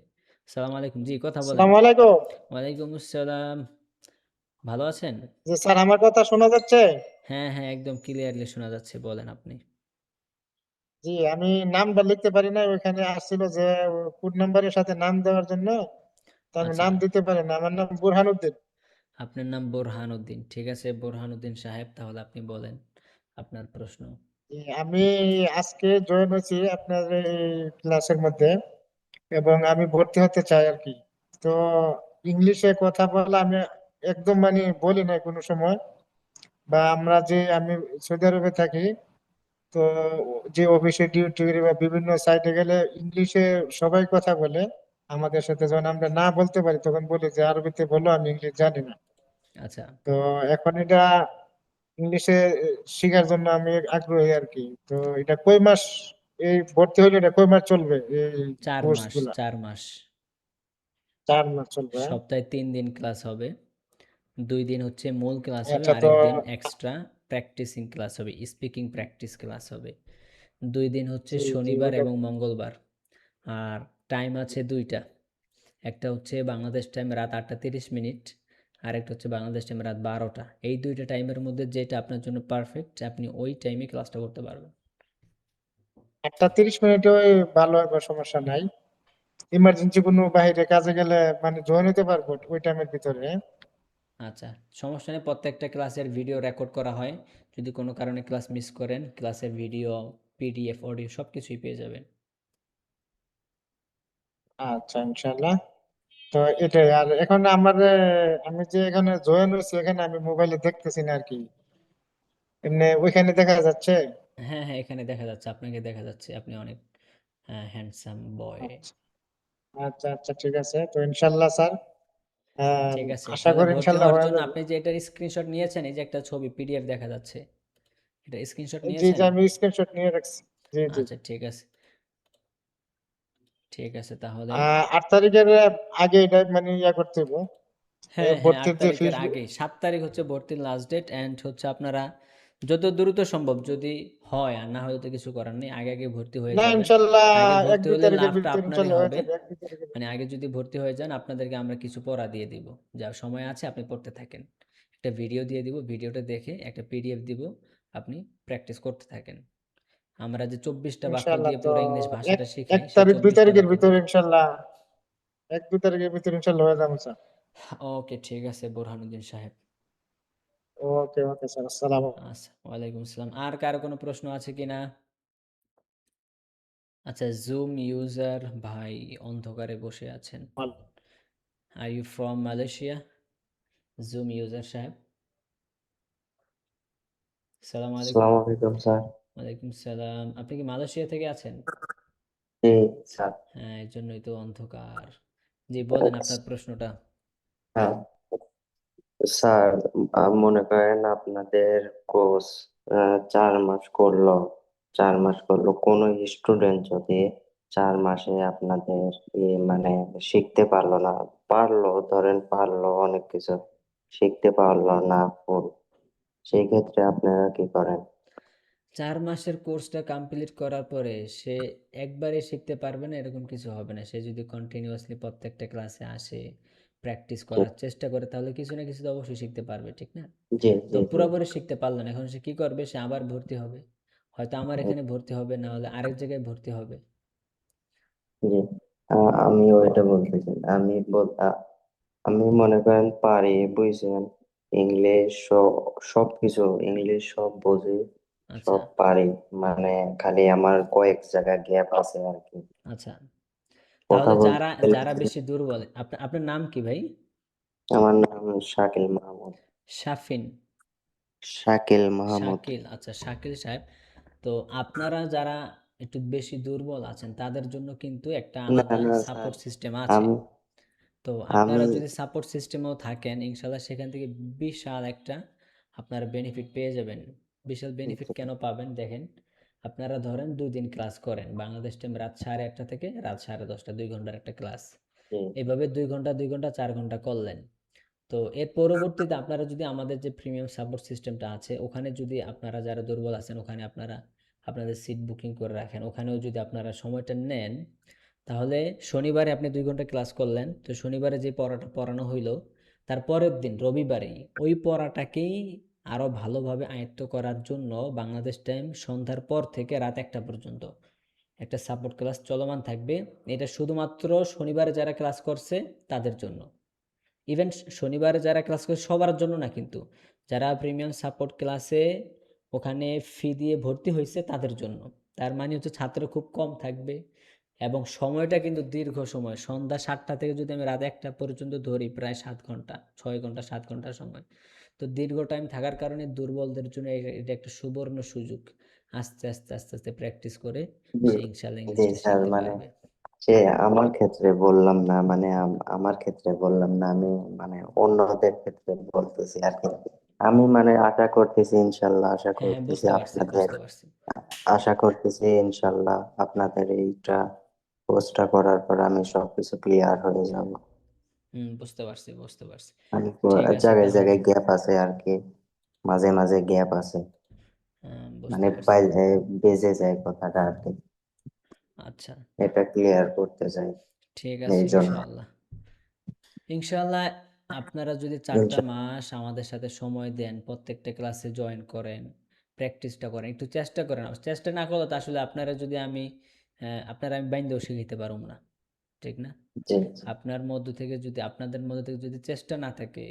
Speaker 1: সালাম আলাইকুম, জি কথা বলেন।
Speaker 4: আসসালামু আলাইকুম।
Speaker 1: ওয়ালাইকুম আসসালাম। ভালো আছেন?
Speaker 4: জি স্যার, আমার কথা শোনা যাচ্ছে?
Speaker 1: হ্যাঁ হ্যাঁ, একদম ক্লিয়ারলি শোনা যাচ্ছে, বলেন আপনি।
Speaker 4: জি, আমি নামটা লিখতে পারি না, ওইখানে আসছিল যে কোড নাম্বারের সাথে নাম দেওয়ার জন্য, তো আমি
Speaker 1: আচ্ছা,
Speaker 4: নাম দিতে পারি না। আমার নাম বুরহানুদ্দিন।
Speaker 1: আপনার নাম বোরহানউদ্দিন, ঠিক আছে বোরহানউদ্দিন সাহেব, তাহলে আপনি বলেন আপনার প্রশ্ন।
Speaker 4: জি, আমি আজকে জয়েন হয়েছি আপনার এই ক্লাসের মধ্যে, এবং আমি ভর্তি হতে চাই আর কি। তো ইংলিশে কথা বলা আমি একদম মানে বলি না কোনো সময়, বা আমি সৌদি আরবে থাকি, তো যে অফিসে ডিউটি বা বিভিন্ন সাইটে গেলে ইংলিশে সবাই কথা বলে আমাদের সাথে, যখন আমরা না বলতে পারি তখন বলি যে আরবিতে বলো, আমি ইংলিশ জানি না।
Speaker 1: আচ্ছা,
Speaker 4: তো এখন এটা ইংলিশে শেখার জন্য আমি আগ্রহী আর কি। তো এটা কয় মাস, এই ভর্তি হলে এটা কয় মাস চলবে এই
Speaker 1: 4
Speaker 4: কোর্স
Speaker 1: মাস,
Speaker 4: গুলা?
Speaker 1: 4 মাস।
Speaker 4: 4 মাস চলবে, হ্যাঁ?
Speaker 1: সপ্তাহে 3 দিন ক্লাস হবে, 2 দিন হচ্ছে মূল ক্লাস হবে,
Speaker 4: আচ্ছা, তো
Speaker 1: আরেক দিন এক্সট্রা প্র্যাকটিসিং ক্লাস হবে, স্পিকিং প্র্যাকটিস ক্লাস হবে। 2 দিন হচ্ছে
Speaker 4: জি জি
Speaker 1: শনিবার
Speaker 4: ওটা
Speaker 1: এবং মঙ্গলবার। আর টাইম আছে 2টা, একটা হচ্ছে বাংলাদেশ টাইম রাত 8:30, আর একটা হচ্ছে বাংলাদেশ টাইম রাত 12টা। এই 2টা টাইমের মধ্যে যেটা আপনার জন্য পারফেক্ট, আপনি ওই টাইমে ক্লাসটা করতে পারবেন।
Speaker 4: 8:30 ভালো হবে, সমস্যা নাই। ইমার্জেন্সি কোনো বাইরে কাজে গেলে মানে জয়েন হতে পারবো ওই টাইমের ভিতরে, হ্যাঁ?
Speaker 1: আচ্ছা, সমস্যা নেই, প্রত্যেকটা ক্লাসের ভিডিও রেকর্ড করা হয়, যদি কোনো কারণে ক্লাস মিস করেন ক্লাসের ভিডিও, পিডিএফ, অডিও সব কিছুই পেয়ে যাবেন।
Speaker 4: আচ্ছা, ইনশাল্লাহ। তো এটাই। আর এখন আমি যে এখানে জয়েন হয়েছি, এখানে আমি মোবাইলে দেখতেছি না আর কি, এমনি ওইখানে দেখা যাচ্ছে।
Speaker 1: হ্যাঁ হ্যাঁ, এখানে দেখা যাচ্ছে, আপনাকে দেখা যাচ্ছে, আপনি অনেক হ্যান্ডসাম বয়।
Speaker 4: আচ্ছা আচ্ছা আচ্ছা, ঠিক আছে। তো ইনশাল্লাহ স্যার,
Speaker 1: ঠিক আছে,
Speaker 4: আশা
Speaker 1: তাহলে
Speaker 4: করি
Speaker 1: ভর্তি
Speaker 4: ইনশাল্লাহ
Speaker 1: হওয়ার
Speaker 4: হয়ে
Speaker 1: জন্য
Speaker 4: যাবে।
Speaker 1: আপনি যে এটার স্ক্রিনশট নিয়েছেন, এই যে একটা ছবি পিডিএফ দেখা যাচ্ছে, এটা স্ক্রিনশট
Speaker 4: জি জি,
Speaker 1: নিয়েছেন?
Speaker 4: আমি স্ক্রিনশট নিয়ে রাখছি। জি জি।
Speaker 1: আচ্ছা ঠিক আছে, ঠিক আছে তাহলে।
Speaker 4: 8 তারিখের আগে এটা মানে করতে হবে,
Speaker 1: হ্যাঁ হ্যাঁ, 8
Speaker 4: ভর্তির যে
Speaker 1: তারিখের
Speaker 4: ফিস।
Speaker 1: আগে, 7 তারিখ হচ্ছে ভর্তির লাস্ট ডেট, অ্যান্ড হচ্ছে আপনারা যত দ্রুত সম্ভব, যদি হয়, আর না হয়তো কিছু করার নেই, আগে আগে ভর্তি হয়ে
Speaker 4: না,
Speaker 1: যাবেন।
Speaker 4: ইনশাল্লাহ
Speaker 1: আগে
Speaker 4: এক
Speaker 1: ভর্তি
Speaker 4: দুই
Speaker 1: হলে
Speaker 4: তারিখের
Speaker 1: লাভটা
Speaker 4: ভিতরে
Speaker 1: আপনারই
Speaker 4: ইনশাল্লাহ হয়ে
Speaker 1: হবে,
Speaker 4: যাবে, 1-2 তারিখের
Speaker 1: মানে আগে যদি ভর্তি হয়ে যান আপনাদেরকে আমরা কিছু পড়া দিয়ে দিব, যা সময় আছে আপনি পড়তে থাকেন, একটা ভিডিও দিয়ে দিব, ভিডিওটা দেখে একটা পিডিএফ দিব, আপনি প্র্যাকটিস করতে থাকেন। আমরা যে 24টা বাক্য
Speaker 4: ইনশাল্লাহ।
Speaker 1: দিয়ে
Speaker 4: তো
Speaker 1: পুরো ইংলিশ
Speaker 4: এক
Speaker 1: ভাষাটা
Speaker 4: এক
Speaker 1: শিখাই, সেই
Speaker 4: তারিখ 2
Speaker 1: 24টা
Speaker 4: তারিখের
Speaker 1: বাক্য
Speaker 4: ভিতরে
Speaker 1: দিয়ে।
Speaker 4: ইনশাল্লাহ, 1-2 তারিখের ভিতরে ইনশাল্লাহ হয়ে যাবে স্যার।
Speaker 1: ওকে, ঠিক আছে বোরহানুদ্দিন সাহেব।
Speaker 4: ওকে ওকে স্যার, আসসালাম।
Speaker 1: আচ্ছা, ওয়ালাইকুম আসসালাম। আর কারো কোনো প্রশ্ন আছে কিনা? আচ্ছা, জুম ইউজার ভাই অন্ধকারে বসে আছেন। Are you from Malaysia? Zoom user সাহেব, সালাম আলাইকুম।
Speaker 3: আসসালামু আলাইকুম স্যার।
Speaker 1: ওয়ালাইকুম সালাম। আপনি কি মালয়েশিয়া থেকে আছেন?
Speaker 3: জি স্যার।
Speaker 1: হ্যাঁ, এর জন্যই তো অন্ধকার। জি বলেন আপনার প্রশ্নটা।
Speaker 3: হ্যাঁ স্যার, মনে করেন আপনাদের কোর্স 4 মাস করলো, 4 মাস করলো, কোনো স্টুডেন্ট যদি 4 মাসে আপনাদের মানে শিখতে পারলো না, পারলো ধরেন পারলো অনেক কিছু, শিখতে পারলো না ফুল, সেই ক্ষেত্রে আপনারা কি করেন?
Speaker 1: 4 মাসের কোর্সটা কমপ্লিট করার পরে সে একবারে শিখতে পারবে না এরকম কিছু হবে না। সে যদি কন্টিনিউয়াসলি প্রত্যেকটা ক্লাসে আসে, প্র্যাকটিস
Speaker 3: জি
Speaker 1: করার চেষ্টা করে তাহলে কিছু না কিছু তো অবশ্যই শিখতে পারবে, ঠিক না?
Speaker 3: জি
Speaker 1: তো
Speaker 3: জি জি
Speaker 1: পুরোপুরি শিখতে পারলো না। এখন সে কি করবে? সে আবার ভর্তি হবে। হয়তো আমার এখানে ভর্তি হবে, না হলে আরেক জায়গায় ভর্তি হবে।
Speaker 3: জি আমি ওইটা বলতেছি না। আমি মনে করেন পারি, বুঝছেন, ইংলিশ সবকিছু, ইংলিশ সব বুঝি,
Speaker 1: আচ্ছা,
Speaker 3: সব পারি, মানে খালি আমার কয়েক জায়গায় গ্যাপ আছে আর কি।
Speaker 1: আচ্ছা।
Speaker 3: কথা
Speaker 1: তাহলে
Speaker 3: বলতে
Speaker 1: যারা
Speaker 3: গেলে
Speaker 1: যারা বেশি দুর্বল, আপনার নাম কি ভাই?
Speaker 3: আমার নাম শাকিল মাহমুদ।
Speaker 1: শাফিন?
Speaker 3: শাকিল মাহমুদ।
Speaker 1: শাকিল, আচ্ছা শাকিল সাহেব। তো আপনারা যারা একটু বেশি দুর্বল আছেন তাদের জন্য কিন্তু একটা
Speaker 3: না
Speaker 1: আলাদা
Speaker 3: না স্যার,
Speaker 1: সাপোর্ট সিস্টেম আছে।
Speaker 3: আমি
Speaker 1: তো
Speaker 3: আমি
Speaker 1: আপনারা যদি সাপোর্ট সিস্টেমেও থাকেন ইনশাল্লাহ সেখান থেকে বিশাল একটা আপনারা বেনিফিট পেয়ে যাবেন। বিশাল বেনিফিট কেন পাবেন দেখেন, আপনারা ধরেন 2 দিন ক্লাস করেন বাংলাদেশ টাইম রাত 8:30 থেকে রাত 10:30, 2 ঘন্টার একটা ক্লাস।
Speaker 3: জি
Speaker 1: এভাবে 2 ঘন্টা 4 ঘন্টা করলেন। তো এর পরবর্তীতে আপনারা যদি আমাদের যে প্রিমিয়াম সাপোর্ট সিস্টেমটা আছে ওখানে যদি আপনারা যারা দুর্বল আছেন ওখানে আপনারা আপনাদের সিট বুকিং করে রাখেন, ওখানেও যদি আপনারা সময়টা নেন, তাহলে শনিবারে আপনি 2 ঘন্টা ক্লাস করলেন, তো শনিবারে যে পড়াটা পড়ানো হইলো তার পরের দিন রবিবারেই ওই পড়াটাকেই আরও ভালোভাবে আয়ত্ত করার জন্য বাংলাদেশ টাইম সন্ধ্যার পর থেকে রাত 1টা পর্যন্ত একটা সাপোর্ট ক্লাস চলমান থাকবে। এটা শুধুমাত্র শনিবারে যারা ক্লাস করছে তাদের জন্য। ইভেন শনিবারে যারা ক্লাস করে সবার জন্য না, কিন্তু যারা প্রিমিয়াম সাপোর্ট ক্লাসে ওখানে ফি দিয়ে ভর্তি হয়েছে তাদের জন্য। তার মানে হচ্ছে ছাত্র খুব কম থাকবে এবং সময়টা কিন্তু দীর্ঘ সময়, সন্ধ্যা 7টা থেকে যদি আমি রাত 1টা পর্যন্ত ধরি প্রায় 7 ঘন্টা, 6 ঘন্টা 7 ঘন্টা সময়। তো দীর্ঘ টাইম থাকার কারণে দুর্বলদের জন্য এটা একটা সুবর্ণ সুযোগ। আস্তে আস্তে আস্তে আস্তে প্র্যাকটিস করে
Speaker 3: জি
Speaker 1: সে ইনশাল্লাহ
Speaker 3: জি
Speaker 1: ইংলিশটা
Speaker 3: স্যার,
Speaker 1: শিখতে
Speaker 3: মানে
Speaker 1: পারবে।
Speaker 3: সে আমার ক্ষেত্রে বললাম না, মানে আমার ক্ষেত্রে বললাম না, আমি মানে অন্যদের ক্ষেত্রে বলতেছি আর কি। আমি মানে আশা করতেছি ইনশাল্লাহ,
Speaker 1: হ্যাঁ হ্যাঁ, বুঝতে পারছি বুঝতে পারছি।
Speaker 3: আশা করতেছি ইনশাল্লাহ আপনাদের এইটা কোর্সটা করার পর আমি সবকিছু ক্লিয়ার হয়ে যাব।
Speaker 1: বুঝতে পারছি বুঝতে পারছি।
Speaker 3: আমি
Speaker 1: ঠিক আছে
Speaker 3: জায়গায়
Speaker 1: তাহলে।
Speaker 3: জায়গায় গ্যাপ আছে আর কি, মাঝে মাঝে গ্যাপ আছে,
Speaker 1: বুঝতে
Speaker 3: মানে
Speaker 1: পারছি।
Speaker 3: বেজে যায় কথাটা আর কি,
Speaker 1: আচ্ছা,
Speaker 3: এটা ক্লিয়ার করতে চাই
Speaker 1: ঠিক আছে
Speaker 3: এই জন্য।
Speaker 1: ইনশাআল্লাহ। ইনশাআল্লাহ আপনারা যদি 4টা মাস আমাদের সাথে সময় দেন, প্রত্যেকটা ক্লাসে জয়েন করেন, প্র্যাকটিসটা করেন, একটু চেষ্টা করেন। চেষ্টা না করলে তো আসলে আপনারা যদি আমি আপনারা আমি বাইন্দাও শিখাইতে পারুম না, ঠিক না?
Speaker 3: জি
Speaker 1: আপনাদের মধ্য থেকে যদি চেষ্টা না থাকে,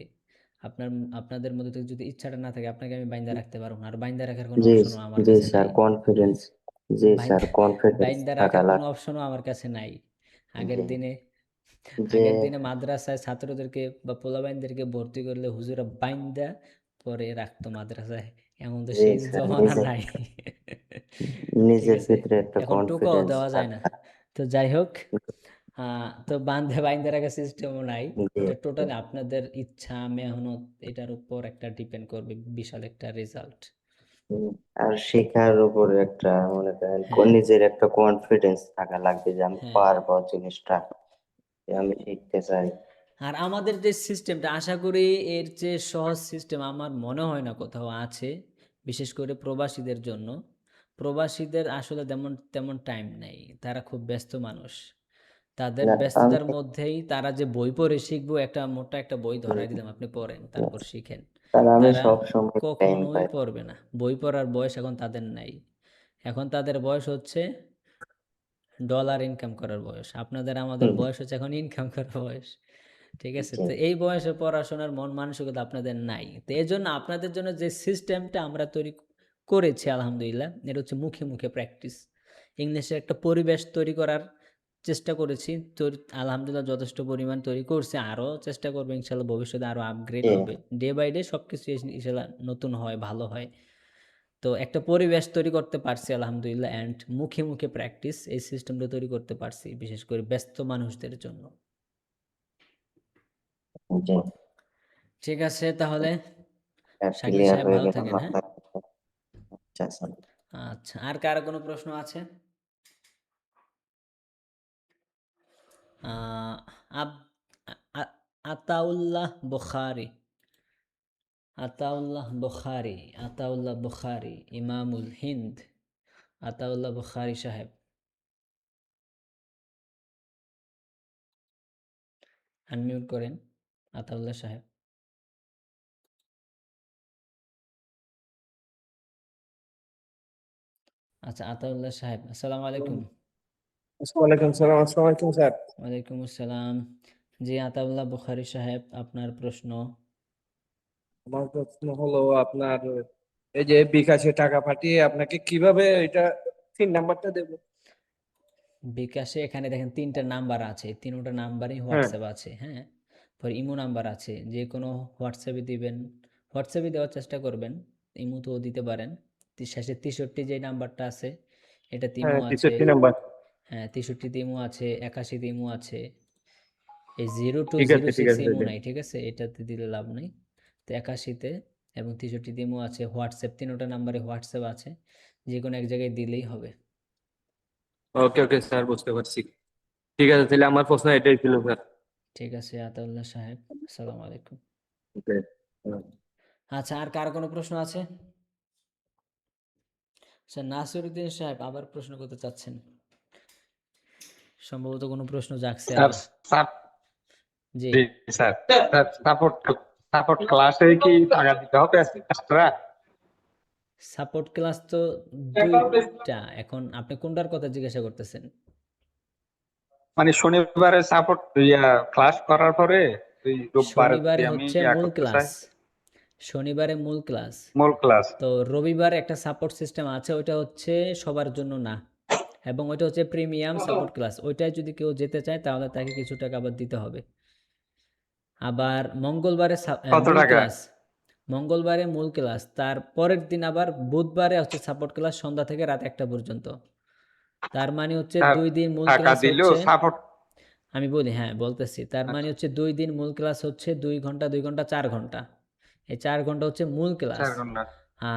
Speaker 1: আপনার আপনাদের মধ্যে থেকে যদি ইচ্ছাটা না থাকে, আপনাকে আমি বাইন্দা রাখতে পারবো না। আর বাইন্দা রাখার কোনো
Speaker 3: জি
Speaker 1: অপশনও আমার
Speaker 3: জি
Speaker 1: কাছে
Speaker 3: স্যার,
Speaker 1: নাই।
Speaker 3: কনফিডেন্স, জি স্যার,
Speaker 1: বাইন্দা
Speaker 3: কনফিডেন্স
Speaker 1: বাইন্দা
Speaker 3: থাকা
Speaker 1: রাখার কোনো
Speaker 3: লাগবে।
Speaker 1: অপশনও আমার কাছে নাই। আগের
Speaker 3: জি
Speaker 1: দিনে
Speaker 3: যে
Speaker 1: আগের দিনে মাদ্রাসায় ছাত্রদেরকে বা পোলাপাইনদেরকে ভর্তি করলে হুজুরা বাইন্দা পরে রাখতো মাদ্রাসায়, এমন তো
Speaker 3: জি
Speaker 1: সেই
Speaker 3: স্যার,
Speaker 1: জমানা নাই। ঠিক
Speaker 3: নিজের
Speaker 1: আছে,
Speaker 3: ভিতরে একটা
Speaker 1: এখন টুকাও
Speaker 3: কনফিডেন্স
Speaker 1: দেওয়া যায় না।
Speaker 3: থাকা।
Speaker 1: তো যাই হোক, তো বাইন্দা রাখার সিস্টেমও নাই।
Speaker 3: জি
Speaker 1: এটা টোটালি আপনাদের ইচ্ছা মেহনত, এটার উপর একটা ডিপেন্ড করবে বিশাল একটা রেজাল্ট।
Speaker 3: হুম, আর শেখার উপর একটা, মনে করেন
Speaker 1: হ্যাঁ
Speaker 3: নিজের একটা কনফিডেন্স থাকা লাগবে যে আমি
Speaker 1: হ্যাঁ।
Speaker 3: পারবো জিনিসটা, যে আমি শিখতে চাই।
Speaker 1: আর আমাদের যে সিস্টেমটা আশা করি এর যে সহজ সিস্টেম আমার মনে হয় না কোথাও আছে, বিশেষ করে প্রবাসীদের জন্য। প্রবাসীদের আসলে তেমন তেমন টাইম নেই, তারা খুব ব্যস্ত মানুষ। তাদের
Speaker 3: না আমি
Speaker 1: ব্যস্ততার মধ্যেই তারা যে বই পড়ে শিখবো, একটা মোটা একটা বই ধরাই দিলাম আপনি পড়েন তারপর শিখেন,
Speaker 3: কারণ আমি
Speaker 1: তারা
Speaker 3: সব সময় টাইম
Speaker 1: কখনোই
Speaker 3: পাই।
Speaker 1: পড়বে না। বই পড়ার বয়স এখন তাদের নাই। এখন তাদের বয়স হচ্ছে ডলার ইনকাম করার বয়স। আপনাদের আমাদের
Speaker 3: হুম,
Speaker 1: বয়স হচ্ছে এখন ইনকাম করার বয়স। ঠিক আছে?
Speaker 3: জি
Speaker 1: তো এই বয়সে পড়াশোনার মন মানসিকতা আপনাদের নাই। তো এজন্য আপনাদের জন্য যে সিস্টেমটা আমরা তৈরি করেছি আলহামদুলিল্লাহ, এটা হচ্ছে মুখে মুখে প্র্যাকটিস। ইংলিশের একটা পরিবেশ তৈরি করার চেষ্টা করেছি। আলহামদুলিল্লাহ যথেষ্ট পরিমাণ তৈরি করছি। আরও চেষ্টা করব ইনশাআল্লাহ, ভবিষ্যতে আরও আপগ্রেড
Speaker 3: জি
Speaker 1: হবে। ডে বাই ডে সবকিছু ইনশাআল্লাহ নতুন হয়, ভালো হয়। তো একটা পরিবেশ তৈরি করতে পারছি আলহামদুলিল্লাহ, অ্যান্ড মুখে মুখে প্র্যাকটিস এই সিস্টেমটা তৈরি করতে পারছি বিশেষ করে ব্যস্ত মানুষদের জন্য।
Speaker 3: জি
Speaker 1: ঠিক আছে তাহলে, শাকিল
Speaker 3: ক্লিয়ার
Speaker 1: সাহেব
Speaker 3: হয়ে
Speaker 1: ভালো
Speaker 3: গেলাম
Speaker 1: থাকেন, হ্যাঁ?
Speaker 3: আপনার। আচ্ছা স্যার।
Speaker 1: আচ্ছা, আর কারো কোনো প্রশ্ন আছে? আহ, আব- আতাউল্লাহ বুখারি, আতাউল্লাহ বুখারী, আতাউল্লাহ বুখারী, ইমামুল হিন্দ, আতাউল্লাহ বুখারী সাহেব। আনমিউট করেন আতাউল্লাহ সাহেব। আচ্ছা, আতাউল্লাহ সাহেব, আসসালামু আলাইকুম।
Speaker 9: ওয়ালাইকুম সালাম। আসসালামু আলাইকুম স্যার।
Speaker 1: ওয়ালাইকুম আসসালাম। জি, আতাউল্লাহ বুখারী সাহেব, আপনার প্রশ্ন।
Speaker 9: আমার প্রশ্ন হলো আপনার এই যে বিকাশে টাকা পাঠিয়ে আপনাকে কিভাবে এটা পিন নাম্বারটা দেব?
Speaker 1: বিকাশে এখানে দেখেন 3টা নাম্বার আছে, 3টা নাম্বারই
Speaker 9: হ্যাঁ
Speaker 1: হোয়াটসঅ্যাপ আছে। হ্যাঁ, পর ইমো নাম্বার আছে, যে কোনো হোয়াটসঅ্যাপে দিবেন, হোয়াটসঅ্যাপে দেওয়ার চেষ্টা করবেন, ইমোতেও দিতে পারেন। শেষে 63 যে নাম্বারটা আছে এটাতে ইমো
Speaker 9: হ্যাঁ
Speaker 1: আছে।
Speaker 9: 63 নাম্বার।
Speaker 1: হ্যাঁ, 63তে ইমো আছে, 81তে ইমো আছে। এই 0 to
Speaker 9: ঠিক আছে
Speaker 1: 06 ইমো
Speaker 9: দিন।
Speaker 1: নাই, ঠিক আছে, এটাতে দিলে লাভ নাই। তো 81তে এবং 63তে ইমো আছে, হোয়াটসঅ্যাপ 3টা নাম্বারে হোয়াটসঅ্যাপ আছে, যে কোনো এক জায়গায় দিলেই হবে।
Speaker 9: ওকে ওকে স্যার, বুঝতে পারছি। ঠিক আছে, তাহলে আমার প্রশ্ন এটাই ছিল স্যার।
Speaker 1: ঠিক আছে আতাউল্লাহ সাহেব, আসসালামু আলাইকুম।
Speaker 9: ওকে।
Speaker 1: আচ্ছা, আর কার কোনো প্রশ্ন আছে? স্যার নাসিরউদ্দিন সাহেব আবার প্রশ্ন করতে চাচ্ছেন, সম্ভবত কোনো প্রশ্ন জাগছে
Speaker 9: স্যার
Speaker 1: আবার।
Speaker 9: স্যার
Speaker 1: জি,
Speaker 9: জি স্যার। স্যার সাপোর্ট সাপোর্ট ক্লাসে কি টাকা দিতে হবে এক্সট্রা?
Speaker 1: সাপোর্ট ক্লাস তো 2টা। এখন আপনি কোনটার কথা জিজ্ঞাসা করতেছেন?
Speaker 9: মানে শনিবারে সাপোর্ট ক্লাস করার পরে ওই রোববারে
Speaker 1: শনিবারে
Speaker 9: যদি আমি
Speaker 1: হচ্ছে মূল
Speaker 9: করতে
Speaker 1: ক্লাস,
Speaker 9: চাই,
Speaker 1: শনিবারে মূল ক্লাস।
Speaker 9: মূল ক্লাস।
Speaker 1: তো রবিবার একটা সাপোর্ট সিস্টেম আছে, ওইটা হচ্ছে সবার জন্য না, এবং ওইটা হচ্ছে প্রিমিয়াম সাপোর্ট ক্লাস। ওইটায় যদি কেউ যেতে চায় তাহলে তাকে কিছু টাকা আবার দিতে হবে। আবার মঙ্গলবারে
Speaker 9: কত
Speaker 1: মূল
Speaker 9: টাকা?
Speaker 1: ক্লাস, মঙ্গলবারে মূল ক্লাস, তার পরের দিন আবার বুধবারে হচ্ছে সাপোর্ট ক্লাস, সন্ধ্যা থেকে রাত 1টা পর্যন্ত। তার মানে হচ্ছে 2 দিন মূল
Speaker 9: টাকা
Speaker 1: ক্লাস
Speaker 9: দিলেও
Speaker 1: হচ্ছে,
Speaker 9: সাপোর্ট।
Speaker 1: আমি বলি, হ্যাঁ বলতেছি, তার মানে হচ্ছে 2 দিন মূল ক্লাস হচ্ছে 2 ঘন্টা 2 ঘন্টা 4 ঘন্টা। এই 4 ঘন্টা হচ্ছে মূল ক্লাস।
Speaker 9: 4 ঘন্টা।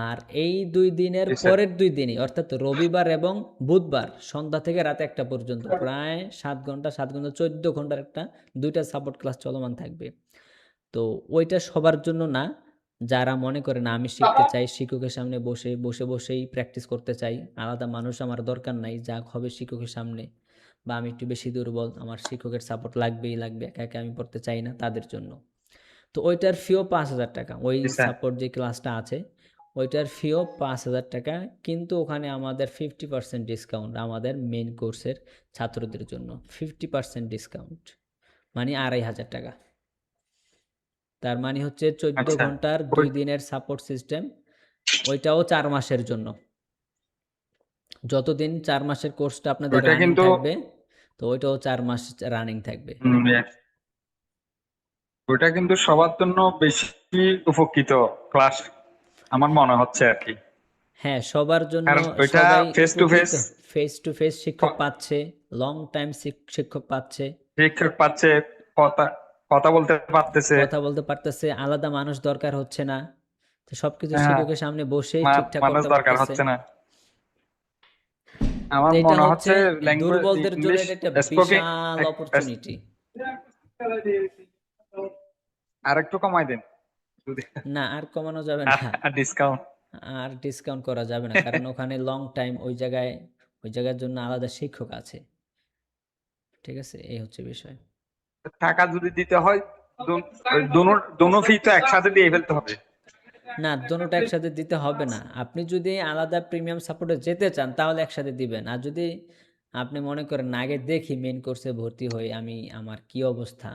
Speaker 1: আর এই 2 দিনের
Speaker 9: জি স্যার।
Speaker 1: পরের 2 দিনই, অর্থাৎ রবিবার এবং বুধবার সন্ধ্যা থেকে রাত 1টা পর্যন্ত, প্রায় 7 ঘন্টা 7 ঘন্টা 14 ঘন্টার একটা 2টা সাপোর্ট ক্লাস চলমান থাকবে। তো ওইটা সবার জন্য না, যারা মনে করে না আমি শিখতে চাই, শিক্ষকের সামনে বসেই প্র্যাকটিস করতে চাই, আলাদা মানুষ আমার দরকার নাই, যা হবে শিক্ষকের সামনে, বা আমি একটু বেশি দুর্বল, আমার শিক্ষকের সাপোর্ট লাগবেই লাগবে, একা একা আমি পড়তে চাই না, তাদের জন্য। তো ওইটার ফিও 5,000 টাকা, ওই
Speaker 9: জি স্যার।
Speaker 1: সাপোর্ট যে ক্লাসটা আছে ওইটার ফিও 5,000 টাকা। কিন্তু ওখানে আমাদের 50% ডিসকাউন্ট আমাদের মেইন কোর্সের ছাত্রদের জন্য, 50% ডিসকাউন্ট, মানে 2,500 টাকা। তার মানে হচ্ছে 14
Speaker 9: আচ্ছা।
Speaker 1: ঘন্টার 2 দিনের সাপোর্ট সিস্টেম, ওইটাও 4 মাসের জন্য। যতদিন 4 মাসের কোর্সটা আপনাদের
Speaker 9: ওইটা
Speaker 1: রানিং
Speaker 9: কিন্তু
Speaker 1: থাকবে, তো ওইটাও 4 মাস রানিং থাকবে।
Speaker 9: ওইটা কিন্তু সবার জন্য বেশি উপকৃত ক্লাস আমার মনে হচ্ছে আর কি।
Speaker 1: হ্যাঁ, সবার জন্য,
Speaker 9: কারণ ওইটা
Speaker 1: সবাই
Speaker 9: face to face,
Speaker 1: face to face শিক্ষক পাচ্ছে, লং টাইম শিক্ষক পাচ্ছে,
Speaker 9: শিক্ষক পাচ্ছে, কথা কথা বলতে পারতেছে,
Speaker 1: কথা বলতে পারতেছে, আলাদা মানুষ দরকার হচ্ছে না, তো সবকিছু
Speaker 9: হ্যাঁ,
Speaker 1: শিক্ষকের সামনে বসেই ঠিকঠাক
Speaker 9: মানুষ
Speaker 1: করতে
Speaker 9: দরকার
Speaker 1: পারতেছে।
Speaker 9: হচ্ছে না।
Speaker 1: তো
Speaker 9: আমার
Speaker 1: এটা
Speaker 9: মনে
Speaker 1: হচ্ছে
Speaker 9: হচ্ছে ল্যাঙ্গুয়েজ
Speaker 1: দুর্বলদের জন্য
Speaker 9: ইংলিশ
Speaker 1: এটা একটা
Speaker 9: স্পোকিং।
Speaker 1: বিশাল অপরচুনিটি।
Speaker 9: আর একটু কমাই দেন যদি,
Speaker 1: না, আর কমানো যাবে না,
Speaker 9: আর ডিসকাউন্ট।
Speaker 1: আর ডিসকাউন্ট করা যাবে না, কারণ ওখানে লং টাইম ওই জায়গার জন্য আলাদা শিক্ষক আছে। ঠিক আছে, এই হচ্ছে বিষয়।
Speaker 9: টাকা যদি দিতে হয় দোনো ফি তো একসাথে দিয়ে ফেলতে হবে।
Speaker 1: না, দোনোটা একসাথে দিতে হবে না। আপনি যদি আলাদা প্রিমিয়াম সাপোর্টে যেতে চান তাহলে একসাথে দিবেন। আর যদি আপনি মনে করেন না, আগে দেখি মেইন কোর্সে ভর্তি হই আমার কি অবস্থা,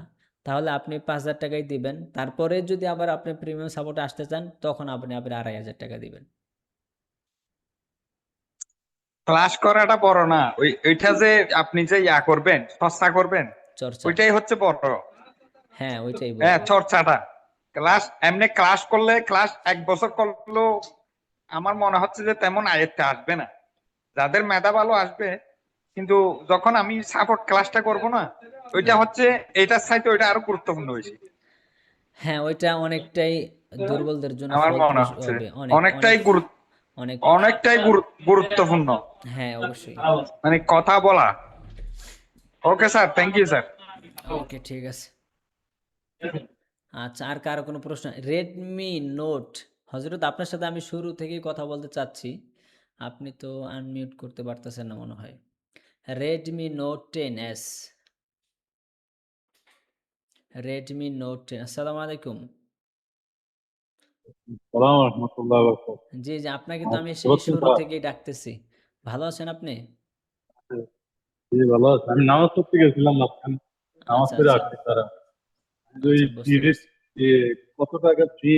Speaker 1: তাহলে আপনি 5,000 টাকাই দিবেন। তারপরে যদি আবার আপনি প্রিমিয়াম সাপোর্টে আসতে চান তখন আপনি আবার 2,500 টাকা দিবেন।
Speaker 9: ক্লাস করাটা বড় না, ওইটা যে আপনি যে করবেন, চর্চা করবেন,
Speaker 1: চর্চা,
Speaker 9: ওইটাই হচ্ছে বড়।
Speaker 1: হ্যাঁ ওইটাই বড়।
Speaker 9: হ্যাঁ, চর্চাটা। ক্লাস এমনি ক্লাস করলে, ক্লাস 1 বছর করলেও আমার মনে হচ্ছে যে তেমন আয়ত্তে আসবে না। যাদের মেধা ভালো আসবে, কিন্তু যখন আমি সাপোর্ট ক্লাসটা করব না, ওইটা হচ্ছে এটার চাইতে ওইটা আরো গুরুত্বপূর্ণ বেশি।
Speaker 1: হ্যাঁ, ওইটা অনেকটাই দুর্বলদের জন্য
Speaker 9: আমার মনে
Speaker 1: ফলপ্রসূ
Speaker 9: হচ্ছে
Speaker 1: হবে,
Speaker 9: অনেকটাই অনেকটাই গুরুত্বপূর্ণ,
Speaker 1: হ্যাঁ অবশ্যই।
Speaker 9: মানে কথা বলা। Okay sir, thank you sir.
Speaker 1: Okay, ঠিক আছে। আচ্ছা, আর কারো কোনো প্রশ্ন? রেডমি নোট, হজরত আপনার সাথে আমি শুরু থেকেই কথা বলতে চাচ্ছি, আপনি তো আনমিউট করতে পারতেছেন না মনে হয়। Redmi note 10s, Redmi note 10। আসসালামু আলাইকুম।
Speaker 13: সালাম রহমতুল্লাহ বারাকাতুহু।
Speaker 1: জি জি, আপনাকে তো আমি সেই শুরু থেকেই ডাকতেছি। ভালো আছেন আপনি?
Speaker 13: জি ভালো আছে। আমি নামাজ পড়তে গেছিলাম মাঝখানে, নামাজ
Speaker 1: আচ্ছা
Speaker 13: পড়ে
Speaker 1: আচ্ছা
Speaker 13: আসছি তারা। ওই
Speaker 1: আচ্ছা, বুঝতে
Speaker 13: ফ্রি,
Speaker 1: পারছি।
Speaker 13: কত টাকা ফ্রি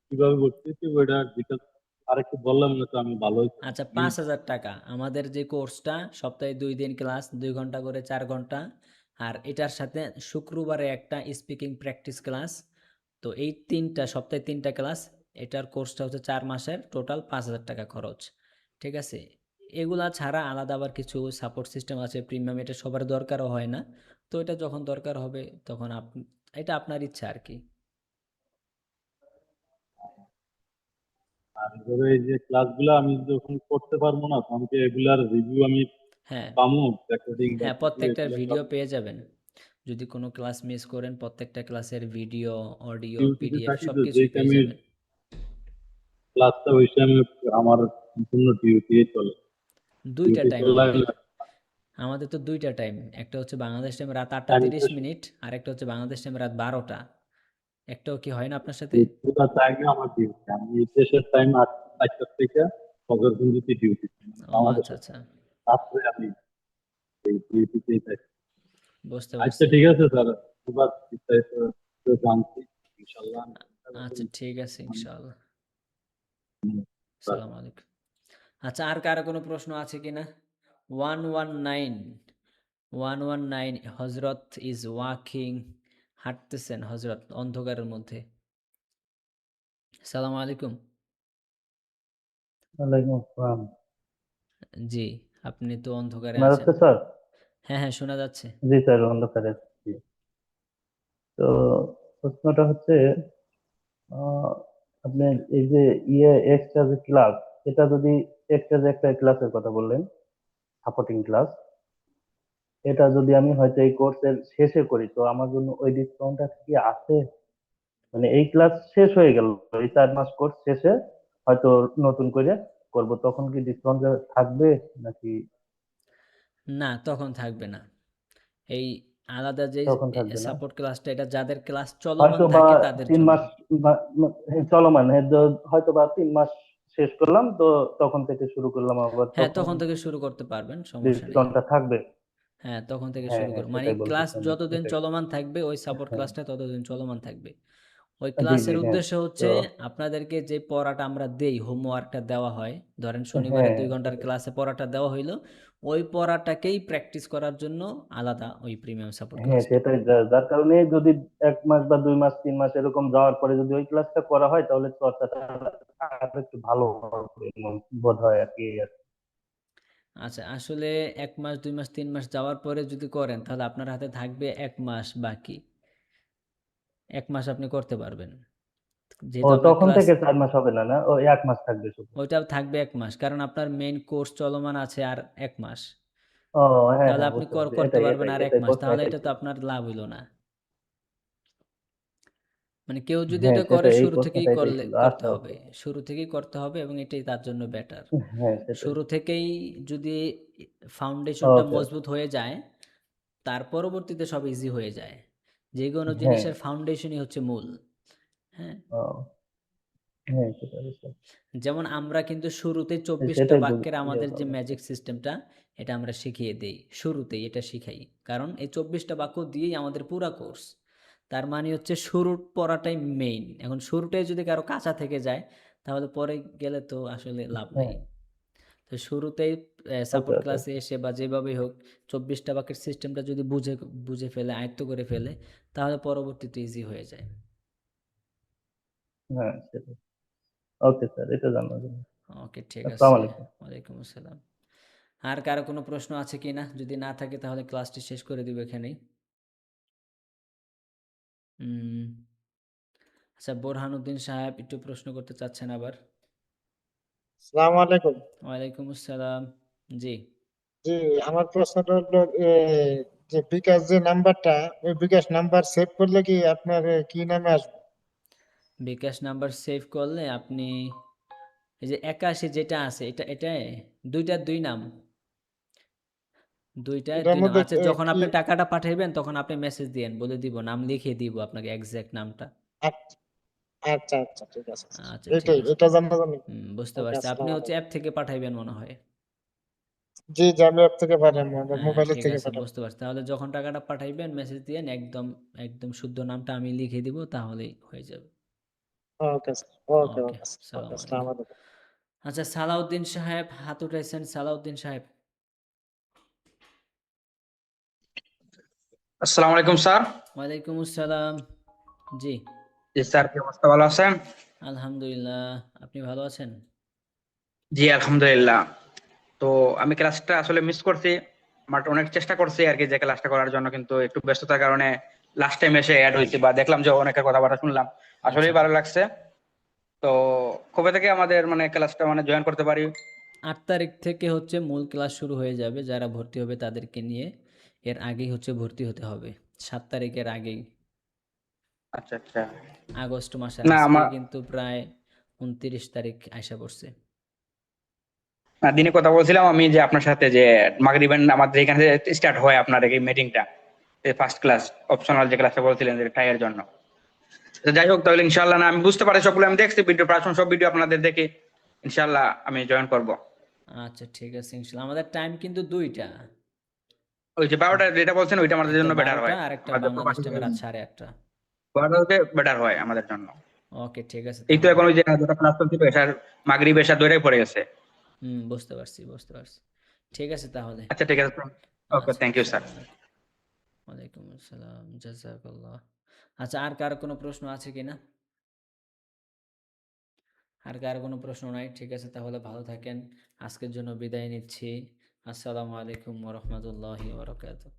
Speaker 13: কিভাবে ভর্তি ওইটা ডিটেলস আরেকটু বললাম না তো আমি ভালো হইতো।
Speaker 1: আচ্ছা, 5,000 টাকা আমাদের যে কোর্সটা, সপ্তাহে 2 দিন ক্লাস, 2 ঘন্টা করে 4 ঘন্টা, আর এটার সাথে শুক্রবারে একটা স্পিকিং প্র্যাকটিস ক্লাস। তো এই তিনটা সপ্তাহে 3টা ক্লাস, এটার কোর্সটা হচ্ছে 4 মাসের, টোটাল 5,000 টাকা খরচ। ঠিক আছে, এগুলা ছাড়া আলাদা আবার কিছু সাপোর্ট সিস্টেম আছে প্রিমিয়াম, এটা সবার দরকারও হয় না। তো এটা যখন দরকার হবে তখন এটা আপনার ইচ্ছা আর কি।
Speaker 13: আর ধরো এই যে ক্লাসগুলো আমি যখন করতে পারবো না তখন কি এগুলার রিভিউ আমি
Speaker 1: হ্যাঁ
Speaker 13: পাবো, রেকর্ডিং বা
Speaker 1: হ্যাঁ,
Speaker 13: কিছু
Speaker 1: প্রত্যেকটার
Speaker 13: এগুলো
Speaker 1: ভিডিও
Speaker 13: পাবো?
Speaker 1: পেয়ে যাবেন। যদি কোনো ক্লাস মিস করেন, প্রত্যেকটা ক্লাসের ভিডিও, অডিও,
Speaker 13: ডিউটিতে
Speaker 1: পিডিএফ
Speaker 13: থাকি
Speaker 1: সব
Speaker 13: তো, যে
Speaker 1: কিছুই পেয়ে
Speaker 13: টাইমে
Speaker 1: যাবেন।
Speaker 13: ক্লাসটা ওই টাইমে আমার সম্পূর্ণ ডিউটি চলে।
Speaker 1: দুইটা
Speaker 13: ডিউটি
Speaker 1: টাইম
Speaker 13: চলে
Speaker 1: আমাদের তো দুইটা টাইম, একটা হচ্ছে বাংলাদেশ টাইম রাত 8টা
Speaker 13: টাইম
Speaker 1: 30 মিনিট, আর একটা হচ্ছে বাংলাদেশ টাইম রাত 12টা। একটাও কি হয় না আপনার সাথে?
Speaker 13: পুরো টাইমে আমার ডিউটি। আমি দেশের টাইম 8টা থেকে ফজর পর্যন্ত ডিউটি,
Speaker 1: ও আচ্ছা
Speaker 13: বাংলাদেশের
Speaker 1: আচ্ছা,
Speaker 13: রাত্রে আমি এই ডিউটিতেই থাকি।
Speaker 1: বুঝতে
Speaker 13: আচ্ছা
Speaker 1: পারছি।
Speaker 13: ঠিক আছে স্যার, এবার বিস্তারিত তো জানছি ইনশাল্লাহ।
Speaker 1: আচ্ছা ঠিক আছে, ইনশাআল্লাহ।
Speaker 13: স্যার
Speaker 1: আসসালামু আলাইকুম। আচ্ছা, আর কারো কোনো প্রশ্ন আছে কিনা? 119 হজরত ইজ ওয়াকিং, হাঁটতেছেন হজরত অন্ধকারের মধ্যে। সালাম আলাইকুম।
Speaker 14: ওয়ালাইকুম আসসালাম।
Speaker 1: জি, আপনি তো অন্ধকারে
Speaker 14: শোনা
Speaker 1: আছেন।
Speaker 14: যাচ্ছে স্যার?
Speaker 1: হ্যাঁ হ্যাঁ, শোনা যাচ্ছে।
Speaker 14: জি স্যার, অন্ধকারে আছি। তো প্রশ্নটা হচ্ছে, আপনার এই যে এক্সট্রা যে ক্লাস, এটা যদি এক্সট্রা যে একটা ক্লাসের কথা বললেন, সাপোর্টিং ক্লাস, এটা যদি আমি হয়তো এই কোর্সের শেষে করি, তো আমার জন্য ওই ডিসকাউন্টটা কি আছে? মানে এই ক্লাস শেষ হয়ে গেল, এই 4 মাস কোর্স শেষে হয়তো নতুন করে করব, তখন কি ডিসকাউন্ট থাকবে নাকি?
Speaker 1: না, তখন থাকবে না। এই আলাদা যে
Speaker 14: তখন থাকবে না,
Speaker 1: সাপোর্ট ক্লাসটা, এটা যাদের ক্লাস চলমান
Speaker 14: হয়তো বা
Speaker 1: থাকে তাদের
Speaker 14: 3
Speaker 1: জন্য।
Speaker 14: মাস চলমান, হয়তো বা 3 মাস শেষ করলাম, তো তখন থেকে শুরু করলাম আবার,
Speaker 1: হ্যাঁ,
Speaker 14: তখন
Speaker 1: তখন থেকে শুরু করতে পারবেন, সমস্যা নেই।
Speaker 14: ডিসকাউন্টটা থাকবে?
Speaker 1: হ্যাঁ, তখন থেকে
Speaker 14: হ্যাঁ
Speaker 1: শুরু
Speaker 14: হ্যাঁ,
Speaker 1: করুন, মানে
Speaker 14: সেটাই বলতে
Speaker 1: ক্লাস
Speaker 14: চান,
Speaker 1: যতদিন
Speaker 14: এটাই।
Speaker 1: চলমান থাকবে ওই সাপোর্ট
Speaker 14: হ্যাঁ,
Speaker 1: ক্লাসটা ততদিন চলমান থাকবে। ওই
Speaker 14: জি জি,
Speaker 1: ক্লাসের
Speaker 14: হ্যাঁ।
Speaker 1: উদ্দেশ্য হচ্ছে
Speaker 14: তো
Speaker 1: আপনাদেরকে যে পড়াটা আমরা দেই, হোমওয়ার্কটা দেওয়া হয়, ধরেন শনিবারে
Speaker 14: হ্যাঁ
Speaker 1: 2 ঘন্টার ক্লাসে পড়াটা দেওয়া হইলো, ওই পড়াটাকেই প্র্যাকটিস করার জন্য আলাদা ওই প্রিমিয়াম সাপোর্ট
Speaker 14: হ্যাঁ,
Speaker 1: ক্লাসটা।
Speaker 14: সেটাই, যার কারণে যদি 1 মাস বা 2 মাস 3 মাস এরকম যাওয়ার পরে যদি ওই ক্লাসটা করা হয়, তাহলে চর্চাটা আরো একটু ভালো হবে বোধ হয় আর কি।
Speaker 1: আচ্ছা, আসলে 1 মাস 2 মাস 3 মাস যাওয়ার পরে যদি করেন, তাহলে আপনার হাতে থাকবে 1 মাস বাকি। 1 মাস আপনি করতে পারবেন,
Speaker 14: ও,
Speaker 1: যেহেতু আপনার
Speaker 14: তখন
Speaker 1: ক্লাস।
Speaker 14: থেকে 4 মাস হবে না? না, ও 1 মাস থাকবে শুধু?
Speaker 1: ওইটা থাকবে 1 মাস, কারণ আপনার মেইন কোর্স চলমান আছে আর 1 মাস।
Speaker 14: ও হ্যাঁ
Speaker 1: তাহলে
Speaker 14: হ্যাঁ,
Speaker 1: আপনি
Speaker 14: বুঝতে পারছি।
Speaker 1: করতে
Speaker 14: এটাই
Speaker 1: পারবেন
Speaker 14: এটাই
Speaker 1: আর 1
Speaker 14: এটাই
Speaker 1: মাস,
Speaker 14: প্রশ্ন,
Speaker 1: তাহলে
Speaker 14: এটাই
Speaker 1: এটা তো
Speaker 14: ছিল।
Speaker 1: আপনার লাভ হইল না। মানে কেউ যদি
Speaker 14: হ্যাঁ,
Speaker 1: এটা করে
Speaker 14: সেটাই, এই
Speaker 1: শুরু থেকেই
Speaker 14: প্রশ্নটা এটাই
Speaker 1: করলে
Speaker 14: ছিল।
Speaker 1: করতে
Speaker 14: আচ্ছা,
Speaker 1: হবে,
Speaker 14: ওকে।
Speaker 1: শুরু থেকেই করতে হবে, এবং এটাই তার জন্য বেটার।
Speaker 14: হ্যাঁ, সেটাই।
Speaker 1: শুরু থেকেই যদি ফাউন্ডেশনটা
Speaker 14: ওকে ওকে।
Speaker 1: মজবুত হয়ে যায়, তার পরবর্তীতে সব ইজি হয়ে যায়। যে কোনো
Speaker 14: হ্যাঁ।
Speaker 1: জিনিসের ফাউন্ডেশনই হচ্ছে মূল। হ্যাঁ,
Speaker 14: ও হ্যাঁ, সেটাই বুঝতে পারছি।
Speaker 1: যেমন আমরা কিন্তু শুরুতে 24টা
Speaker 14: সেটাই
Speaker 1: বাক্যের আমাদের যে
Speaker 14: বললাম।
Speaker 1: ম্যাজিক সিস্টেমটা, এটা আমরা শিখিয়ে দেই, শুরুতেই এটা শিখাই, কারণ এই 24টা বাক্য দিয়েই আমাদের পুরা কোর্স। তার মানে হচ্ছে শুরুর পড়াটাই মেইন। এখন শুরুটাই যদি কারো কাঁচা থেকে যায়, তাহলে পরে গেলে তো আসলে লাভ নাই।
Speaker 14: হ্যাঁ,
Speaker 1: তো শুরুতেই
Speaker 14: ওকে
Speaker 1: সাপোর্ট
Speaker 14: ওকে।
Speaker 1: ক্লাসে এসে বা যেভাবেই হোক 24টা বাক্যের সিস্টেমটা যদি বুঝে বুঝে ফেলে, আয়ত্ত করে ফেলে, তাহলে পরবর্তীতে ইজি হয়ে যায়।
Speaker 14: হ্যাঁ, সেটাই। ওকে স্যার, এটা জানার জন্য।
Speaker 1: ওকে, ঠিক
Speaker 14: আসসালামু
Speaker 1: আছে।
Speaker 14: আলাইকুম।
Speaker 1: ওয়ালাইকুম আসসালাম। আর কারো কোনো প্রশ্ন আছে কি না? যদি না থাকে তাহলে ক্লাসটি শেষ করে দিব এখানেই। উম, আচ্ছা, বোরহানুদ্দিন সাহেব একটু প্রশ্ন করতে চাচ্ছেন আবার।
Speaker 4: আসসালামু আলাইকুম।
Speaker 1: ওয়ালাইকুম আসসালাম। জি।
Speaker 4: জি, আমার প্রশ্নটা হলো যে বিকাশ যে নাম্বারটা, ওই বিকাশ নাম্বার সেভ করলে কি আপনার কি নামে আসবে?
Speaker 1: বিকাশ নাম্বার সেভ করলে আপনি এই যে 81 যেটা আছে এটাই দুইটার দুই নাম দুইটায়
Speaker 4: এটার
Speaker 1: দুই নাম।
Speaker 4: মধ্যে
Speaker 1: আচ্ছা যখন
Speaker 4: কি
Speaker 1: আপনি টাকাটা পাঠাইবেন তখন আপনি মেসেজ দিয়েন, বলে দিব, নাম লিখিয়ে দিব আপনাকে এক্সাক্ট নামটা।
Speaker 4: আচ্ছা আচ্ছা আচ্ছা, ঠিক আছে স্যার।
Speaker 1: আচ্ছা ঠিক
Speaker 4: এটাই
Speaker 1: আছে,
Speaker 4: এটা জানা জানি।
Speaker 1: বুঝতে
Speaker 4: ওকে,
Speaker 1: পারছি। আপনি
Speaker 4: আসসালামু
Speaker 1: হচ্ছে
Speaker 4: আলাইকুম।
Speaker 1: অ্যাপ থেকে পাঠাইবেন মনে হয়।
Speaker 4: জি জি, আমি অ্যাপ থেকে পাঠাবো,
Speaker 1: হ্যাঁ
Speaker 4: মোবাইলের
Speaker 1: ঠিক
Speaker 4: থেকে
Speaker 1: আছে,
Speaker 4: পাঠাবো।
Speaker 1: বুঝতে পারছি। তাহলে যখন টাকাটা পাঠাইবেন মেসেজ দিয়েন, একদম একদম শুদ্ধ নামটা আমি লিখে দিব, তাহলেই হয়ে যাবে।
Speaker 4: ওকে স্যার, ওকে
Speaker 1: ওকে,
Speaker 4: ওকে স্যার, ওকে,
Speaker 1: সালাম
Speaker 4: আসসালামু
Speaker 1: আলাইকুম।
Speaker 4: আলাইকুম।
Speaker 1: আচ্ছা সালাউদ্দিন সাহেব হাত উঠাইছেন, সালাউদ্দিন সাহেব।
Speaker 15: আসসালামু আলাইকুম স্যার।
Speaker 1: ওয়ালাইকুম আসসালাম। জি
Speaker 15: জি স্যার, কি অবস্থা, ভালো আছেন?
Speaker 1: আলহামদুলিল্লাহ, আপনি ভালো আছেন?
Speaker 15: জি আলহামদুলিল্লাহ। তো আমি ক্লাসটা আসলে মিস করছি, বাট অনেক চেষ্টা করছি আর কি যে ক্লাসটা করার জন্য, কিন্তু একটু ব্যস্ততার কারণে লাস্ট টাইম এসে অ্যাড হয়েছি বা দেখলাম যে অনেকের কথাবার্তা শুনলাম, আসলেই
Speaker 1: আচ্ছা
Speaker 15: ভালো লাগছে। তো কবে থেকে আমাদের মানে ক্লাসটা মানে জয়েন করতে পারি?
Speaker 1: 8 তারিখ থেকে হচ্ছে মূল ক্লাস শুরু হয়ে যাবে, যারা ভর্তি হবে তাদেরকে নিয়ে। এর আগেই হচ্ছে ভর্তি হতে হবে, 7 তারিখের আগেই।
Speaker 15: আচ্ছা আচ্ছা।
Speaker 1: আগস্ট মাসে
Speaker 15: না
Speaker 1: আজকে
Speaker 15: আমার
Speaker 1: কিন্তু প্রায় 29 তারিখ আইসা পড়ছে।
Speaker 15: দিনে কথা বলছিলাম আমি যে আপনার সাথে যে মাগরিবেন আমাদের এখানে স্টার্ট হয় আপনার এই মিটিংটা, এই ফার্স্ট ক্লাস অপশনাল যে ক্লাসটা বলছিলেন যে টাইয়ের জন্য। তো যাই হোক, তাহলে ইনশাআল্লাহ, না আমি বুঝতে পারি সবগুলো, আমি দেখছি ভিডিও, প্রায় সব ভিডিও আপনাদের দেখি। ইনশাআল্লাহ আমি জয়েন করব।
Speaker 1: আচ্ছা ঠিক আছে ইনশাল্লাহ। আমাদের টাইম কিন্তু দুইটা,
Speaker 15: ওই যে 12টা যেটা বলছেন ওইটা আমাদের
Speaker 1: একটা
Speaker 15: জন্য বেটার
Speaker 1: 12টা
Speaker 15: হয়,
Speaker 1: আর একটা
Speaker 15: আমাদের
Speaker 1: বাংলাদেশ
Speaker 15: প্রবাসী
Speaker 1: টাইমে রাত 8:30।
Speaker 15: 12টা হতে বেটার হয় আমাদের জন্য।
Speaker 1: ওকে ঠিক আছে
Speaker 15: এই তো
Speaker 1: তাহলে।
Speaker 15: এখন ওই যে যেটা ক্লাস চলছিল এটার মাগরিব এশা দুইটাই পড়ে গেছে।
Speaker 1: বুঝতে পারছি বুঝতে পারছি। ঠিক আছে তাহলে।
Speaker 15: আচ্ছা ঠিক আছে, ওকে,
Speaker 1: আচ্ছা
Speaker 15: থ্যাংক ইউ স্যার।
Speaker 1: আসসালামু আলাইকুম। ওয়ালাইকুম আসসালাম, জাযাকাল্লাহ। আচ্ছা আর কার কোনো প্রশ্ন আছে কিনা? আর কার কোনো প্রশ্ন নাই? ঠিক আছে তাহলে, ভালো থাকেন। আজকের জন্য বিদায় নিচ্ছি। আসসালামু আলাইকুম ওয়া রাহমাতুল্লাহি ওয়া বারাকাতুহু।